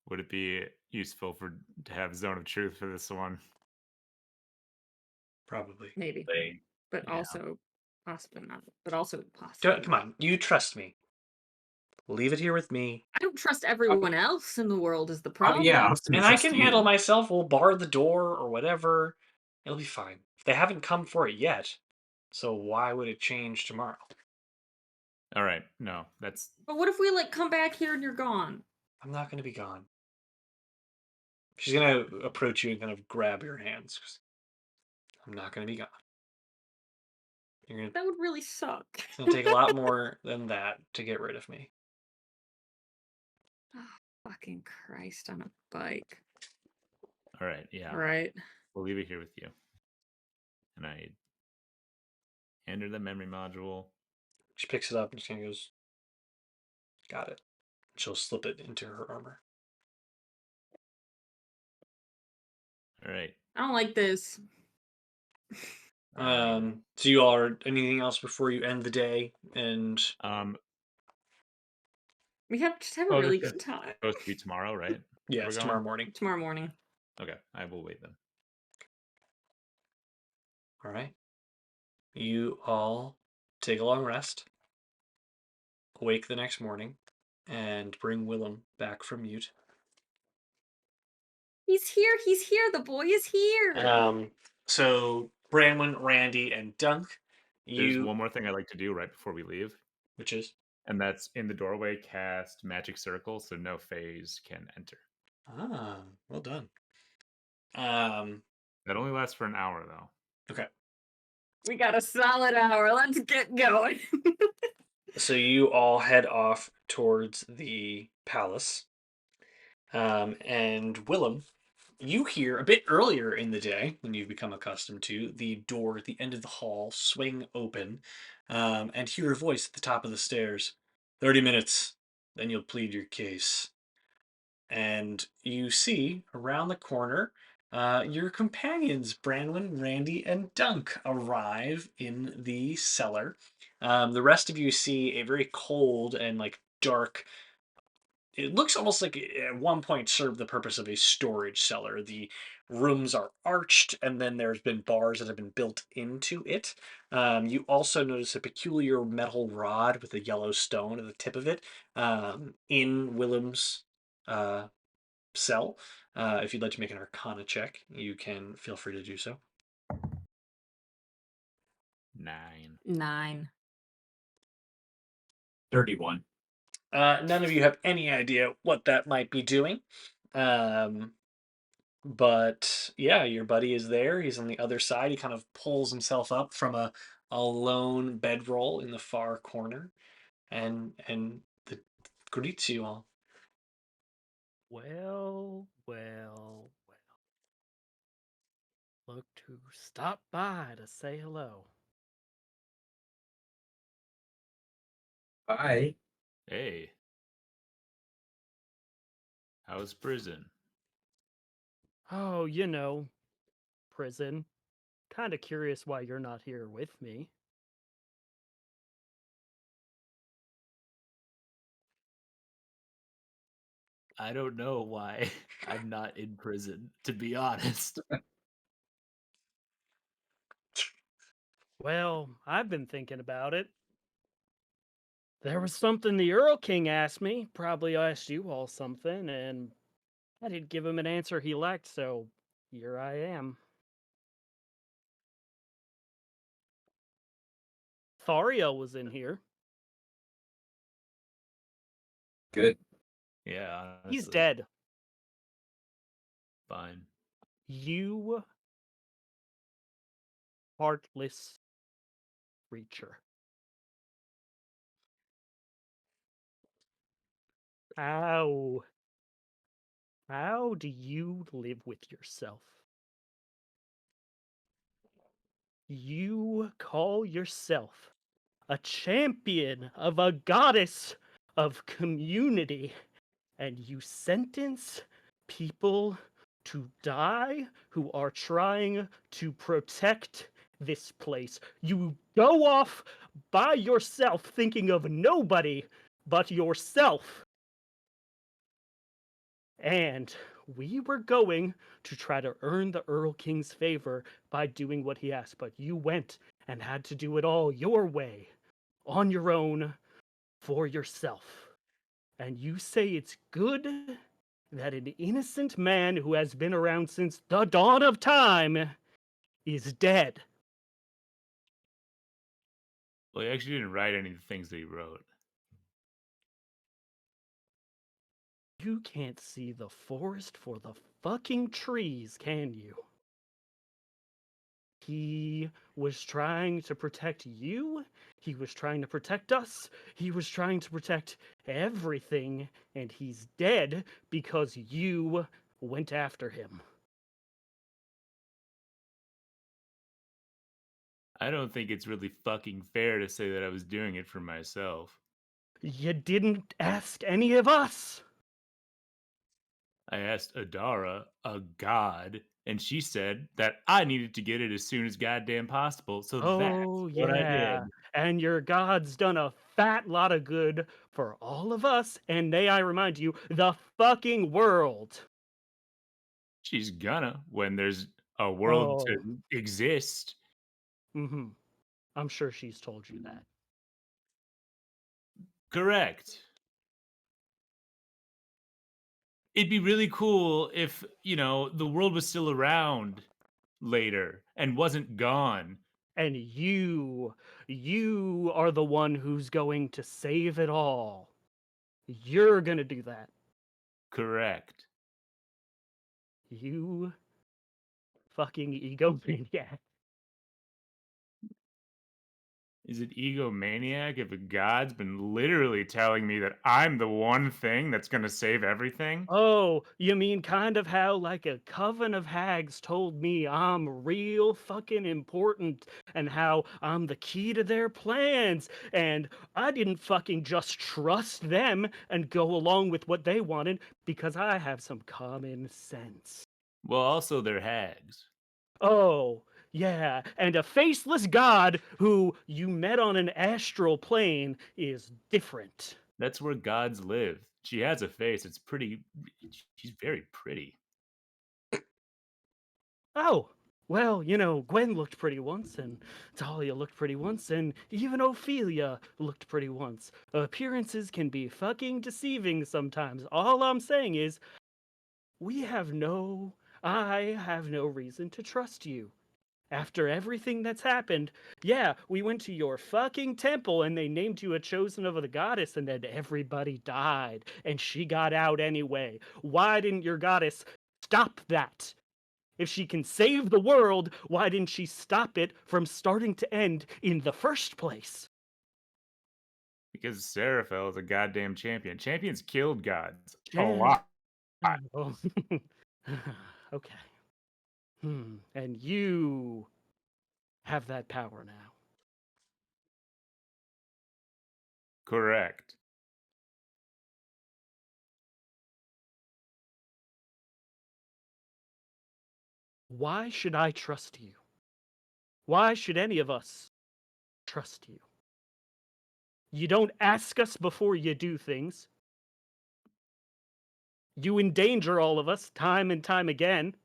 would it be useful to have zone of truth for this one? Probably. Maybe. They, But yeah. also possibly not. But also possibly. Come on, you trust me. Leave it here with me. I don't trust everyone else in the world is the problem. Yeah, I was gonna And I trust can you. handle myself. We'll bar the door or whatever. It'll be fine. They haven't come for it yet. So why would it change tomorrow? All right, no, that's But what if we like come back here and you're gone? I'm not going to be gone. She's going to approach you and kind of grab your hands. I'm not going to be gone. That would really suck. It's going to take a lot more than that to get rid of me. Oh, fucking Christ on a bike. all right. Yeah, Right. we'll leave it here with you. And I hand her the memory module. She picks it up and just kind of goes, got it. She'll slip it into her armor. All right. I don't like this. So you all are anything else before you end the day? And We just have a oh, really this is good time. supposed to be tomorrow, right? yeah, We're it's going? tomorrow morning. Tomorrow morning. Okay, I will wait then. All right. You all take a long rest, awake the next morning, and bring Willem back from mute. He's here. He's here. The boy is here. So Branwen, Randy, and Dunk, There's one more thing I'd like to do right before we leave, which is and that's in the doorway cast magic circle so no phase can enter. well done. That only lasts for an hour though. Okay. We got a solid hour. Let's get going. So you all head off towards the palace. And Willem, you hear a bit earlier in the day than you've become accustomed to the door at the end of the hall swing open, and hear a voice at the top of the stairs. 30 minutes, then you'll plead your case. And you see around the corner your companions, Branwen, Randy, and Dunk, arrive in the cellar. The rest of you see a very cold and like dark. It looks almost like it at one point served the purpose of a storage cellar. The rooms are arched, and then there's been bars that have been built into it. You also notice a peculiar metal rod with a yellow stone at the tip of it in Willem's cell. If you'd like to make an Arcana check, you can feel free to do so. 9. 9. 31. None of you have any idea what that might be doing. But yeah, your buddy is there. He's on the other side. He kind of pulls himself up from a lone bedroll in the far corner and greets you all. Well, well, well. Look to stop by to say hello. Bye. Hey. How's prison? Oh, prison. Kind of curious why you're not here with me. I don't know why I'm not in prison, to be honest. Well, I've been thinking about it. There was something the Earl King asked me, probably asked you all something, and I didn't give him an answer he liked, so here I am. Thariel was in here. Good. Yeah, honestly. He's dead. Fine. You heartless creature. How do you live with yourself? You call yourself a champion of a goddess of community, and you sentence people to die who are trying to protect this place. You go off by yourself thinking of nobody but yourself. And we were going to try to earn the Earl King's favor by doing what he asked, but you went and had to do it all your way, on your own, for yourself. And you say it's good that an innocent man who has been around since the dawn of time is dead. Well, he actually didn't write any of the things that he wrote. You can't see the forest for the fucking trees, can you? He was trying to protect you. He was trying to protect us. He was trying to protect everything. And he's dead because you went after him. I don't think it's really fucking fair to say that I was doing it for myself. You didn't ask any of us. I asked Adara, a god, and she said that I needed to get it as soon as goddamn possible. So that's Oh, what I yeah. did. And your God's done a fat lot of good for all of us. And may I remind you, the fucking world. She's gonna when there's a world Oh, to exist. mm-hmm. I'm sure she's told you that. Correct. It'd be really cool if, the world was still around later and wasn't gone. And you are the one who's going to save it all. You're gonna do that. Correct. You fucking egomaniac. Is it egomaniac if a god's been literally telling me that I'm the one thing that's gonna save everything? Oh, you mean kind of how like a coven of hags told me I'm real fucking important and how I'm the key to their plans and I didn't fucking just trust them and go along with what they wanted because I have some common sense. Well, also they're hags. Oh, yeah, and a faceless god who you met on an astral plane is different. That's where gods live. She has a face. She's very pretty. Oh, well, Gwen looked pretty once, and Talia looked pretty once, and even Ophelia looked pretty once. Appearances can be fucking deceiving sometimes. All I'm saying is, I have no reason to trust you. After everything that's happened, yeah, we went to your fucking temple and they named you a chosen of the goddess, and then everybody died, and she got out anyway. Why didn't your goddess stop that? If she can save the world, why didn't she stop it from starting to end in the first place? Because Seraphel is a goddamn champion. Champions killed gods. A Jan. lot. Oh. Okay. And you have that power now. Correct. Why should I trust you? Why should any of us trust you? You don't ask us before you do things. You endanger all of us time and time again.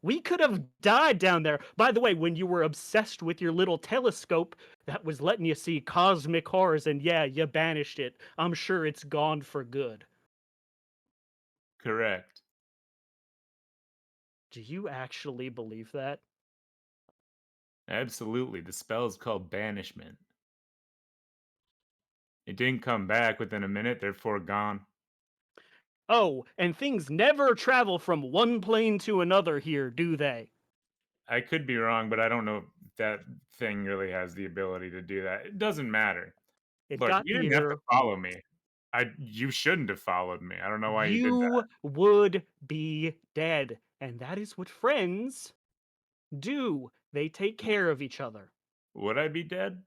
We could have died down there. By the way, when you were obsessed with your little telescope that was letting you see cosmic horrors, and yeah, you banished it. I'm sure it's gone for good. Correct. Do you actually believe that? Absolutely. The spell is called banishment. It didn't come back within a minute, therefore gone. Oh, and things never travel from one plane to another here, do they? I could be wrong, but I don't know if that thing really has the ability to do that. It doesn't matter. It Look, got you didn't have to here. follow me. You shouldn't have followed me. I don't know why you did that. You would be dead. And that is what friends do. They take care of each other. Would I be dead?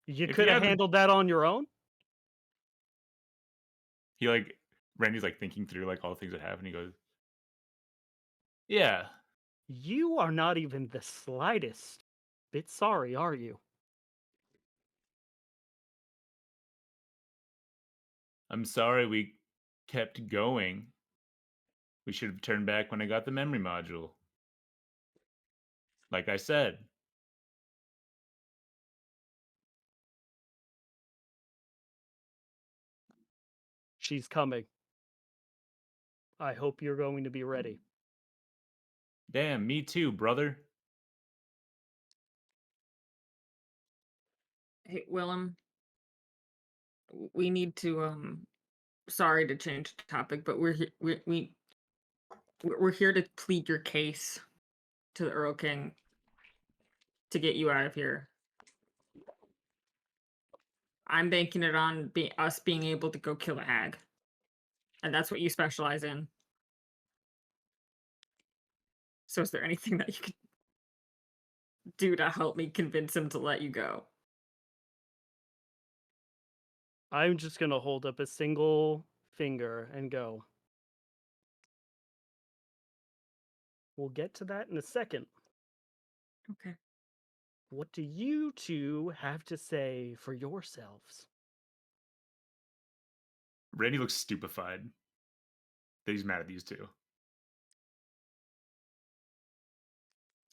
You If could you have haven't, handled that on your own. he like Randy's like thinking through like all the things that happened. He goes, "Yeah, You are not even the slightest bit sorry, are you? I'm sorry we kept going. We should have turned back when I got the memory module. Like I said, She's coming. I hope you're going to be ready. damn, me too, brother." Hey, Willem, we need to sorry to change the topic, but we're here to plead your case to the Earl King to get you out of here. I'm banking it on us being able to go kill a hag. And that's what you specialize in. So is there anything that you could do to help me convince him to let you go? I'm just going to hold up a single finger and go. We'll get to that in a second. Okay. What do you two have to say for yourselves? Randy looks stupefied that he's mad at these two.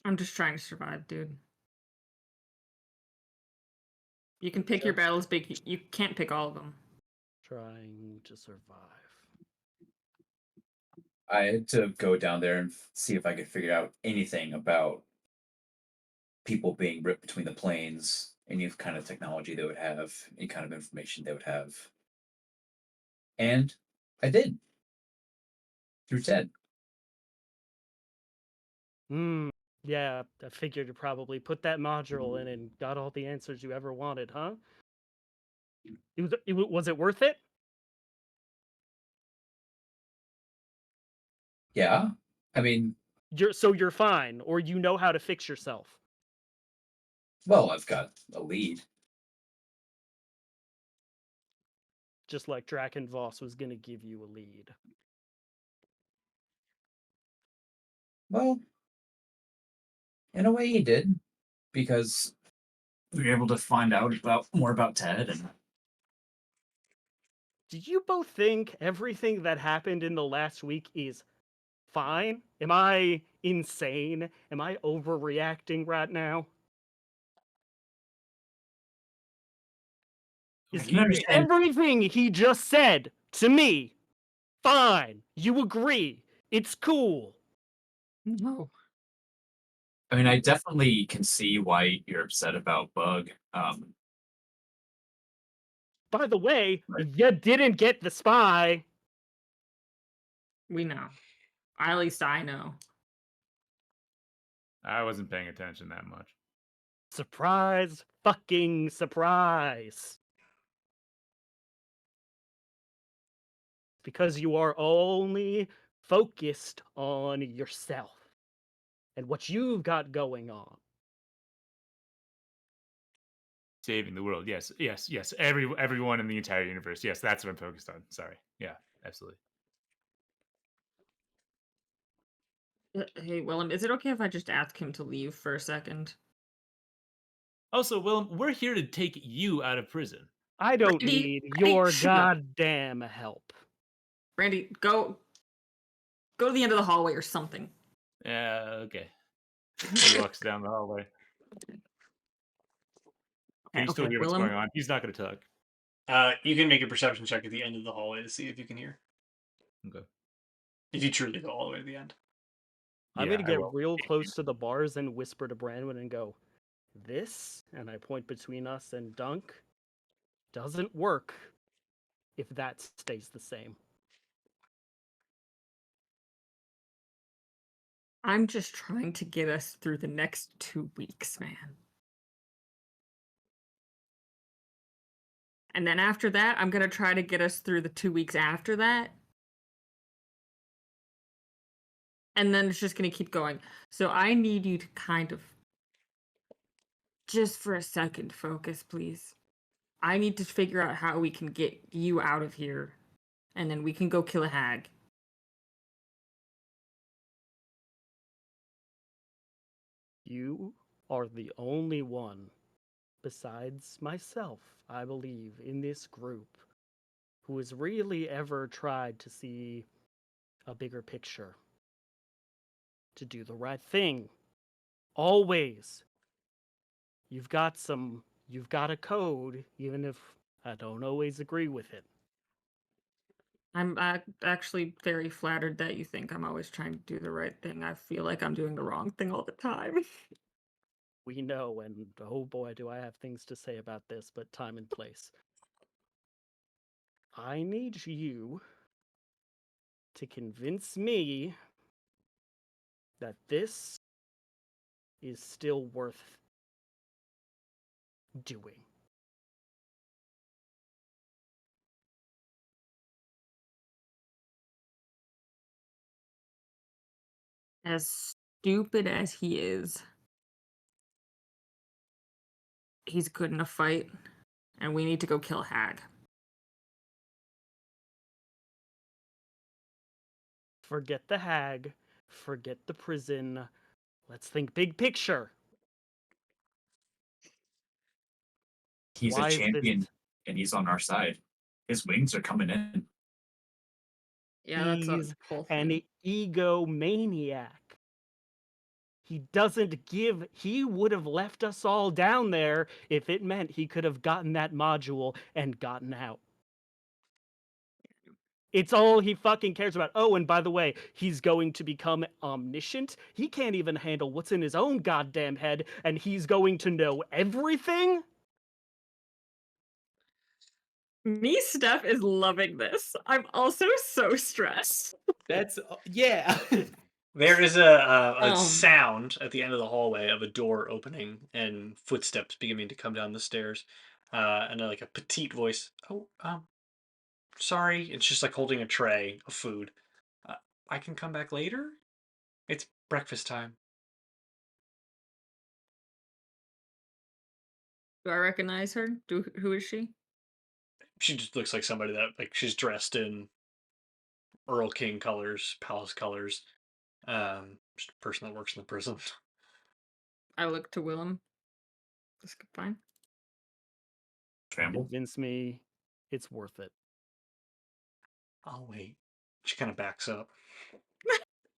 I'm just trying to survive, dude. You can pick your Just battles, but you can't pick all of them. trying to survive. I had to go down there and see if I could figure out anything about people being ripped between the planes, any kind of technology they would have, any kind of information they would have. And I did. Through Ted. Yeah, I figured you probably put that module in and got all the answers you ever wanted, huh? Was it worth it? Yeah. I mean, You're fine, or you know how to fix yourself. well, I've got a lead. Just like Draken Voss was gonna give you a lead. Well, in a way he did, because we were able to find out about more about Ted and Do you both think everything that happened in the last week is fine? Am I insane? Am I overreacting right now? Is you understand. everything he just said to me fine? You agree? It's cool. No. I mean, I definitely can see why you're upset about Bug. By the way, Right. you didn't get the spy. We know. At least I know. I wasn't paying attention that much. Surprise, fucking surprise. Because you are only focused on yourself and what you've got going on. Saving the world. Yes, yes, yes. Everyone in the entire universe. Yes, that's what I'm focused on. Sorry. Yeah, absolutely. Hey, Willem, is it okay if I just ask him to leave for a second? Also, Willem, we're here to take you out of prison. I don't Randy, need Randy, your shut up. goddamn help. Randy, go to the end of the hallway or something. Yeah, okay. He walks down the hallway. Can you still Okay, hear what's Willem. going on? He's not going to talk. You can make a perception check at the end of the hallway to see if you can hear. Okay. If you truly go all the way to the end. I'm Yeah, gonna I get will. real close to the bars and whisper to Branwen and go, this, and I point between us and Dunk, doesn't work if that stays the same. I'm just trying to get us through the next 2 weeks, man. And then after that, I'm gonna try to get us through the 2 weeks after that. And then it's just gonna keep going. So I need you to kind of just for a second focus, please. I need to figure out how we can get you out of here. And then we can go kill a hag. You are the only one, besides myself, I believe, in this group, who has really ever tried to see a bigger picture, to do the right thing. Always. You've got a code, even if I don't always agree with it. I'm actually very flattered that you think I'm always trying to do the right thing. I feel like I'm doing the wrong thing all the time. We know, and oh boy, do I have things to say about this, but time and place. I need you to convince me that this is still worth doing. As stupid as he is, he's good in a fight, and we need to go kill Hag. Forget the hag, forget the prison. Let's think big picture. He's a Why is this? champion and he's on our side. His wings are coming in. Yeah, that's a He's whole an thing. egomaniac. He would have left us all down there if it meant he could have gotten that module and gotten out. It's all he fucking cares about. Oh, and by the way, he's going to become omniscient. He can't even handle what's in his own goddamn head, and he's going to know everything? Me, Steph, is loving this. I'm also so stressed. That's yeah. There is a Um, sound at the end of the hallway of a door opening and footsteps beginning to come down the stairs, and like a petite voice. Oh, sorry. It's just like holding a tray of food. Uh, I can come back later. It's breakfast time. Do I recognize her? Who is she? She just looks like somebody that like she's dressed in Earl King colors, palace colors. Just a person that works in the prison. I look to Willem. This could fine. Tramble. Convince me it's worth it. I'll wait. She kind of backs up.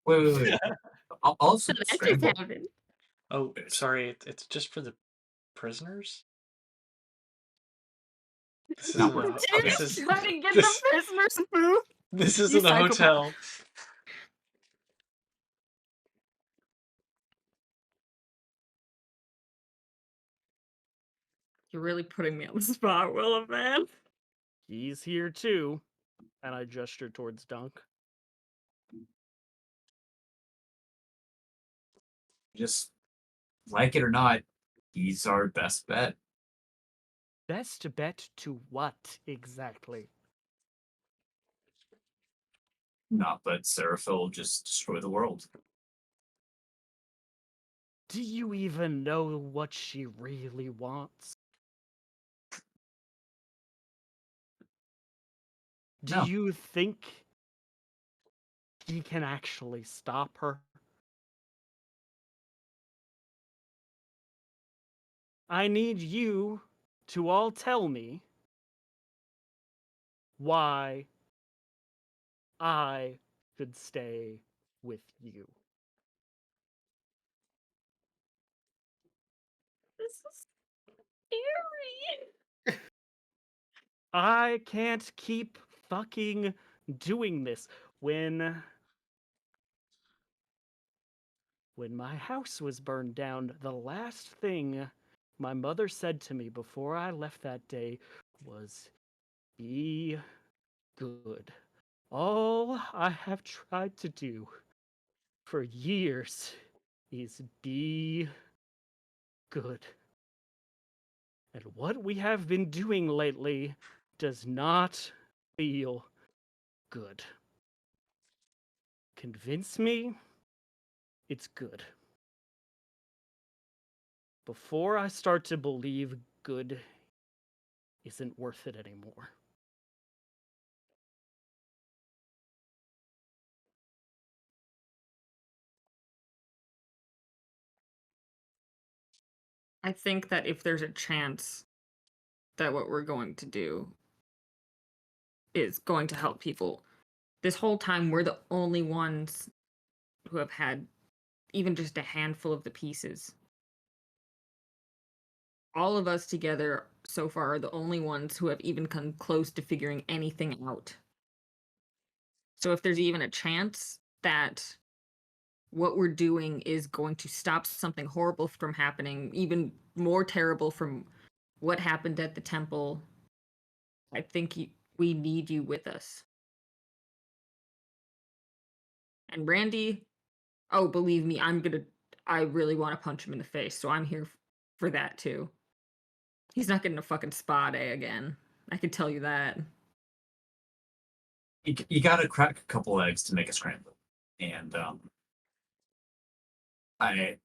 Wait. I'll also So that just scramble. happened. Oh, sorry. It's just for the prisoners. This Not isn't worth a. it. Did Okay. This is try to get this. the prisoners food? This You isn't a psychopath. hotel. You're really putting me on the spot, Willem, man. He's here too. And I gesture towards Dunk. Just like it or not, he's our best bet. Best bet to what exactly? Not that Seraphil just destroy the world. Do you even know what she really wants? Do No. you think he can actually stop her? I need you to all tell me why I should stay with you. This is scary. I can't keep fucking doing this. When my house was burned down, the last thing my mother said to me before I left that day was, be good. All I have tried to do for years is be good. And what we have been doing lately does not feel good. Convince me it's good before I start to believe good isn't worth it anymore. I think that if there's a chance that what we're going to do is going to help people, this whole time we're the only ones who have had even just a handful of the pieces. All of us together so far are the only ones who have even come close to figuring anything out. So if there's even a chance that what we're doing is going to stop something horrible from happening, even more terrible from what happened at the temple, I think we need you with us. And Randy, oh, believe me, I really want to punch him in the face, so I'm here for that too. He's not getting a fucking spa day again. I can tell you that. You gotta crack a couple eggs to make a scramble. And I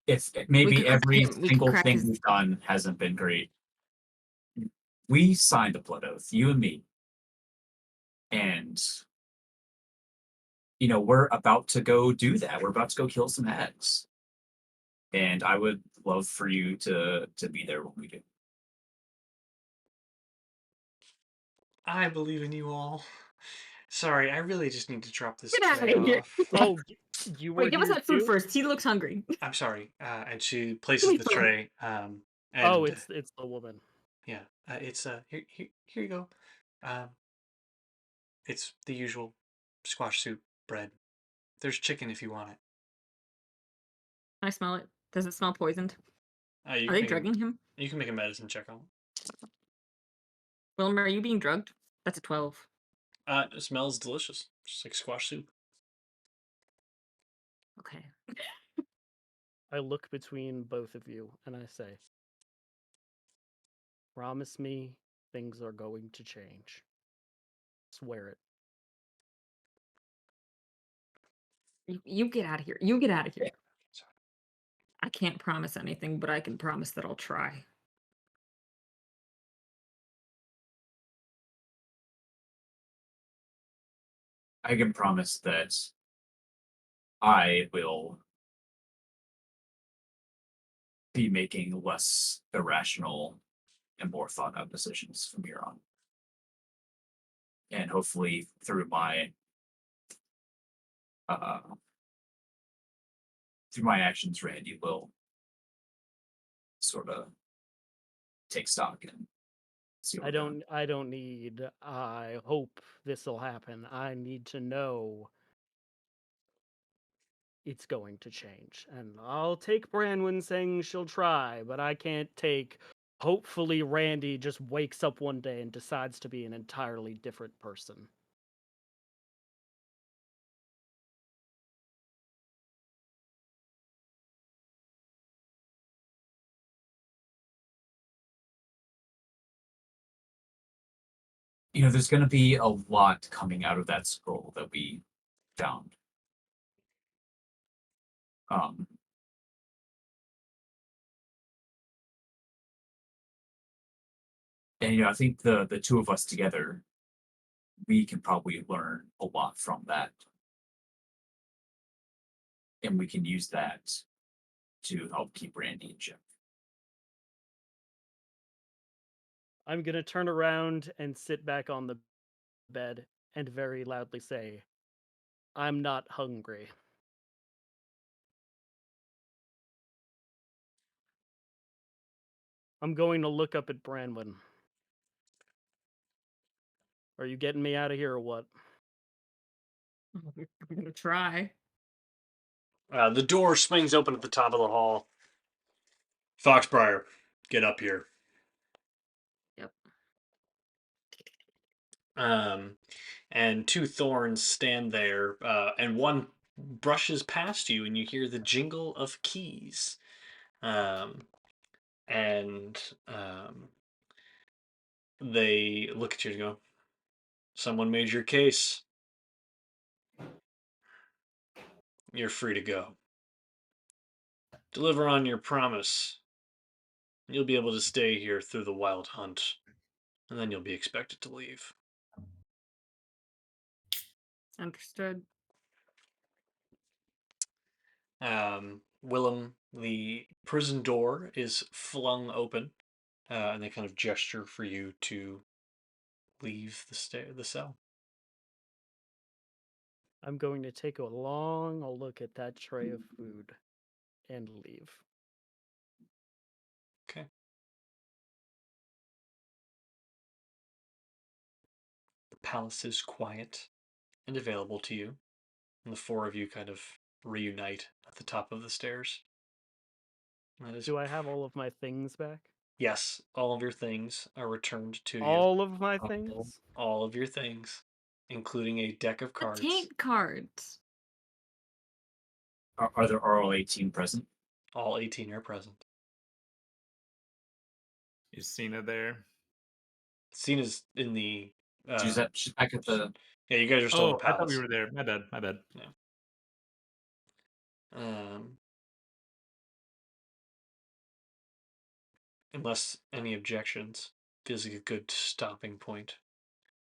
if We maybe could crack every him. We could single crack thing his. we've done hasn't been great. We signed a blood oath, you and me. And we're about to go do that. We're about to go kill some hags. And I would love for you to be there when we do. I believe in you all. Sorry, I really just need to drop this Get out tray of here. off. Oh, you were Wait, give us here that food too? first. He looks hungry. I'm sorry. And she Give places me the food. tray. Oh, And it's the woman. yeah, it's here you go. Um, it's the usual squash soup bread. There's chicken if you want it. Can I smell it? Does it smell poisoned? You Are they can drugging him? you can make a medicine check on it. Willem, are you being drugged? That's a 12. It smells delicious, just like squash soup. Okay. I look between both of you and I say, promise me things are going to change. Swear it. You get out of here. You get out of here. Sorry. I can't promise anything, but I can promise that I'll try. I can promise that I will be making less irrational and more thought out decisions from here on. And hopefully uh, through my actions, Randy will sort of take stock and see what we're doing. I hope this'll happen. I need to know it's going to change. And I'll take Branwen saying she'll try, but I can't take hopefully Randy just wakes up one day and decides to be an entirely different person. There's going to be a lot coming out of that scroll that we found. Um, and I think the two of us together, we can probably learn a lot from that, and we can use that to help keep Randy in check. I'm gonna turn around and sit back on the bed and very loudly say, I'm not hungry. I'm going to look up at Branwen. Are you getting me out of here or what? I'm gonna try. The door swings open at the top of the hall. Foxbriar, get up here. Yep. And two thorns stand there, and one brushes past you, and you hear the jingle of keys. And they look at you and go, someone made your case. You're free to go. Deliver on your promise. You'll be able to stay here through the wild hunt, and then you'll be expected to leave. Understood. Willem, the prison door is flung open, and they kind of gesture for you to leave the cell. I'm going to take a long look at that tray of food and leave. Okay. The palace is quiet and available to you, and the four of you kind of reunite at the top of the stairs. That is, Do I have all of my things back? yes, all of your things are returned to you. All of my things? All of your things, including a deck of The cards. taint cards. Are there all 18 present? All 18 are present. Is Cena there? Cena's in the. She's back at the. Yeah, you guys are still in Oh, the I palace. thought we were there. My bad. My bad. Unless any objections, feels like a good stopping point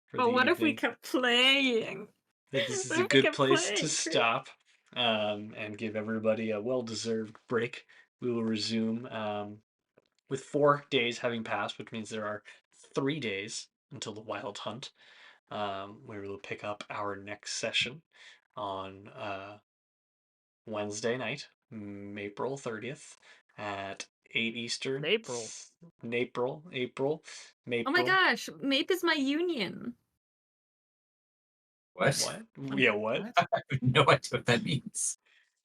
for But the what if we evening. kept playing? I think this is What a if we good kept place to playing? stop, and give everybody a well-deserved break. We will resume with 4 days having passed, which means there are 3 days until the wild hunt. Where we'll pick up our next session on Wednesday night, April 30th at 8 Eastern. April. April. Oh my gosh, Mape is my union. What? What? Yeah, what? I have no idea what that means.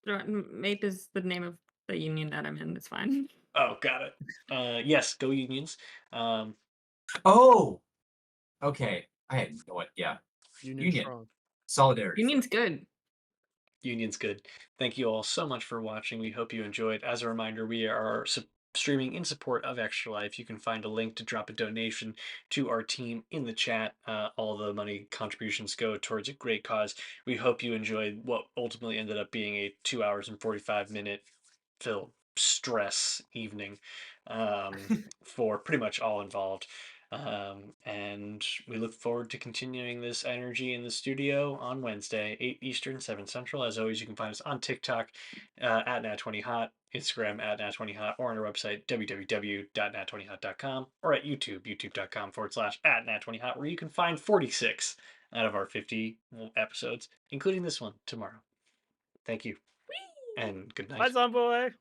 Mape is the name of the union that I'm in. It's fine. Oh, got it. Yes, go Unions. Oh, okay. I had no idea. Yeah. Union Union. strong. Solidarity. Union's good. Union's good. Thank you all so much for watching. We hope you enjoyed. As a reminder, we are streaming in support of Extra Life. You can find a link to drop a donation to our team in the chat. All the money contributions go towards a great cause. We hope you enjoyed what ultimately ended up being a 2 hours and 45-minute filled stress evening for pretty much all involved. And we look forward to continuing this energy in the studio on Wednesday, 8 Eastern, 7 Central. As always, you can find us on TikTok at Nat20Hot, Instagram at Nat20Hot, or on our website, www.nat20hot.com, or at YouTube, youtube.com/at Nat20Hot, where you can find 46 out of our 50 episodes, including this one tomorrow. Thank you, and good night. Bye, Zomboy.